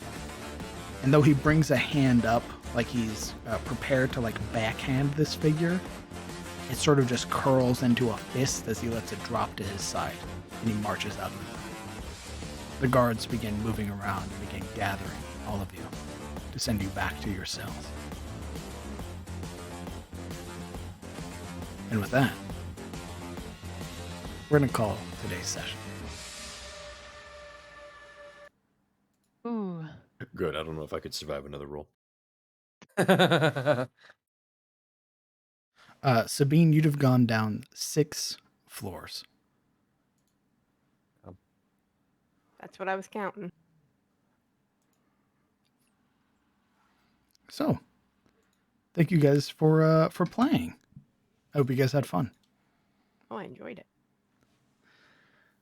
and though he brings a hand up like he's prepared to backhand this figure, it sort of just curls into a fist as he lets it drop to his side, and he marches out of the room. The guards begin moving around and begin gathering all of you to send you back to your cells. And with that, we're going to call today's session. Ooh. Good. I don't know if I could survive another roll. Sabine, you'd have gone down 6 floors. That's what I was counting. So, thank you guys for playing. I hope you guys had fun. Oh, I enjoyed it.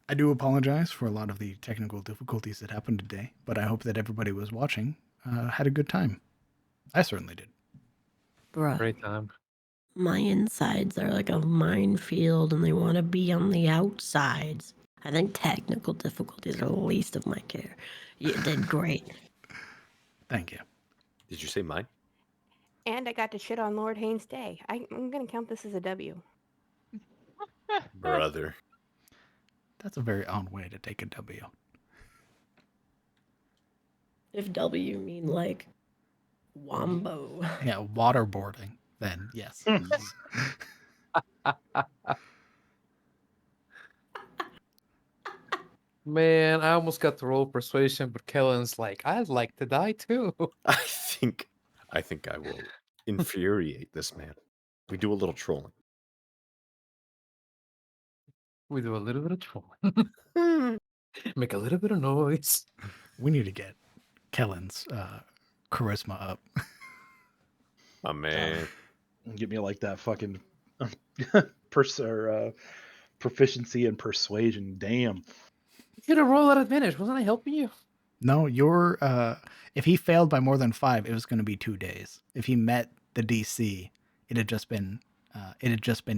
I do apologize for a lot of the technical difficulties that happened today, but I hope that everybody was watching had a good time. I certainly did. Bruh, Great time. my insides are like a minefield and they want to be on the outsides. I think technical difficulties are the least of my care. You did great. Thank you. Did you say mine? And I got to shit on Lord Haynes' day. I'm going to count this as a W. Brother. That's a very odd way to take a W. If W mean like wombo. Yeah, waterboarding, then yes. Man, I almost got to roll persuasion, but Kellen's like, I'd like to die too. I think I will infuriate this man. We do a little trolling. We do a little bit of trolling. Make a little bit of noise. We need to get Kellen's charisma up. My man. Get me like that fucking proficiency in persuasion. Damn. You could have rolled at advantage. Wasn't I helping you? No, your if he failed by more than 5, it was going to be 2 days. If he met the DC, it had just been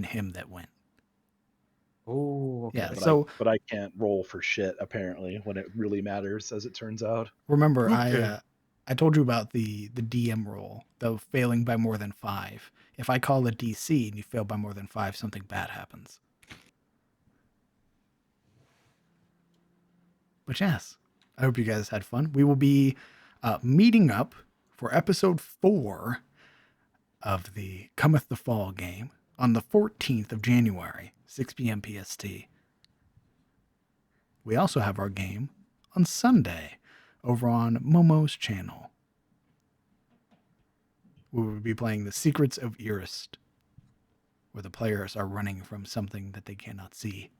him that went. Oh, okay. Yeah. But So but I can't roll for shit apparently when it really matters, as it turns out. remember, Okay. I told you about the DM roll, the failing by more than 5. If I call a DC and you fail by more than 5, something bad happens. But yes, I hope you guys had fun. We will be meeting up for episode 4 of the Cometh the Fall game on the 14th of January, 6 p.m. PST. We also have our game on Sunday over on Momo's channel. We will be playing The Secrets of Irist, where the players are running from something that they cannot see.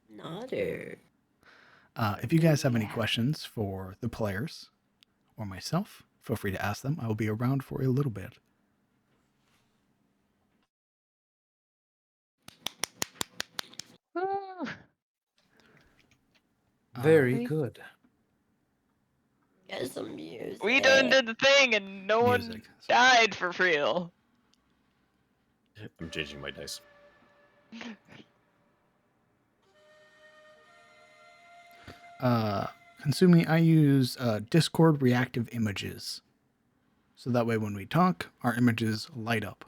Nodder. If you guys have any questions for the players or myself, feel free to ask them. I will be around for a little bit. Very Okay. good. Get some music. We done did the thing and no one Music. died for real. I'm changing my dice. Consuming, I use Discord reactive images. So that way when we talk, our images light up.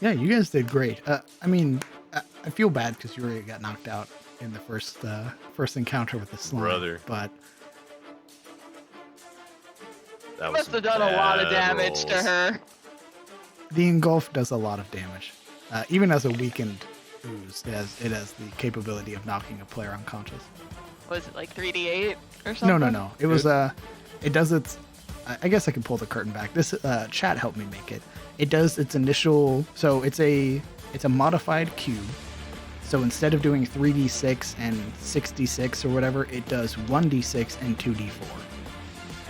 Yeah, you guys did great. I mean, I feel bad because you already got knocked out in the first encounter with the slime. Brother. But That was Must have done a lot of bad damage to rolls. her. the engulf does a lot of damage. Even as a weakened ooze, it has the capability of knocking a player unconscious. Was it like 3d8 or something? No. It was it does its. I guess I can pull the curtain back. This chat helped me make it. It does its initial. So it's a modified cube. So instead of doing 3d6 and 6d6 or whatever, it does 1d6 and 2d4.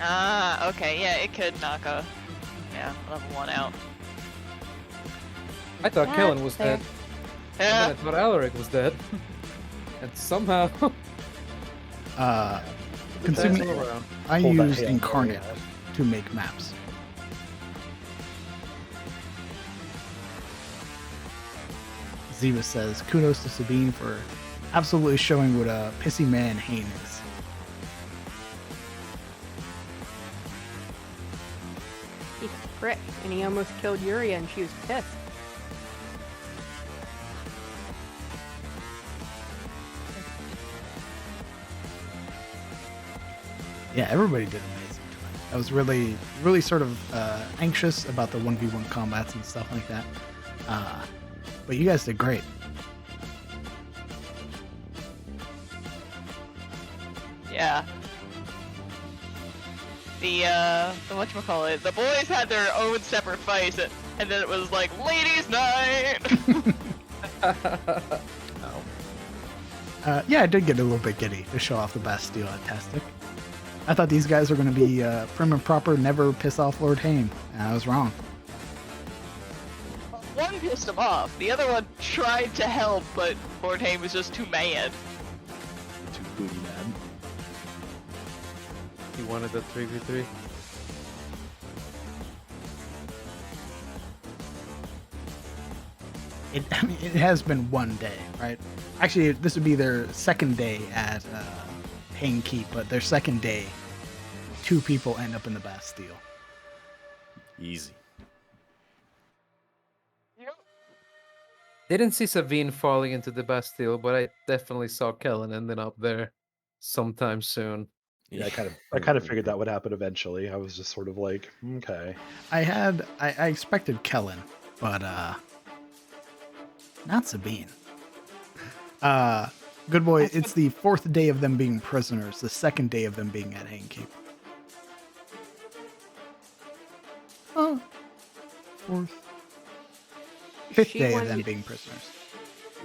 Ah, okay, yeah, it could knock a level 1 out. I thought Kellen was fair. dead. And Yeah. then I thought Alaric was dead. And somehow Consuming, all around. I Hold that use hand Incarnate there, to make maps. Ziva says, kudos to Sabine for absolutely showing what a pissy man Hayne is. He's a prick, and he almost killed Yuria, and she was pissed. Yeah, everybody did amazing tonight. I was really, really sort of anxious about the 1v1 combats and stuff like that. But you guys did great. Yeah. The whatchamacallit, the boys had their own separate fights, and then it was like, ladies' night! Yeah, I did get a little bit giddy to show off the Bastille tastic. I thought these guys were going to be prim and proper, never piss off Lord Hayne. And I was wrong. One pissed him off. The other one tried to help, but Lord Hayne was just too mad. Too booty man. He wanted a 3v3. I mean, it has been one day, right? Actually, this would be their second day at Hayne Keep, but their second day, 2 people end up in the Bastille. Easy. Didn't see Savine falling into the Bastille, but I definitely saw Kellen ending up there sometime soon. Yeah, I kind of figured that would happen eventually. I was just sort of like, okay. I expected Kellen, but not Sabine. Good boy, it's the 4th day of them being prisoners, the 2nd day of them being at Hayne Keep. Oh, 4th. 5th day of them being prisoners.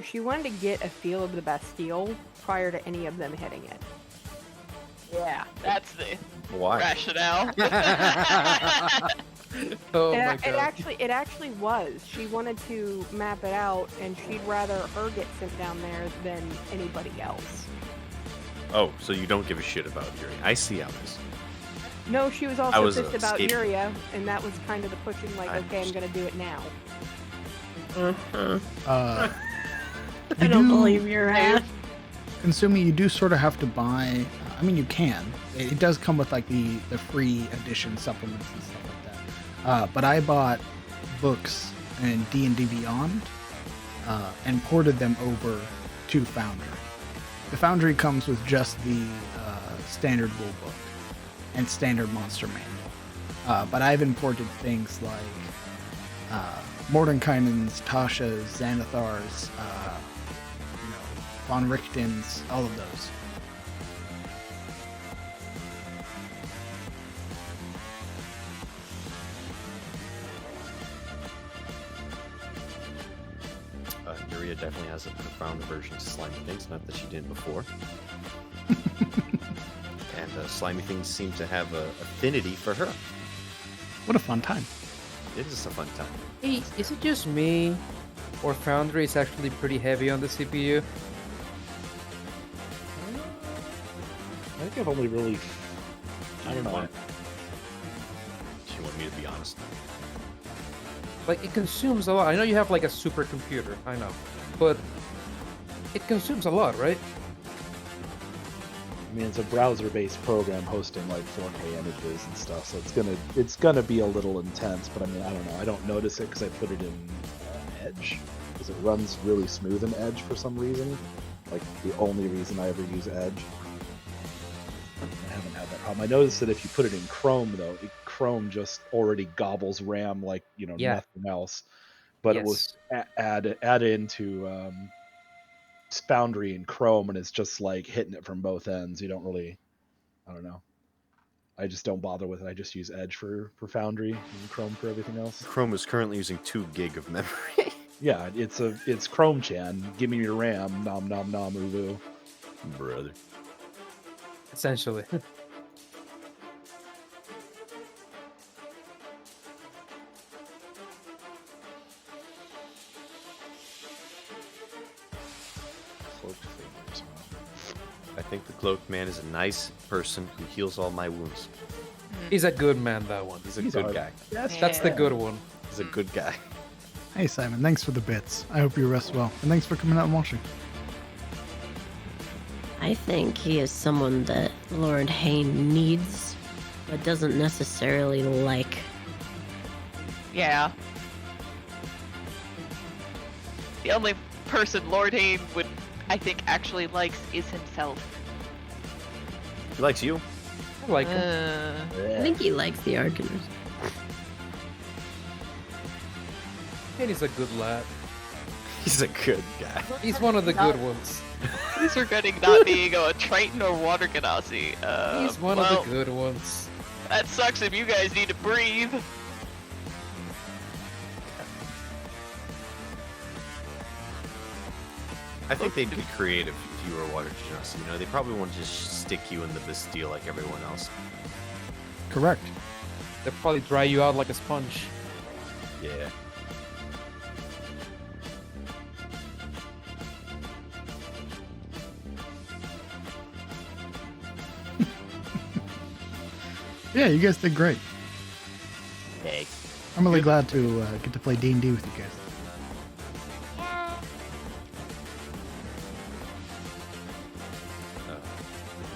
She wanted to get a feel of the Bastille prior to any of them hitting it. Yeah, that's the Why? rationale. Oh my god. It actually was. She wanted to map it out, and she'd rather her get sent down there than anybody else. Oh, so you don't give a shit about Yuri. I see how this. No, she was I also was pissed about escaping. Yuria, and that was kind of the pushing, like, I okay, I'm gonna do it now. I You don't do- believe your ass. Consuming, you do sort of have to buy. I mean, you can. It does come with like the free edition supplements and stuff like that. But I bought books and D&D Beyond and ported them over to Foundry. The Foundry comes with just the standard rule book and standard monster manual. But I've imported things like Mordenkainen's, Tasha's, Xanathar's, Von Richten's, all of those. Yuria definitely has a profound aversion to slimy things, not that she didn't before. And slimy things seem to have a affinity for her. What a fun time. It is a fun time. Hey, is it just me, or Foundry is actually pretty heavy on the CPU? I think I've only really. I don't know. She wanted me to be honest. Like, it consumes a lot. I know you have like a supercomputer, I know, but it consumes a lot, right? I mean, it's a browser-based program hosting like 4K images and stuff, so it's gonna be a little intense. But I mean, I don't know. I don't notice it because I put it in Edge, because it runs really smooth in Edge for some reason. Like the only reason I ever use Edge. I haven't had that problem. I noticed that if you put it in Chrome, though, Chrome just already gobbles RAM like Yeah. nothing else. But it was add into Foundry and Chrome, and it's just like hitting it from both ends. You don't really, I don't know. I just don't bother with it. I just use Edge for Foundry and Chrome for everything else. Chrome is currently using 2 gig of memory. Yeah, it's Chrome Chan. Give me your RAM. Nom nom nom ulu. Brother. Essentially. Cloaked fingers. I think the cloaked man is a nice person who heals all my wounds. He's a good man, that one. He's a He's good all- guy. Yes, That's the good one. He's a good guy. Hey Simon, thanks for the bits. I hope you rest well, and thanks for coming out and watching. I think he is someone that Lord Hayne needs, but doesn't necessarily like. Yeah. The only person Lord Hayne would, I think, actually likes is himself. He likes you. I like him. I think he likes the Arcaners. And he's a good lad. He's a good guy. He's one of the good ones. He's regretting not being a Triton or Water Ganassi. He's one of the good ones. That sucks if you guys need to breathe. I think they'd be creative if you were a water genasi. You know, they probably won't just stick you in the Bastille like everyone else. Correct. They'll probably dry you out like a sponge. Yeah. Yeah, you guys did great. Hey. I'm really glad to get to play D&D with you guys.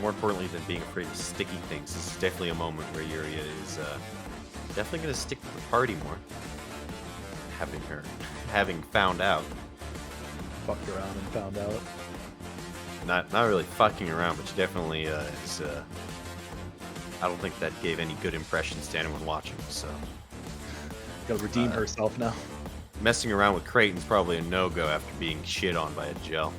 More importantly than being afraid of sticky things, this is definitely a moment where Yuria is definitely going to stick with the party more. Having found out. Fucked around and found out. Not really fucking around, but she definitely is. I don't think that gave any good impressions to anyone watching. So, Gotta redeem herself now. messing around with Creighton's probably a no-go after being shit on by a gel.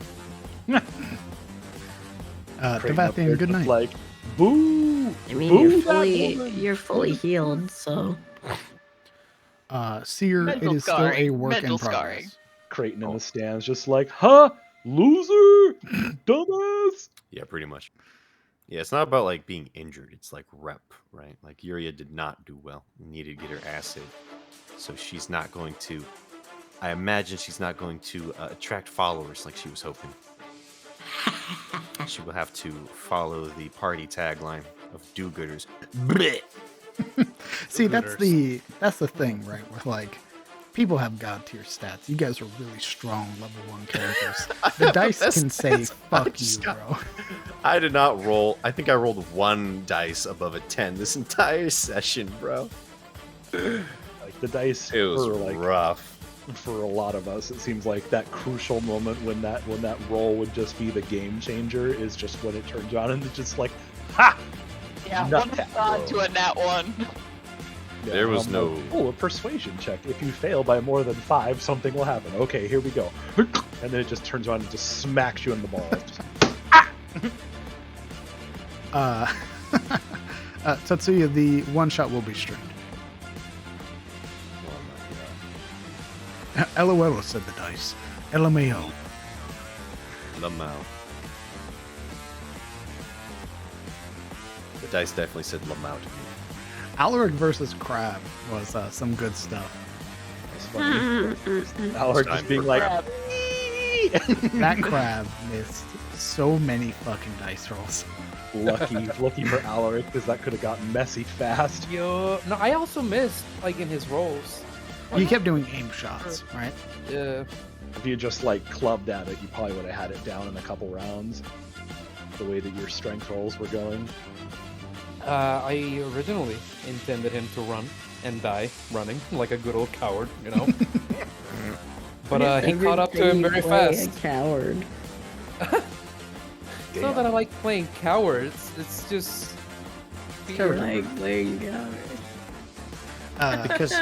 Devathian, good night. Like, boo! I mean, Boo you're fully healed, so. Seer, Mental it is scarring, still a work mental in progress. scarring. Creighton in the stands, just like, huh? Loser! Dumbass! Yeah, pretty much. Yeah, it's not about like being injured. It's like rep, right? Like Yuria did not do well. Needed to get her ass hit. So she's not going to. I imagine she's not going to attract followers like she was hoping. She will have to follow the party tagline of do-gooders. Blech. See, that's the thing, right? With like, people have god tier stats. You guys are really strong level 1 characters. The dice can say "fuck you, bro." I did not roll. I think I rolled 1 dice above a 10 this entire session, bro. Like, the dice It was were like rough. for a lot of us. It seems like that crucial moment when that roll would just be the game changer is just when it turns on and it's just like, ha! Yeah, Nut one tap shot roll. to a nat 1. Yeah, There was I'm no- like, oh, a persuasion check. If you fail by more than 5, something will happen. Okay, here we go. And then it just turns on and just smacks you in the balls. Tatsuya, the one shot will be streamed. Oh my LOL said the dice. LMAO. god. Lamau. The dice definitely said Lamau to me. Alaric versus Crab was some good stuff. It's funny. Alaric Time just being for like, crab. That Crab missed so many fucking dice rolls. lucky for Alaric, because that could have gotten messy fast. Yo, no, I also missed like in his rolls. You kept doing aim shots, right? Yeah. If you just like clubbed at it, you probably would have had it down in a couple rounds. The way that your strength rolls were going. I originally intended him to run and die running like a good old coward, you know. But he caught up to him very fast. A coward. It's not that I like playing cowards. It's just fear. playing coward. Because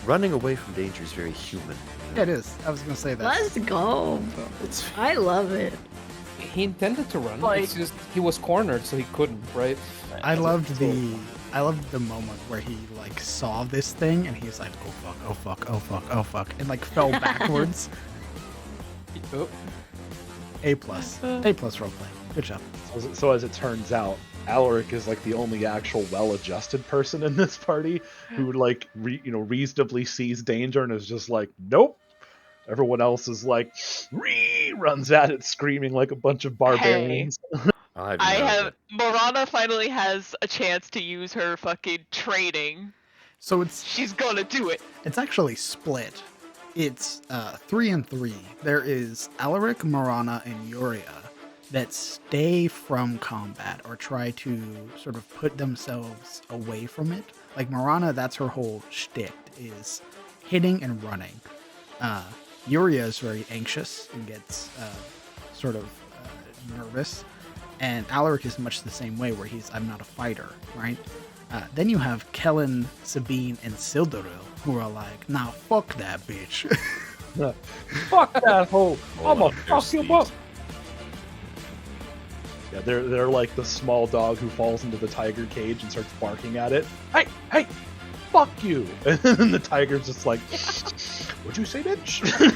running away from danger is very human. Yeah, it is. I was gonna say that. Let's go, bro. It's I love it. He intended to run. Like- It's just he was cornered, so he couldn't. Right? I loved the moment where he like saw this thing and he's like, oh fuck, oh fuck, oh fuck, oh fuck, and like fell backwards. Oh, A plus roleplay. Good job. So as it turns out, Alaric is like the only actual well-adjusted person in this party who like reasonably sees danger and is just like, nope. Everyone else is like, runs at it screaming like a bunch of barbarians. Morana finally has a chance to use her fucking training. So it's She's gonna do it. It's actually split. It's 3 and 3. There is Alaric, Marana, and Yuria that stay from combat or try to sort of put themselves away from it. Like Marana, that's her whole shtick, is hitting and running. Yuria is very anxious and gets sort of nervous. And Alaric is much the same way, where I'm not a fighter, right? Then you have Kellen, Sabine, and Sildaril, who are like, nah, fuck that bitch. Fuck that hoe! I'ma on, fuck there's him up! Yeah, they're like the small dog who falls into the tiger cage and starts barking at it. Hey, fuck you! And then the tiger's just like, what'd you say, bitch?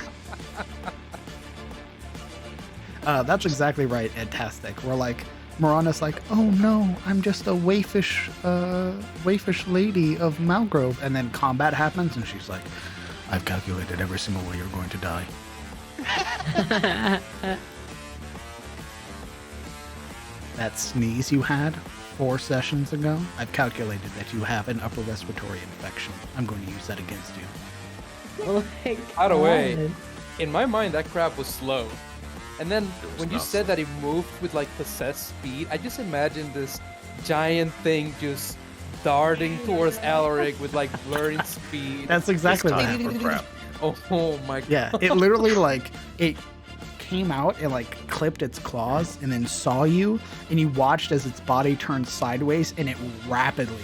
That's exactly right, Edtastic. We're like, Marana's like, oh no, I'm just a waifish lady of Malgrove. And then combat happens and she's like, I've calculated every single way you're going to die. That sneeze you had 4 sessions ago, I've calculated that you have an upper respiratory infection. I'm going to use that against you. Oh my By the way, God. in my mind, that crab was slow. And then was when you not said that it moved with like possessed speed, I just imagined this giant thing just darting towards Alaric with like blurring speed. That's exactly what This time happened. for crap. Oh my god. Yeah, it literally it came out and clipped its claws and then saw you, and you watched as its body turned sideways and it rapidly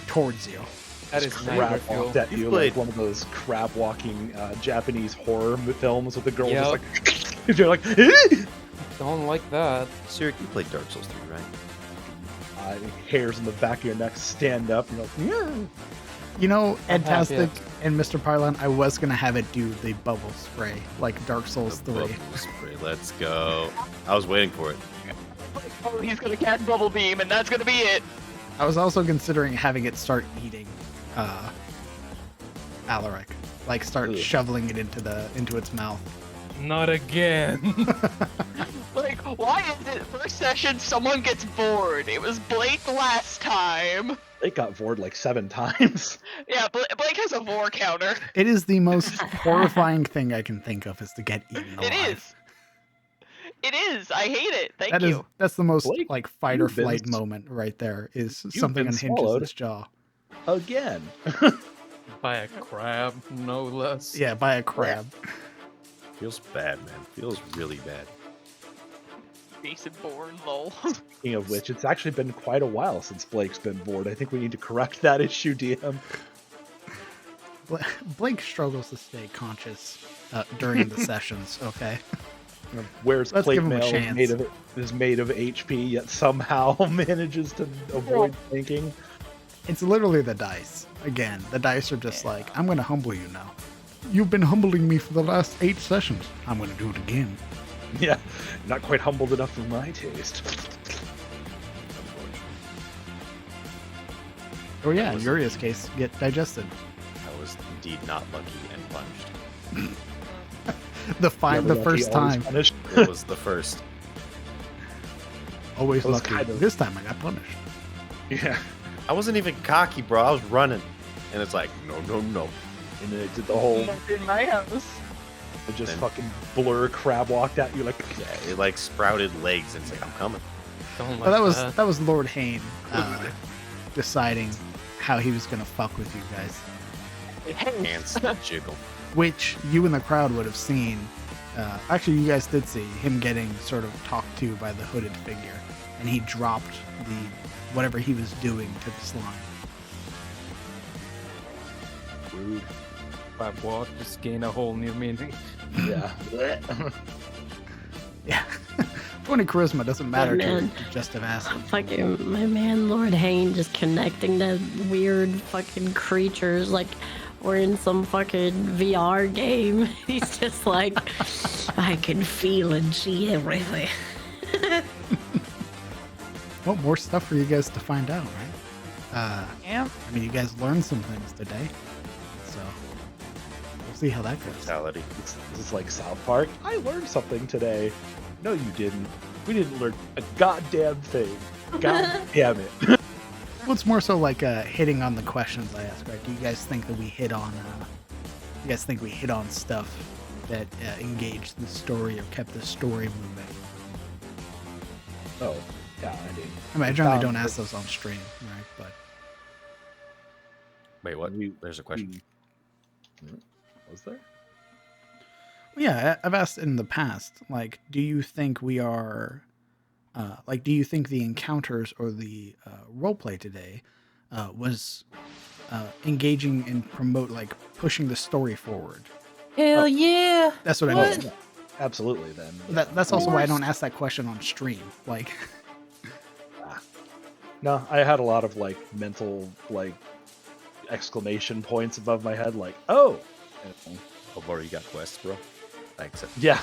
towards you. That is crab nightmare fuel. walked at You've you played- like one of those crab walking Japanese horror films with the girl Yep. just like you're like Don't like that. Sir, you played Dark Souls 3, right? hairs in the back of your neck stand up. You're like, yeah. You know, I have, Edtastic and Mr. Pylon, I was gonna have it do the bubble spray like Dark Souls The 3. bubble spray. Let's go. I was waiting for it. Oh, he's gonna cast Bubble Beam, and that's gonna be it. I was also considering having it start eating Alaric, like start Ugh. shoveling it into its mouth. Not again. Like, why is it first session someone gets bored? It was Blake last time. It got vored like 7 times. Yeah, Blake has a vor counter. It is the most horrifying thing I can think of is to get eaten alive. It is. It is. I hate it. Thank you. That's the most Blake, fight or you've been flight s- moment right there is You've something been unhinges swallowed. its jaw. Again. By a crab, no less. Yeah, by a crab. Feels bad, man. Feels really bad. Jason Bourne, lol. Speaking of which, it's actually been quite a while since Blake's been bored. I think we need to correct that issue, DM. Blake struggles to stay conscious during the sessions. Okay. Wears Let's plate give him a mail chance. is made of HP, yet somehow manages to avoid thinking. It's literally the dice. Again, the dice are just like, I'm going to humble you now. You've been humbling me for the last 8 sessions. I'm going to do it again. Yeah, not quite humbled enough for my taste. Or yeah, in was- Yuria's case, get digested. I was indeed not lucky and punished. The Never lucky, first always time. punished. It was the first. Always It was lucky. kind of- This time I got punished. Yeah, I wasn't even cocky, bro. I was running. And it's like, no, no, no. and then it did the whole Not in my house. it just Then- fucking blur crab walked at you like Yeah, it sprouted legs and it's like, I'm coming. Don't like Well, that was Lord Hain deciding how he was going to fuck with you guys. Hands jiggle. Which you in the crowd would have seen. Actually, you guys did see him getting sort of talked to by the hooded figure, and he dropped whatever he was doing to the slime. rude. Crab walk just gain a whole new meaning. Yeah. Yeah, 20 charisma doesn't matter to man. just of acid. Fucking my man Lord Hain just connecting to weird fucking creatures like we're in some fucking VR game. He's just like, I can feel and see everything. Well, more stuff for you guys to find out, right? Yeah. I mean, you guys learned some things today, so we'll see how that goes. Mentality. This is like South Park. I learned something today. No, you didn't. We didn't learn a goddamn thing. God damn it. Well, it's more so like hitting on the questions I asked, right? Do you guys think that we hit on? You guys think we hit on stuff that engaged the story or kept the story moving? Oh, yeah, I did. I mean, I generally don't ask those on stream, right? But Wait, what? We- There's a question. Was there? yeah, I've asked in the past, like, do you think we are, do you think the encounters or the roleplay today was engaging and pushing the story forward? Hell yeah! That's what I What? mean. Absolutely, then. That's also why I don't ask that question on stream. Like, No, I had a lot of mental exclamation points above my head, oh. And, Oh, bro, you got quests, bro? Thanks. yeah.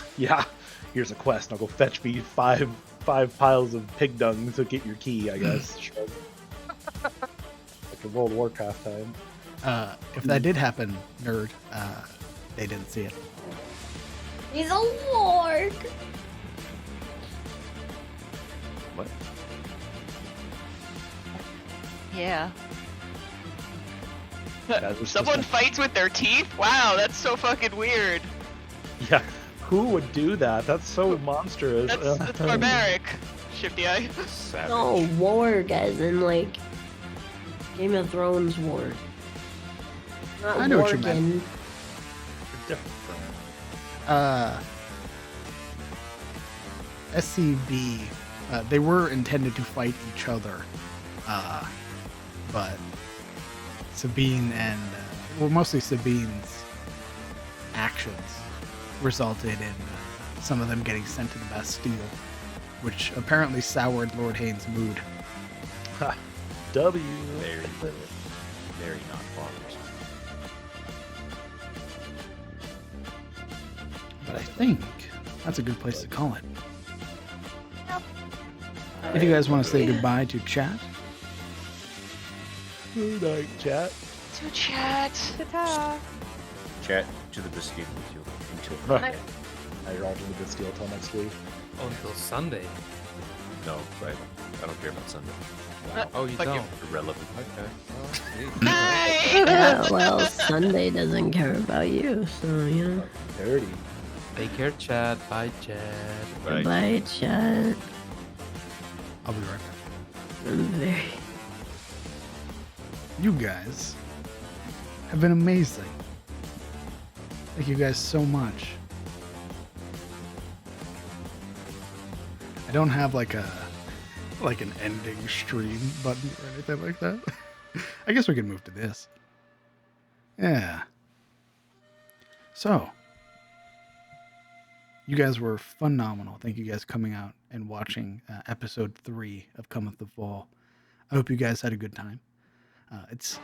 Here's a quest. I'll go fetch me five piles of pig dung to get your key, I guess. Sure. Like a World of Warcraft time. if that did happen, nerd, they didn't see it. He's a lord! What? Yeah. That was Someone just fights with their teeth? Wow, that's so fucking weird. Yeah, who would do that? That's so monstrous. That's barbaric. Shifty Eye. Savage. No, warg as in like Game of Thrones warg. Not I know what you meant. Worgen. Different from SCB, they were intended to fight each other, but Sabine and, well, mostly Sabine's actions resulted in some of them getting sent to the Bastille, which apparently soured Lord Haynes' mood. W. Very not bothered. But I think that's a good place to call it. If you guys want to say goodbye to chat, Good night, chat. To chat. Ta-ta. Chat to the Bastille until I roll to the Bastille till next week. Oh, until Sunday. No, right. I don't care about Sunday. Oh, you Fuck you. don't? Irrelevant. Okay. Well, sweet. Night! Well, Sunday doesn't care about you, so you know. Dirty. Take care, Chad. Bye, Chad. Right. Bye, chat. I'll be right back. I'm very. You guys have been amazing. Thank you guys so much. I don't have like an ending stream button or anything like that. I guess we can move to this. Yeah. So, you guys were phenomenal. Thank you guys coming out and watching episode 3 of Cometh the Fall. I hope you guys had a good time. It's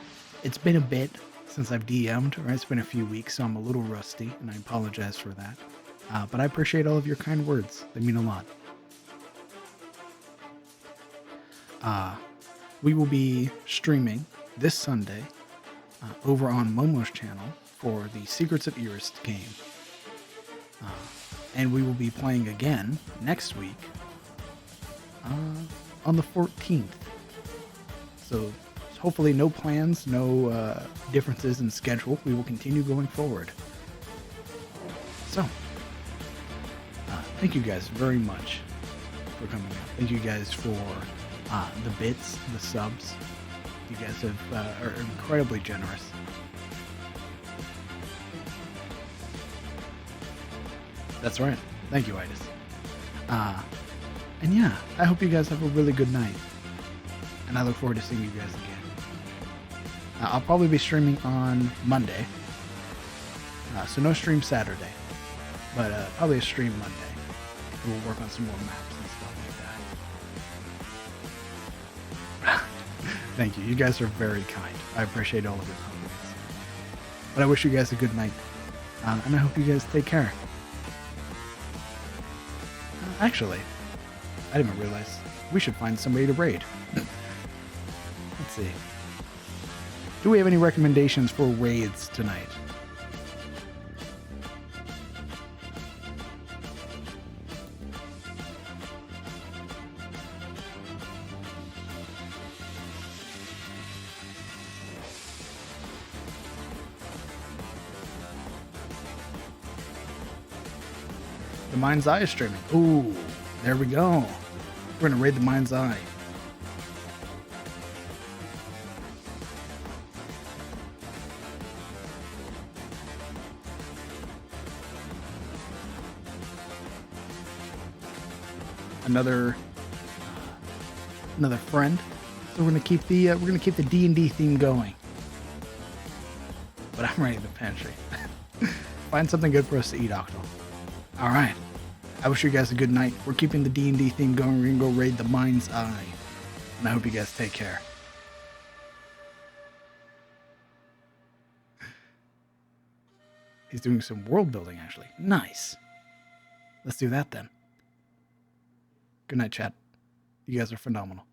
been a bit since I've DM'd, right? It's been a few weeks, so I'm a little rusty, and I apologize for that. But I appreciate all of your kind words. They mean a lot. We will be streaming this Sunday over on Momo's channel for the Secrets of Erist game. And we will be playing again next week on the 14th. So hopefully no plans, no differences in schedule. We will continue going forward. So, thank you guys very much for coming out. Thank you guys for the bits, the subs. You guys are incredibly generous. That's right. Thank you, Itis. And yeah, I hope you guys have a really good night. And I look forward to seeing you guys again. I'll probably be streaming on Monday. So no stream Saturday. But probably a stream Monday. We'll work on some more maps and stuff like that. Thank you. You guys are very kind. I appreciate all of your compliments. But I wish you guys a good night. And I hope you guys take care. Actually, I didn't realize we should find somebody to raid. Let's see. Do we have any recommendations for raids tonight? The Mind's Eye is streaming. Ooh, there we go. We're gonna raid the Mind's Eye. Another friend. So we're gonna keep the D&D theme going. But I'm ready to the pantry. Find something good for us to eat, Octo. All right. I wish you guys a good night. We're keeping the D&D theme going. We're gonna go raid the Mind's Eye, and I hope you guys take care. He's doing some world building, actually. Nice. Let's do that then. Good night, chat. You guys are phenomenal.